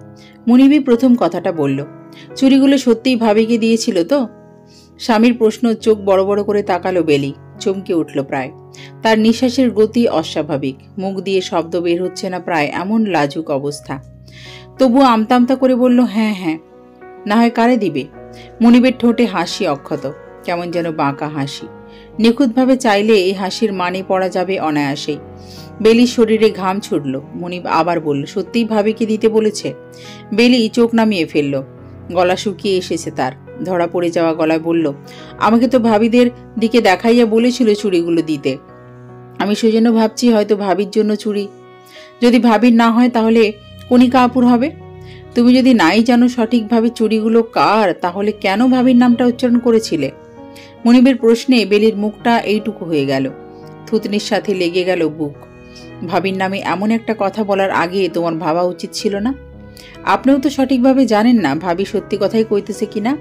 মুনিবই প্রথম কথাটা বলল, চুরিগুলো সত্যিই ভাবিকে দিয়েছিল তো? স্বামীর প্রশ্ন চোখ বড় বড় করে তাকালো বেলি, চমকে উঠল প্রায়। তার নিঃশ্বাসের গতি অস্বাভাবিক, মুখ দিয়ে শব্দ বের হচ্ছে না, প্রায় এমন লাজুক অবস্থা। তবুও আমতামতা করে বলল, হ্যাঁ হ্যাঁ। না হয় কারে দিবে? মুনিবের ঠোঁটে হাসি অক্ষত, কেমন যেন বাঁকা হাসি। নিখুঁতভাবে চাইলে এই হাসির মানে পড়া যাবে অনায়াসেই। বেলির শরীরে ঘাম ছুটল। মুনিব আবার বলল, সত্যিই ভাবিকে দিতে বলেছে? বেলি চোখ নামিয়ে ফেলল, গলা শুকিয়ে এসেছে তার। ধরা পড়ে যাওয়া গলায় বলল, আমাকে তো ভাবিদের দিকে দেখাইয়া বলেছিল চুড়িগুলো দিতে। আমি সেজন্য ভাবছি হয়তো ভাবির জন্য চুড়ি। যদি ভাবির না হয় তাহলে কণিকা আপুর হবে। তুমি যদি নাই জানো সঠিকভাবে চুড়িগুলো কার, তাহলে কেন ভাবির নামটা উচ্চারণ করেছিলে? মুনিবের প্রশ্নে বেলির মুখটা এইটুকু হয়ে গেল। থুতনির সাথে লেগে গেল বুক। ভাবির নামে এমন একটা কথা বলার আগে তোমার ভাবা উচিত ছিল না? আপনিও তো সঠিকভাবে জানেন না ভাবি সত্যি কথাই কইতেছে কিনা,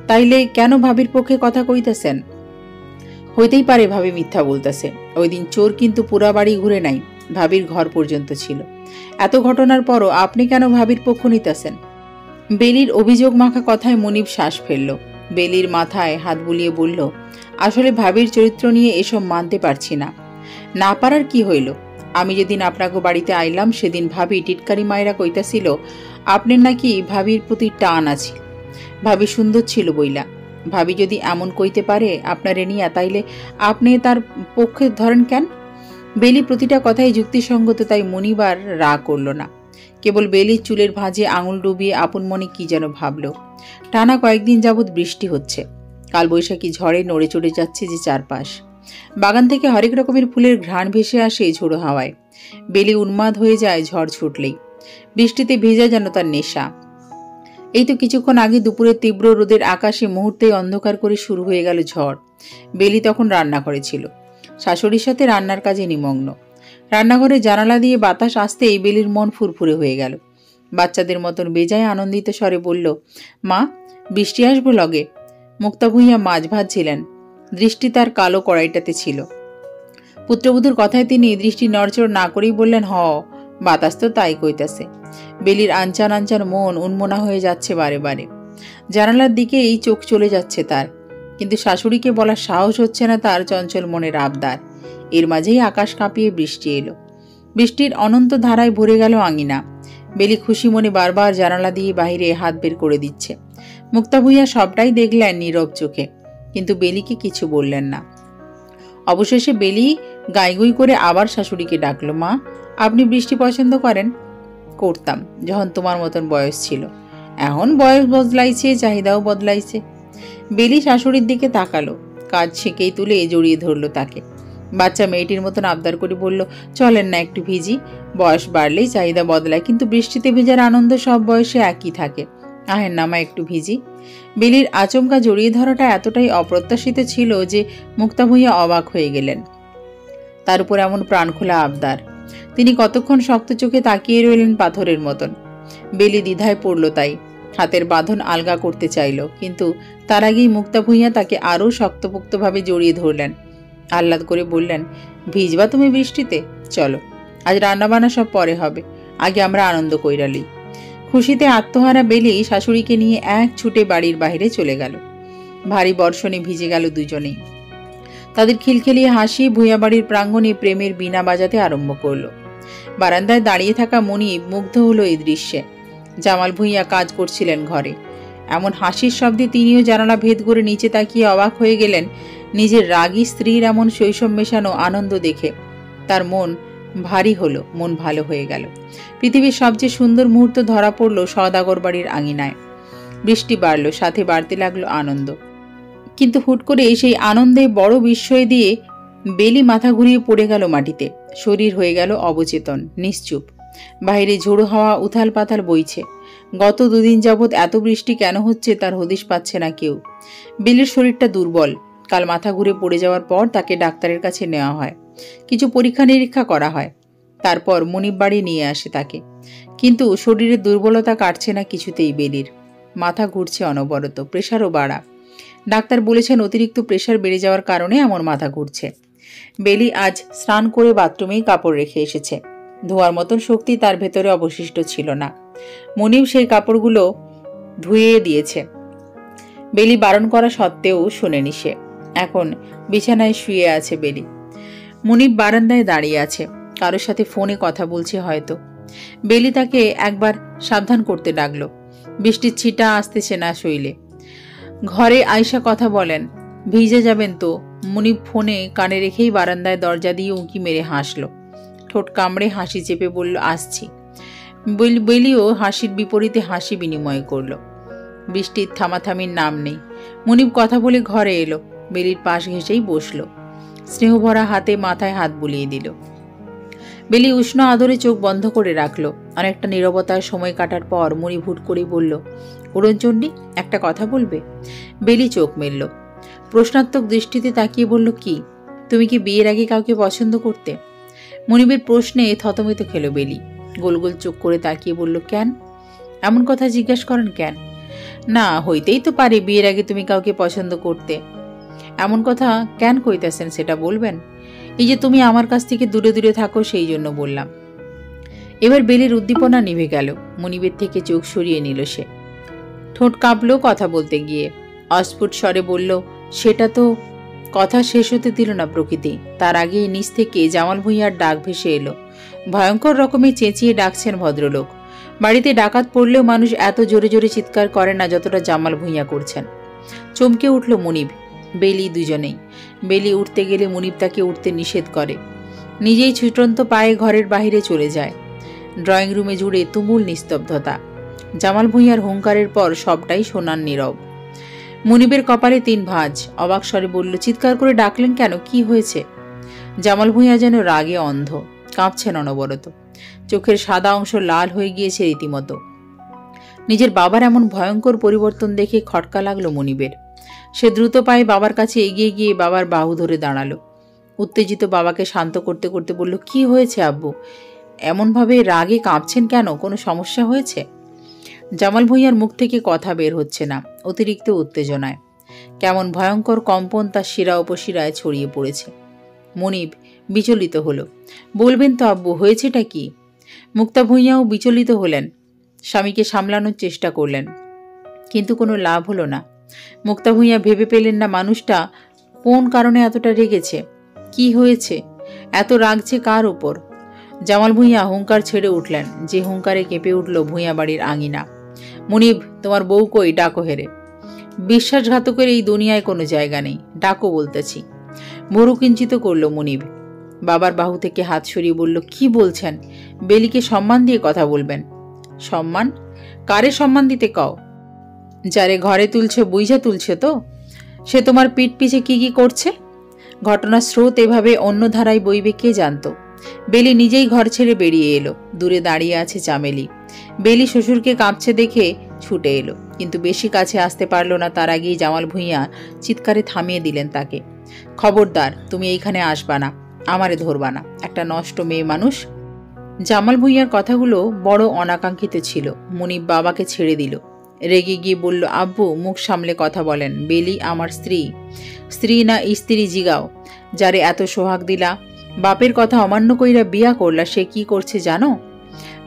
তাইলে কেন ভাবির পক্ষে কথা কইতেছেন? হইতেই পারে ভাবি মিথ্যা বলতেছে। ওই দিন চোর কিন্তু পুরা বাড়ি ঘুরে নাই, ভাবির ঘর পর্যন্ত ছিল। এত ঘটনার পরও আপনি কেন ভাবির পক্ষ নিতেছেন? বেলির অভিযোগ মাখা কথায় মনিব শ্বাস ফেলল। বেলির মাথায় হাত বুলিয়ে বলল, আসলে ভাবির চরিত্র নিয়ে এসব মানতে পারছি না। না পারার কি হইল? আমি যেদিন আপনাকে বাড়িতে আইলাম সেদিন ভাবি টিটকারি মায়েরা কইতাছিল আপনার নাকি ভাবির প্রতি টান আছে। ভাবি সুন্দর ছিল বইলা। ভাবি যদি এমন কইতে পারে আপনারে নিয়ে, তাইলে আপনি তার পক্ষে ধরেন কেন? বেলি প্রতিটা কথাই যুক্তিসঙ্গত, তাই মনিব আর রাগ করল না। কেবল বেলির চুলের ভাঁজে আঙুল ডুবিয়ে আপন মনে কি যেন ভাবল। টানা কয়েকদিন যাবৎ বৃষ্টি হচ্ছে। কালবৈশাখী ঝড়ে নড়ে চড়ে যাচ্ছে যে চারপাশ। বাগান থেকে হরেক রকমের ফুলের ঘ্রাণ ভেসে আসে ঝোড়ো হাওয়ায়। বেলি উন্মাদ হয়ে যায় ঝড় ছুটলেই। বৃষ্টিতে ভেজা যেন তার নেশা। এই তো কিছুক্ষণ আগে দুপুরের তীব্র রোদের আকাশে মুহূর্তেই অন্ধকার করে শুরু হয়ে গেল ঝড়। বেলি তখন রান্নাঘরে ছিল, শাশুড়ির সাথে রান্নার কাজে নিমগ্ন। রান্নাঘরে জানালা দিয়ে বাতাস আসতেই বেলির মন ফুরফুরে হয়ে গেল। বাচ্চাদের মতন বেজায় আনন্দিত স্বরে বলল, মা, বৃষ্টি আসবো লগে। মুক্তা ভূঁইয়া মাছ ভাজছিলেন। দৃষ্টি তার কালো কড়াইটাতে ছিল। পুত্রবধূর কথায় তিনি দৃষ্টি নড়চড় না করেই বললেন, হ, বাতাস তো তাই কইতাছে। বেলির আনচান আনচান মন উন্মনা হয়ে যাচ্ছে বারে বারে। জানালার দিকেই চোখ চলে যাচ্ছে তার, কিন্তু শাশুড়িকে বলার সাহস হচ্ছে না তার চঞ্চল মনের আবদার। এর মাঝেই আকাশ কাঁপিয়ে বৃষ্টি এলো। বৃষ্টির অনন্ত ধারায় ভরে গেল আঙিনা। বেলি খুশি মনে বারবার জানালা দিয়ে বাহিরে হাত বের করে দিচ্ছে। মুক্তা ভূঁইয়া সবটাই দেখলেন নীরব চোখে, কিন্তু বেলিকে কিছু বললেন না। অবশেষে বেলি গাইগুই করে আবার শাশুড়িকে ডাকল, মা, আপনি বৃষ্টি পছন্দ করেন? করতাম, যখন তোমার মতন বয়স ছিল। এখন বয়স বদলাইছে, চাহিদাও বদলাইছে। বেলি শাশুড়ির দিকে তাকালো, কাজ ছেঁকেই তুলে জড়িয়ে ধরল তাকে। বাচ্চা মেয়েটির মতন আবদার করে বলল, চলেন না একটু ভিজি। বয়স বাড়লেই চাহিদা বদলায়, কিন্তু বৃষ্টিতে ভেজার আনন্দ সব বয়সে একই থাকে। আহেন নামা একটু ভিজি। বেলির আচমকা জড়িয়ে ধরাটা এতটাই অপ্রত্যাশিত ছিল যে মুক্তা ভূঁইয়া অবাক হয়ে গেলেন। তার উপর এমন প্রাণখোলা আবদার। তিনি কতক্ষণ শক্ত চোখে তাকিয়ে রইলেন পাথরের মতন। বেলি দ্বিধায় পড়ল, তাই হাতের বাঁধন আলগা করতে চাইল, কিন্তু তার আগেই মুক্তা ভূঁইয়া তাকে আরও শক্তপোক্তভাবে জড়িয়ে ধরলেন। আহ্লাদ করে বললেন, ভিজবা তুমি বৃষ্টিতে? চলো, আজ রান্নাবান্না সব পরে হবে, আগে আমরা আনন্দ কইরালি। খুশিতে আত্মহারা বেলি শাশুড়িকে নিয়ে এক ছুটে বাড়ির বাইরে চলে গেল। ভারী বর্ষণে ভিজে গেল দুজনেই। তাদের খিলখিলিয়ে হাসি ভূঁইয়া বাড়ির প্রাঙ্গণে প্রেমের বীণা বাজাতে আরম্ভ করল। বারান্দায় দাঁড়িয়ে থাকা মনিব মুগ্ধ হলো এই দৃশ্যে। জামাল ভূঁইয়া কাজ করছিলেন ঘরে। এমন হাসির শব্দে তিনিও জানালা ভেদ করে নিচে তাকিয়ে অবাক হয়ে গেলেন নিজের রাগী স্ত্রীর এমন শৈশব মেশানো আনন্দ দেখে। তার মন ভারী হলো, মন ভালো হয়ে গেল। পৃথিবীর সবচেয়ে সুন্দর মুহূর্ত ধরা পড়ল সওদাগর বাড়ির আঙিনায়। বৃষ্টি বাড়ল, সাথে বাড়তে লাগলো আনন্দ। কিন্তু হুট করে সেই আনন্দে বড় বিস্ময় দিয়ে বেলি মাথা ঘুরিয়ে পড়ে গেল মাটিতে। শরীর হয়ে গেল অবচেতন, নিশ্চুপ। বাইরে ঝোড়ো হাওয়া উথাল পাথাল বইছে। গত দুদিন যাবৎ এত বৃষ্টি কেন হচ্ছে তার হদিশ পাচ্ছে না কেউ। বেলির শরীরটা দুর্বল। কাল মাথা ঘুরে পড়ে যাওয়ার পর তাকে ডাক্তারের কাছে নেওয়া হয়। কিছু পরীক্ষা নিরীক্ষা করা হয়। তারপর মনিব বাড়ি নিয়ে আসে তাকে। কিন্তু শরীরের দুর্বলতা কাটছে না কিছুতেই বেলির। মাথা ঘুরছে অনবরত, প্রেশারও বাড়া। ডাক্তার বলেছেন অতিরিক্ত প্রেশার বেড়ে যাওয়ার কারণে এমন মাথা ঘুরছে। বেলি আজ স্নান করে বাথরুমেই কাপড় রেখে এসেছে। ধোয়ার মতন শক্তি তার ভেতরে অবশিষ্ট ছিল না। মনিব সেই কাপড়গুলো ধুয়ে দিয়েছে। বেলি বারণ করা সত্ত্বেও শোনেনি সে। এখন বিছানায় শুয়ে আছে বেলি। মনিব বারান্দায় দাঁড়িয়ে আছে, কারোর সাথে ফোনে কথা বলছে হয়তো। বেলি তাকে একবার সাবধান করতে ডাকলো। বৃষ্টির ছিটা আসতেছে না শৈলে। ঘরে আয়শা কথা বলেন, ভিজে যাবেন তো। মনিব ফোনে কানে রেখেই বারান্দায় দরজা দিয়ে উঁকি মেরে হাসল। ঠোঁট কামড়ে হাসি চেপে বলল, আসছি। বেলিও হাসির বিপরীতে হাসি বিনিময় করল। বৃষ্টির থামাথামির নাম নেই। মনিব কথা বলে ঘরে এলো। বেলির পাশ ঘেঁষেই বসল। স্নেহভরা হাতে মাথায় হাত বুলিয়ে দিল। বেলি উষ্ণ আদরে চোখ বন্ধ করে রাখল। অনেকটা নীরবতার সময় কাটার পর মনিব হুট করে বলল, অরুণচণ্ডী, একটা কথা বলবে? বেলি চোখ মেলল। প্রশ্নাত্মক দৃষ্টিতে তাকিয়ে বলল, কি? তুমি কি বিয়ের আগে কাউকে পছন্দ করতে? মনিবের প্রশ্নে থতমত খেল বেলি। গোল গোল চোখ করে তাকিয়ে বলল, কেন? এমন কথা জিজ্ঞাসা করেন কেন? না, হইতেই তো পারে বিয়ের আগে তুমি কাউকে পছন্দ করতে। এমন কথা কেন কইতেছেন সেটা বলবেন? এই যে তুমি আমার কাছ থেকে দূরে দূরে থাকো, সেই জন্য বললাম। এবার বেলির উদ্দীপনা নিভে গেল। মনিবের থেকে চোখ সরিয়ে নিল সে। ঠোঁট কাঁপলো কথা বলতে গিয়ে। অস্ফুট স্বরে বলল, সেটা তো। কথা শেষ হতে দিল না প্রকৃতি। তার আগেই নিচ থেকে জামাল ভূঁইয়ার ডাক ভেসে এলো। ভয়ঙ্কর রকমে চেঁচিয়ে ডাকছেন ভদ্রলোক। বাড়িতে ডাকাত পড়লেও মানুষ এত জোরে জোরে চিৎকার করে না যতটা জামাল ভূঁইয়া করছেন। চমকে উঠল মুনিব, বেলি দুজনেই। বেলি উঠতে গেলে মুনিব তাকে উঠতে নিষেধ করে। নিজেই ছুটন্ত পায়ে ঘরের বাহিরে চলে যায়। ড্রয়িং রুমে জুড়ে তুমুল নিস্তব্ধতা। জামাল ভূঁইয়ার হুঙ্কারের পর সবটাই শোনার নীরব। মুনিবের কপালে 3 ভাঁজ। অবাক স্বরে বলল, চিৎকার করে ডাকলেন কেন? কি হয়েছে? জামাল ভূঁইয়া যেন রাগে অন্ধ, কাঁপছেন অনবরত। চোখের সাদা অংশ লাল হয়ে গিয়েছে রীতিমতো। নিজের বাবার এমন ভয়ঙ্কর পরিবর্তন দেখে খটকা লাগলো মুনিবের। সে দ্রুত পায়ে বাবার কাছে এগিয়ে গিয়ে বাবার বাহু ধরে দাঁড়ালো। উত্তেজিত বাবাকে শান্ত করতে করতে বলল, কি হয়েছে আব্বু? এমনভাবে রাগে কাঁপছেন কেন? কোনো সমস্যা হয়েছে? জামাল ভূঁইয়ার মুখ থেকে কথা বের হচ্ছে না, অতিরিক্ত উত্তেজনায়। কেমন ভয়ঙ্কর কম্পন তার শিরা উপশিরায় ছড়িয়ে পড়েছে। মুনিব বিচলিত হলো। বলবেন তো আব্বু, হয়েছেটা কি? মুক্তা ভূঁইয়াও বিচলিত হলেন। স্বামীকে সামলানোর চেষ্টা করলেন, কিন্তু কোনো লাভ হলো না। মুক্তা ভূঁইয়া ভেবে পেলেন না মানুষটা কোন কারণে এতটা রেগেছে, কি হয়েছে, এত রাগছে কার উপর। জামাল ভূঁইয়া হুঙ্কার ছেড়ে উঠলেন, যে হুঙ্কারে কেঁপে উঠল ভূঁইয়া বাড়ির আঙিনা। মুনিব, তোমার বউ কই? ডাকো হেরে। বিশ্বাসঘাতকের এই দুনিয়ায় কোনো জায়গা নেই, ডাকো বলতেছি। ভরু কিঞ্চিত করল মুনিব। বাবার বাহু থেকে হাত সরিয়ে বলল, কি বলছেন? বেলিকে সম্মান দিয়ে কথা বলবেন। সম্মান? কারে সম্মান দিতে কও? যারে ঘরে তুলছে বুঝা তুলছে তো? সে তোমার পিঠ পিছে কি কি করছে? ঘটনার স্রোত এভাবে অন্য ধারায় বইবে কে জানত। বেলি নিজেই ঘর ছেড়ে বেরিয়ে এলো। দূরে দাঁড়িয়ে আছে চামেলি। বেলি শ্বশুরকে কাঁপছে দেখে ছুটে এলো, কিন্তু বেশি কাছে আসতে পারল না। তার আগেই জামাল ভূঁইয়া চিৎকারে থামিয়ে দিলেন তাকে। খবরদার, তুমি এইখানে আসবা না, আমারে ধরবা না, একটা নষ্ট মেয়ে মানুষ। জামাল ভূঁইয়ার কথাগুলো বড় অনাকাঙ্ক্ষিত ছিল। মুনিব বাবাকে ছেড়ে দিল। রেগে গিয়ে বলল, আব্বু মুখ সামলে কথা বলেন। বেলি আমার স্ত্রী। স্ত্রী না স্ত্রী জিগাও। যারে এত সোহাগ দিলা, বাপের কথা অমান্য কইরা বিয়া করলা, সে কি করছে জানো?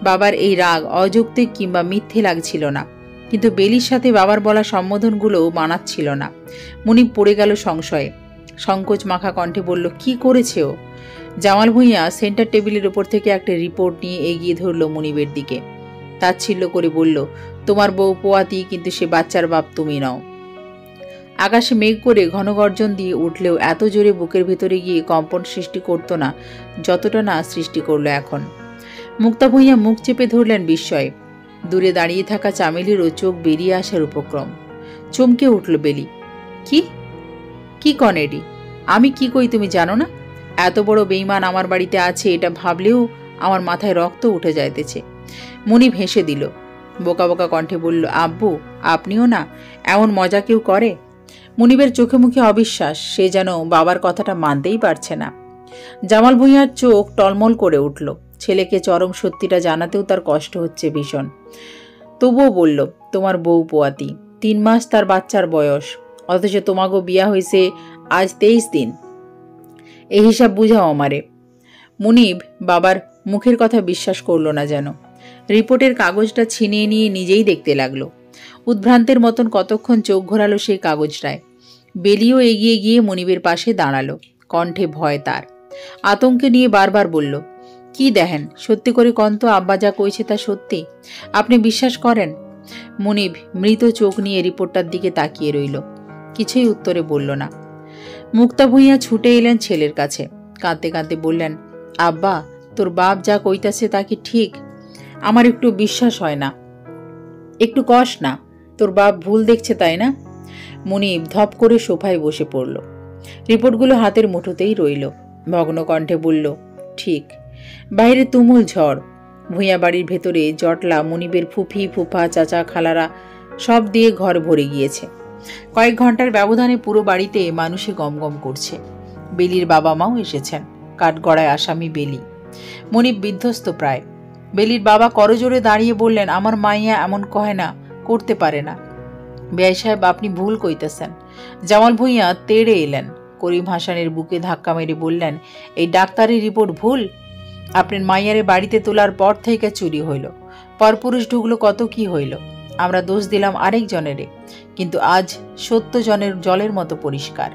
বাবার এই রাগ অযৌক্তিক কিংবা মিথ্যে লাগছিল না, কিন্তু বেলির সাথে বাবার বলা সম্বোধনগুলো মানাচ্ছিল না। মুনিব পড়ে গেল সংশয়ে। সংকোচ মাখা কণ্ঠে বলল, কি করেছে ও? জামাল ভূঁইয়া সেন্টার টেবিলের ওপর থেকে একটা রিপোর্ট নিয়ে এগিয়ে ধরল মুনিবের দিকে। তাচ্ছিল্য করে বলল, তোমার বউ পোয়াতি, কিন্তু সে বাচ্চার বাপ তুমি নও। আকাশে মেঘ করে ঘন গর্জন দিয়ে উঠলেও এত জোরে বুকের ভেতরে গিয়ে কম্পন সৃষ্টি করত না যতটা না সৃষ্টি করলো এখন। মুক্তা ভূঁইয়া মুখ চেপে ধরলেন বিস্ময়ে। দূরে দাঁড়িয়ে থাকা চামেলিরও চোখ বেরিয়ে আসার উপক্রম। চমকে উঠল বেলি। কি কি কনেডি? আমি কি কই তুমি জানো না? এত বড় বেঈমান আমার বাড়িতে আছে এটা ভাবলেও আমার মাথায় রক্ত উঠে যাইতেছে। মুনিব হেসে দিল। বোকা বোকা কণ্ঠে বলল, আব্বু আপনিও না? এমন মজা কেউ করে? মুনিবের চোখে মুখে অবিশ্বাস। সে যেন বাবার কথাটা মানতেই পারছে না। জামাল ভূঁইয়ার চোখ টলমল করে উঠল। ছেলেকে চরম সত্যিটা জানাতেও তার কষ্ট হচ্ছে ভীষণ। তবুও বলল, তোমার বউ পোয়াতি, 3 মাস তার বাচ্চার বয়স, অথচ তোমাগো বিয়া হয়েছে আজ 23 দিন। এই হিসাব বুঝাও আমারে। মুনিব বাবার মুখের কথা বিশ্বাস করল না যেন। রিপোর্টের কাগজটা ছিনিয়ে নিয়ে নিজেই দেখতে লাগলো। উদ্ভ্রান্তের মতন কতক্ষণ চোখ ঘোরালো সেই কাগজটায়। বেলিও এগিয়ে গিয়ে মুনিবের পাশে দাঁড়ালো। কণ্ঠে ভয় তার। আতঙ্কে নিয়ে বারবার বলল, কি দেখেন? সত্যি করে কন্ত আব্বা যা কইছে তা সত্যি? আপনি বিশ্বাস করেন? মুনিব মৃত চোখ নিয়ে রিপোর্টটার দিকে তাকিয়ে রইল। কিছুই উত্তরে বলল না। মুক্তা ভূঁইয়া ছুটে এলেন ছেলের কাছে। কাঁদতে কাঁদতে বললেন, আব্বা তোর বাপ যা কইতাছে তা কি ঠিক? আমার একটু বিশ্বাস হয় না। একটু কষ না, তোর বাপ ভুল দেখছে তাই না? মুনিব ধপ করে সোফায় বসে পড়ল। রিপোর্টগুলো হাতের মুঠোতেই রইল। ভগ্ন কণ্ঠে বলল, ঠিক। বাইরে তুমুল ঝড়। ভূঁইয়া বাড়ির ভেতরে জটলা মুনিবের ফুফি ফুফা চাচা খালারা সব দিয়ে ঘর ভরে গিয়েছে। কয়েক ঘন্টার ব্যবধানে পুরো বাড়িতে মানুষে গমগম করছে। বেলির বাবা মাও এসেছেন। কাঠগড়ায় আসামি বেলি। মুনিব বিধ্বস্ত প্রায়। বেলির বাবা করজোরে দাঁড়িয়ে বললেন, আমার মাইয়া এমন কহে না, করতে পারে না। বেয়াই সাহেব আপনি ভুল কইতেছেন। জামাল ভূঁইয়া তেড়ে এলেন। করিম হাসানের বুকে ধাক্কা মেরে বললেন, এই ডাক্তারের রিপোর্ট ভুল। আপনার মাইয়ারে বাড়িতে তোলার পর থেকে চুরি হইল, পরপুরুষ ঢুকলো, কত কি হইল। আমরা দোষ দিলাম আরেকজনেরে, কিন্তু আজ সত্য জলের মতো পরিষ্কার।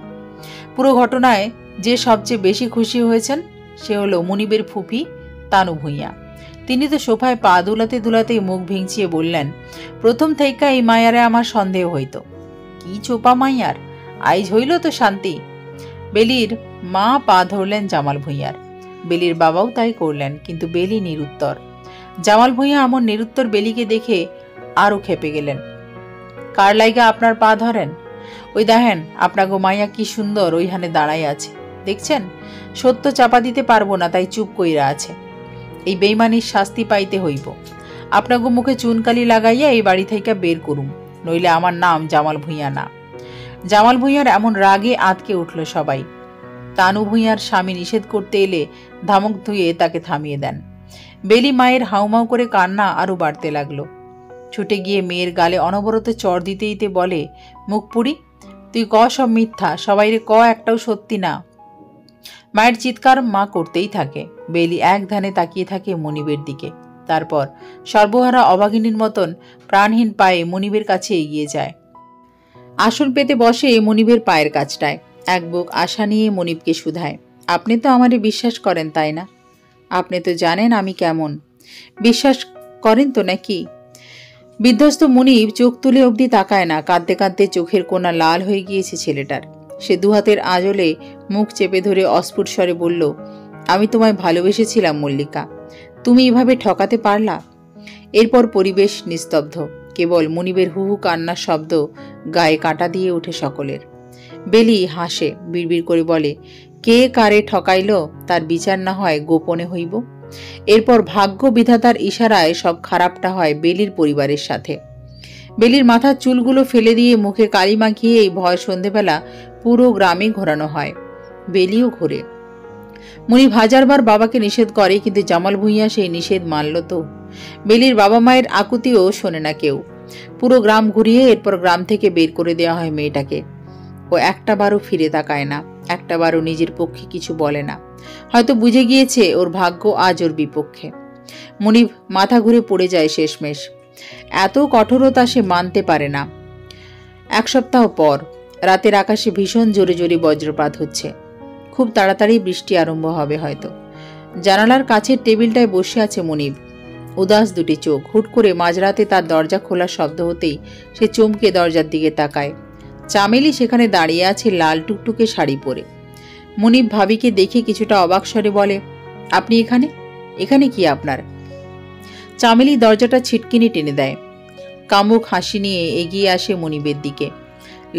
পুরো ঘটনায় যে সবচেয়ে বেশি খুশি হয়েছেন সে হলো মুনিবের ফুফি তানু ভূঁইয়া। তিনি তো সোফায় পা দুলাতে দুলাতেই মুখ ভিংচিয়ে বললেন, প্রথম থেকে এই মায়ারে আমার সন্দেহ হইত। কি চোপা মাইয়ার, আইজ হইল তো শান্তি। বেলির মা পা ধরলেন জামাল ভূঁইয়ার, বেলির বাবাও তাই করলেন, কিন্তু বেলি নিরুত্তর। জামাল ভূঁইয়া এমন নিরুত্তর বেলিকে দেখে আরো খেপে গেলেন। কার লাইগা আপনার পা ধরেন? ওই দেখেন আপনাগো মাইয়া কি সুন্দর ওইখানে দাঁড়াই আছে, দেখছেন? সত্য চাপা দিতে পারবো না, তাই চুপ কইরা আছে। এই বেইমানির শাস্তি পাইতে হইব। আপনাগো মুখে চুনকালি লাগাইয়া এই বাড়ি থেকে বের করুম, নইলে আমার নাম জামাল ভূঁইয়া না। জামাল ভূঁইয়ার এমন রাগে আঁতকে উঠল সবাই। তানু ভূঁইয়ার স্বামী নিষেধ করতে এলে ধামক ধুয়ে তাকে থামিয়ে দেন। বেলি মায়ের হাউমাউ করে কান্না আরো বাড়তে লাগলো। ছুটে গিয়ে মেয়ের গালে অনবরত চর দিতে দিতে বলে, মুখ পুরি, তুই ক সব মিথ্যা, সবাইরে ক একটাও সত্যি না। মায়ের চিৎকার মা করতেই থাকে। বেলি এক ধ্যানে তাকিয়ে থাকে মনিবের দিকে, তারপর সর্বহারা অভাগিনীর মতন প্রাণহীন পায়ে মনিবের কাছে এগিয়ে যায়। আসন পেতে বসে মনিবের পায়ের কাছটায়, এক বুক আশা নিয়ে মনিবকে শুধায়, আপনি তো আমারে বিশ্বাস করেন তাই না? আপনি তো জানেন আমি কেমন, বিশ্বাস করেন তো নাকি? বিধ্বস্ত মনিব চোখ তুলে অবধি তাকায় না, কাঁদতে কাঁদতে চোখের কোনা লাল হয়ে গিয়েছে ছেলেটার। সে দুহাতের আঁচলে মুখ চেপে ধরে অস্ফুট স্বরে বলল, আমি তোমায় ভালোবেসেছিলাম মল্লিকা, তুমি এভাবে ঠকাতে পারলা? এরপর পরিবেশ নিস্তব্ধ, কেবল মনিবের হুহু কান্নার শব্দ গায়ে কাঁটা দিয়ে ওঠে সকলের। বেলি হাসে, বিড়বিড় করে বলে, কে কারে ঠকাইল তার বিচার না হয় গোপনে হইব। এরপর ভাগ্য বিধাতার ইশারায় সব খারাপটা হয় বেলির পরিবারের সাথে। বেলির মাথার চুলগুলো ফেলে দিয়ে মুখে কালি মাখিয়ে এই ভয় সন্ধেবেলা পুরো গ্রামে ঘোরানো হয়। বেলিও ঘোরে। মনিব হাজারবার বাবাকে নিষেধ করে, কিন্তু জামাল ভূঁইয়া সেই নিষেধ মানল তো। বেলির বাবা মায়ের আকুতিও শোনে না কেউ। পুরো গ্রাম ঘুরিয়ে এরপর গ্রাম থেকে বের করে দেওয়া হয় মেয়েটাকে। ও একটা বারও ফিরে তাকায় না, একটা বারও নিজের পক্ষে কিছু বলে না। হয়তো বুঝে গিয়েছে ওর ভাগ্য আজ ওর বিপক্ষে। মনিব মাথা ঘুরে পড়ে যায় শেষমেশ। এত কঠোরতা সে মানতে পারে না। এক সপ্তাহ পর রাতের আকাশে ভীষণ জোরে জোরে বজ্রপাত হচ্ছে। খুব তাড়াতাড়ি বৃষ্টি আরম্ভ হবে হয়তো। জানালার কাছের টেবিলটায় বসে আছে মনিব, উদাস দুটি চোখ। হুট করে মাঝরাতে তার দরজা খোলার শব্দ হতেই সে চমকে দরজার দিকে তাকায়। চামেলি সেখানে দাঁড়িয়ে আছে লাল টুকটুকে শাড়ি পরে। মনিব ভাবিকে দেখে কিছুটা অবাক স্বরে বলে, আপনি এখানে? এখানে কি আপনার? চামেলি দরজাটা ছিটকিনি টেনে দেয়। কামুক হাসি নিয়ে এগিয়ে আসে মনিবের দিকে।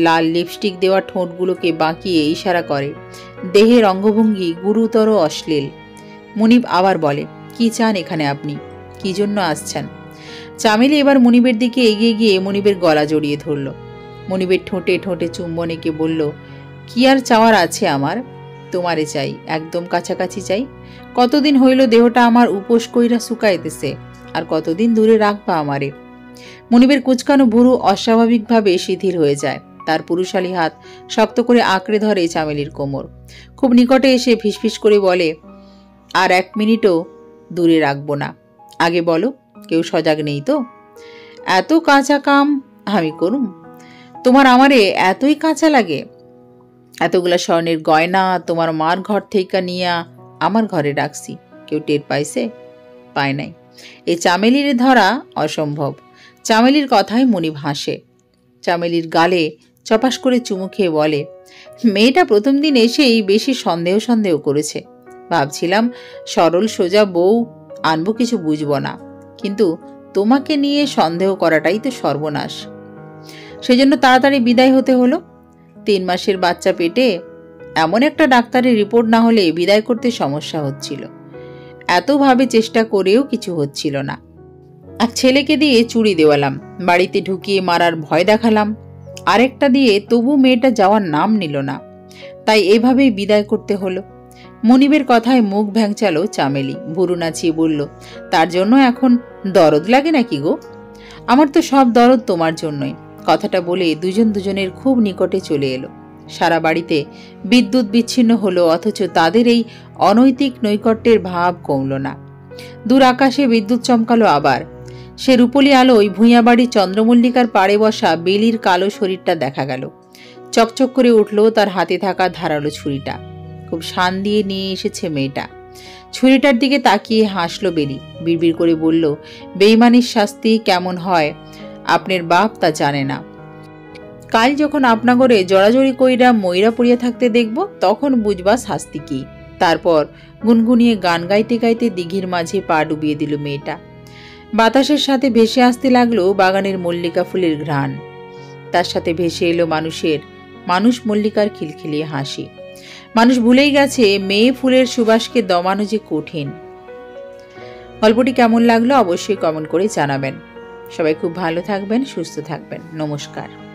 লাল লিপস্টিক দেওয়া ঠোঁটগুলোকে বাঁকিয়ে ইশারা করে। দেহের অঙ্গভঙ্গি গুরুতর অশ্লীল। মনিব আবার বলে, কি চান এখানে আপনি? কি জন্য আসছেন? চামেলি এবার মনিবের দিকে এগিয়ে গিয়ে মনিবের গলা জড়িয়ে ধরল। মনিবের ঠোঁটে ঠোঁটে চুম্বন এঁকে বলল, কি আর চাওয়ার আছে আমার? তোমারে চাই, একদম কাছাকাছি চাই। কতদিন হইল দেহটা আমার উপোস কইরা শুকাইতেছে, আর কতদিন দূরে রাখবা আমারে? মনিবের কুচকানো ভুরু অস্বাভাবিকভাবে শিথিল হয়ে যায়। তার পুরুষালী হাত শক্ত করে আঁকড়ে ধরে চামেলির কোমর। খুব নিকটে এসে ফিসফিস করে বলে, আর এক মিনিটও দূরে রাখবো না। আগে বলো, কেউ সজাগ নেই তো? এত কাঁচা কাম আমি করুম? তোমার আমারে এতই কাঁচা লাগে? এতগুলা স্বর্ণের গয়না তোমার মার ঘর থেকে নিয়া আমার ঘরে রাখছি, কেউ টের পাইছে? পায় নাই। এই চামেলির ধরা অসম্ভব। চামেলির কথায় মনিব হাসে। চামেলির গালে চপাস করে চুমু খেয়ে বলে, মেয়েটা প্রথম দিন এসেই বেশি সন্দেহ সন্দেহ করেছে। ভাবছিলাম সরল সোজা বউ আনবো, কিছু বুঝবো না, কিন্তু তোমাকে নিয়ে সন্দেহ করাটাই তো সর্বনাশ। সেজন্য তাড়াতাড়ি বিদায় হতে হলো। 3 মাসের বাচ্চা পেটে, এমন একটা ডাক্তারের রিপোর্ট না হলে বিদায় করতে সমস্যা হচ্ছিল। এতভাবে চেষ্টা করেও কিছু হচ্ছিল না। এক ছেলেকে দিয়ে চুড়ি দেওয়ালাম, বাড়িতে ঢুকিয়ে মারার ভয় দেখালাম, আরেকটা দিয়ে তবু মেয়েটা যাওয়ার নাম নিল না। তাই এভাবেই বিদায় করতে হলো। মনিবের কথায় মুখ ভ্যাংচালো চামেলি, ভুরু নাচিয়ে বলল, তার জন্য এখন দরদ লাগে নাকি গো? আমার তো সব দরদ তোমার জন্যই। কথাটা বলে দুজন দুজনের খুব নিকটে চলে এলো। সারা বাড়িতে বিদ্যুৎ বিচ্ছিন্ন হলো, অথচ তাদের এই অনৈতিক নৈকট্যের ভাব কমল না। দূর আকাশে বিদ্যুৎ চমকালো আবার। সে রূপলি আলোয় ভূঁইয়া বাড়ির চন্দ্রমল্লিকার পাড়ে বসা বেলির কালো শরীরটা দেখা গেল। চকচক করে উঠল তার হাতে থাকা ধারালো ছুরিটা। খুব শান দিয়ে নিয়ে এসেছে মেয়েটা। ছুরিটার দিকে তাকিয়ে হাসল বেলি, বিড়বিড় করে বলল, বেইমানির শাস্তি কেমন হয় আপনার বাপ তা জানে না। কাল যখন আপনাগরে জড়াজড়ি কইরা ময়রা পড়িয়া থাকতে দেখব, তখন বুঝবা শাস্তি কি। তারপর গুনগুনিয়ে গান গাইতে গাইতে দিঘির মাঝে পা ডুবিয়ে দিল মেয়েটা। বাতাসের সাথে ভেসে আসতে লাগলো বাগানের মল্লিকা ফুলের ঘ্রাণ। তার সাথে ভেসে এলো মানুষ মল্লিকার খিলখিলিয়ে হাসি। মানুষ ভুলেই গেছে মেয়ে ফুলের সুবাসকে দমানো যে কঠিন। গল্পটি কেমন লাগলো অবশ্যই কমেন্ট করে জানাবেন। সবাই খুব ভালো থাকবেন, সুস্থ থাকবেন। নমস্কার।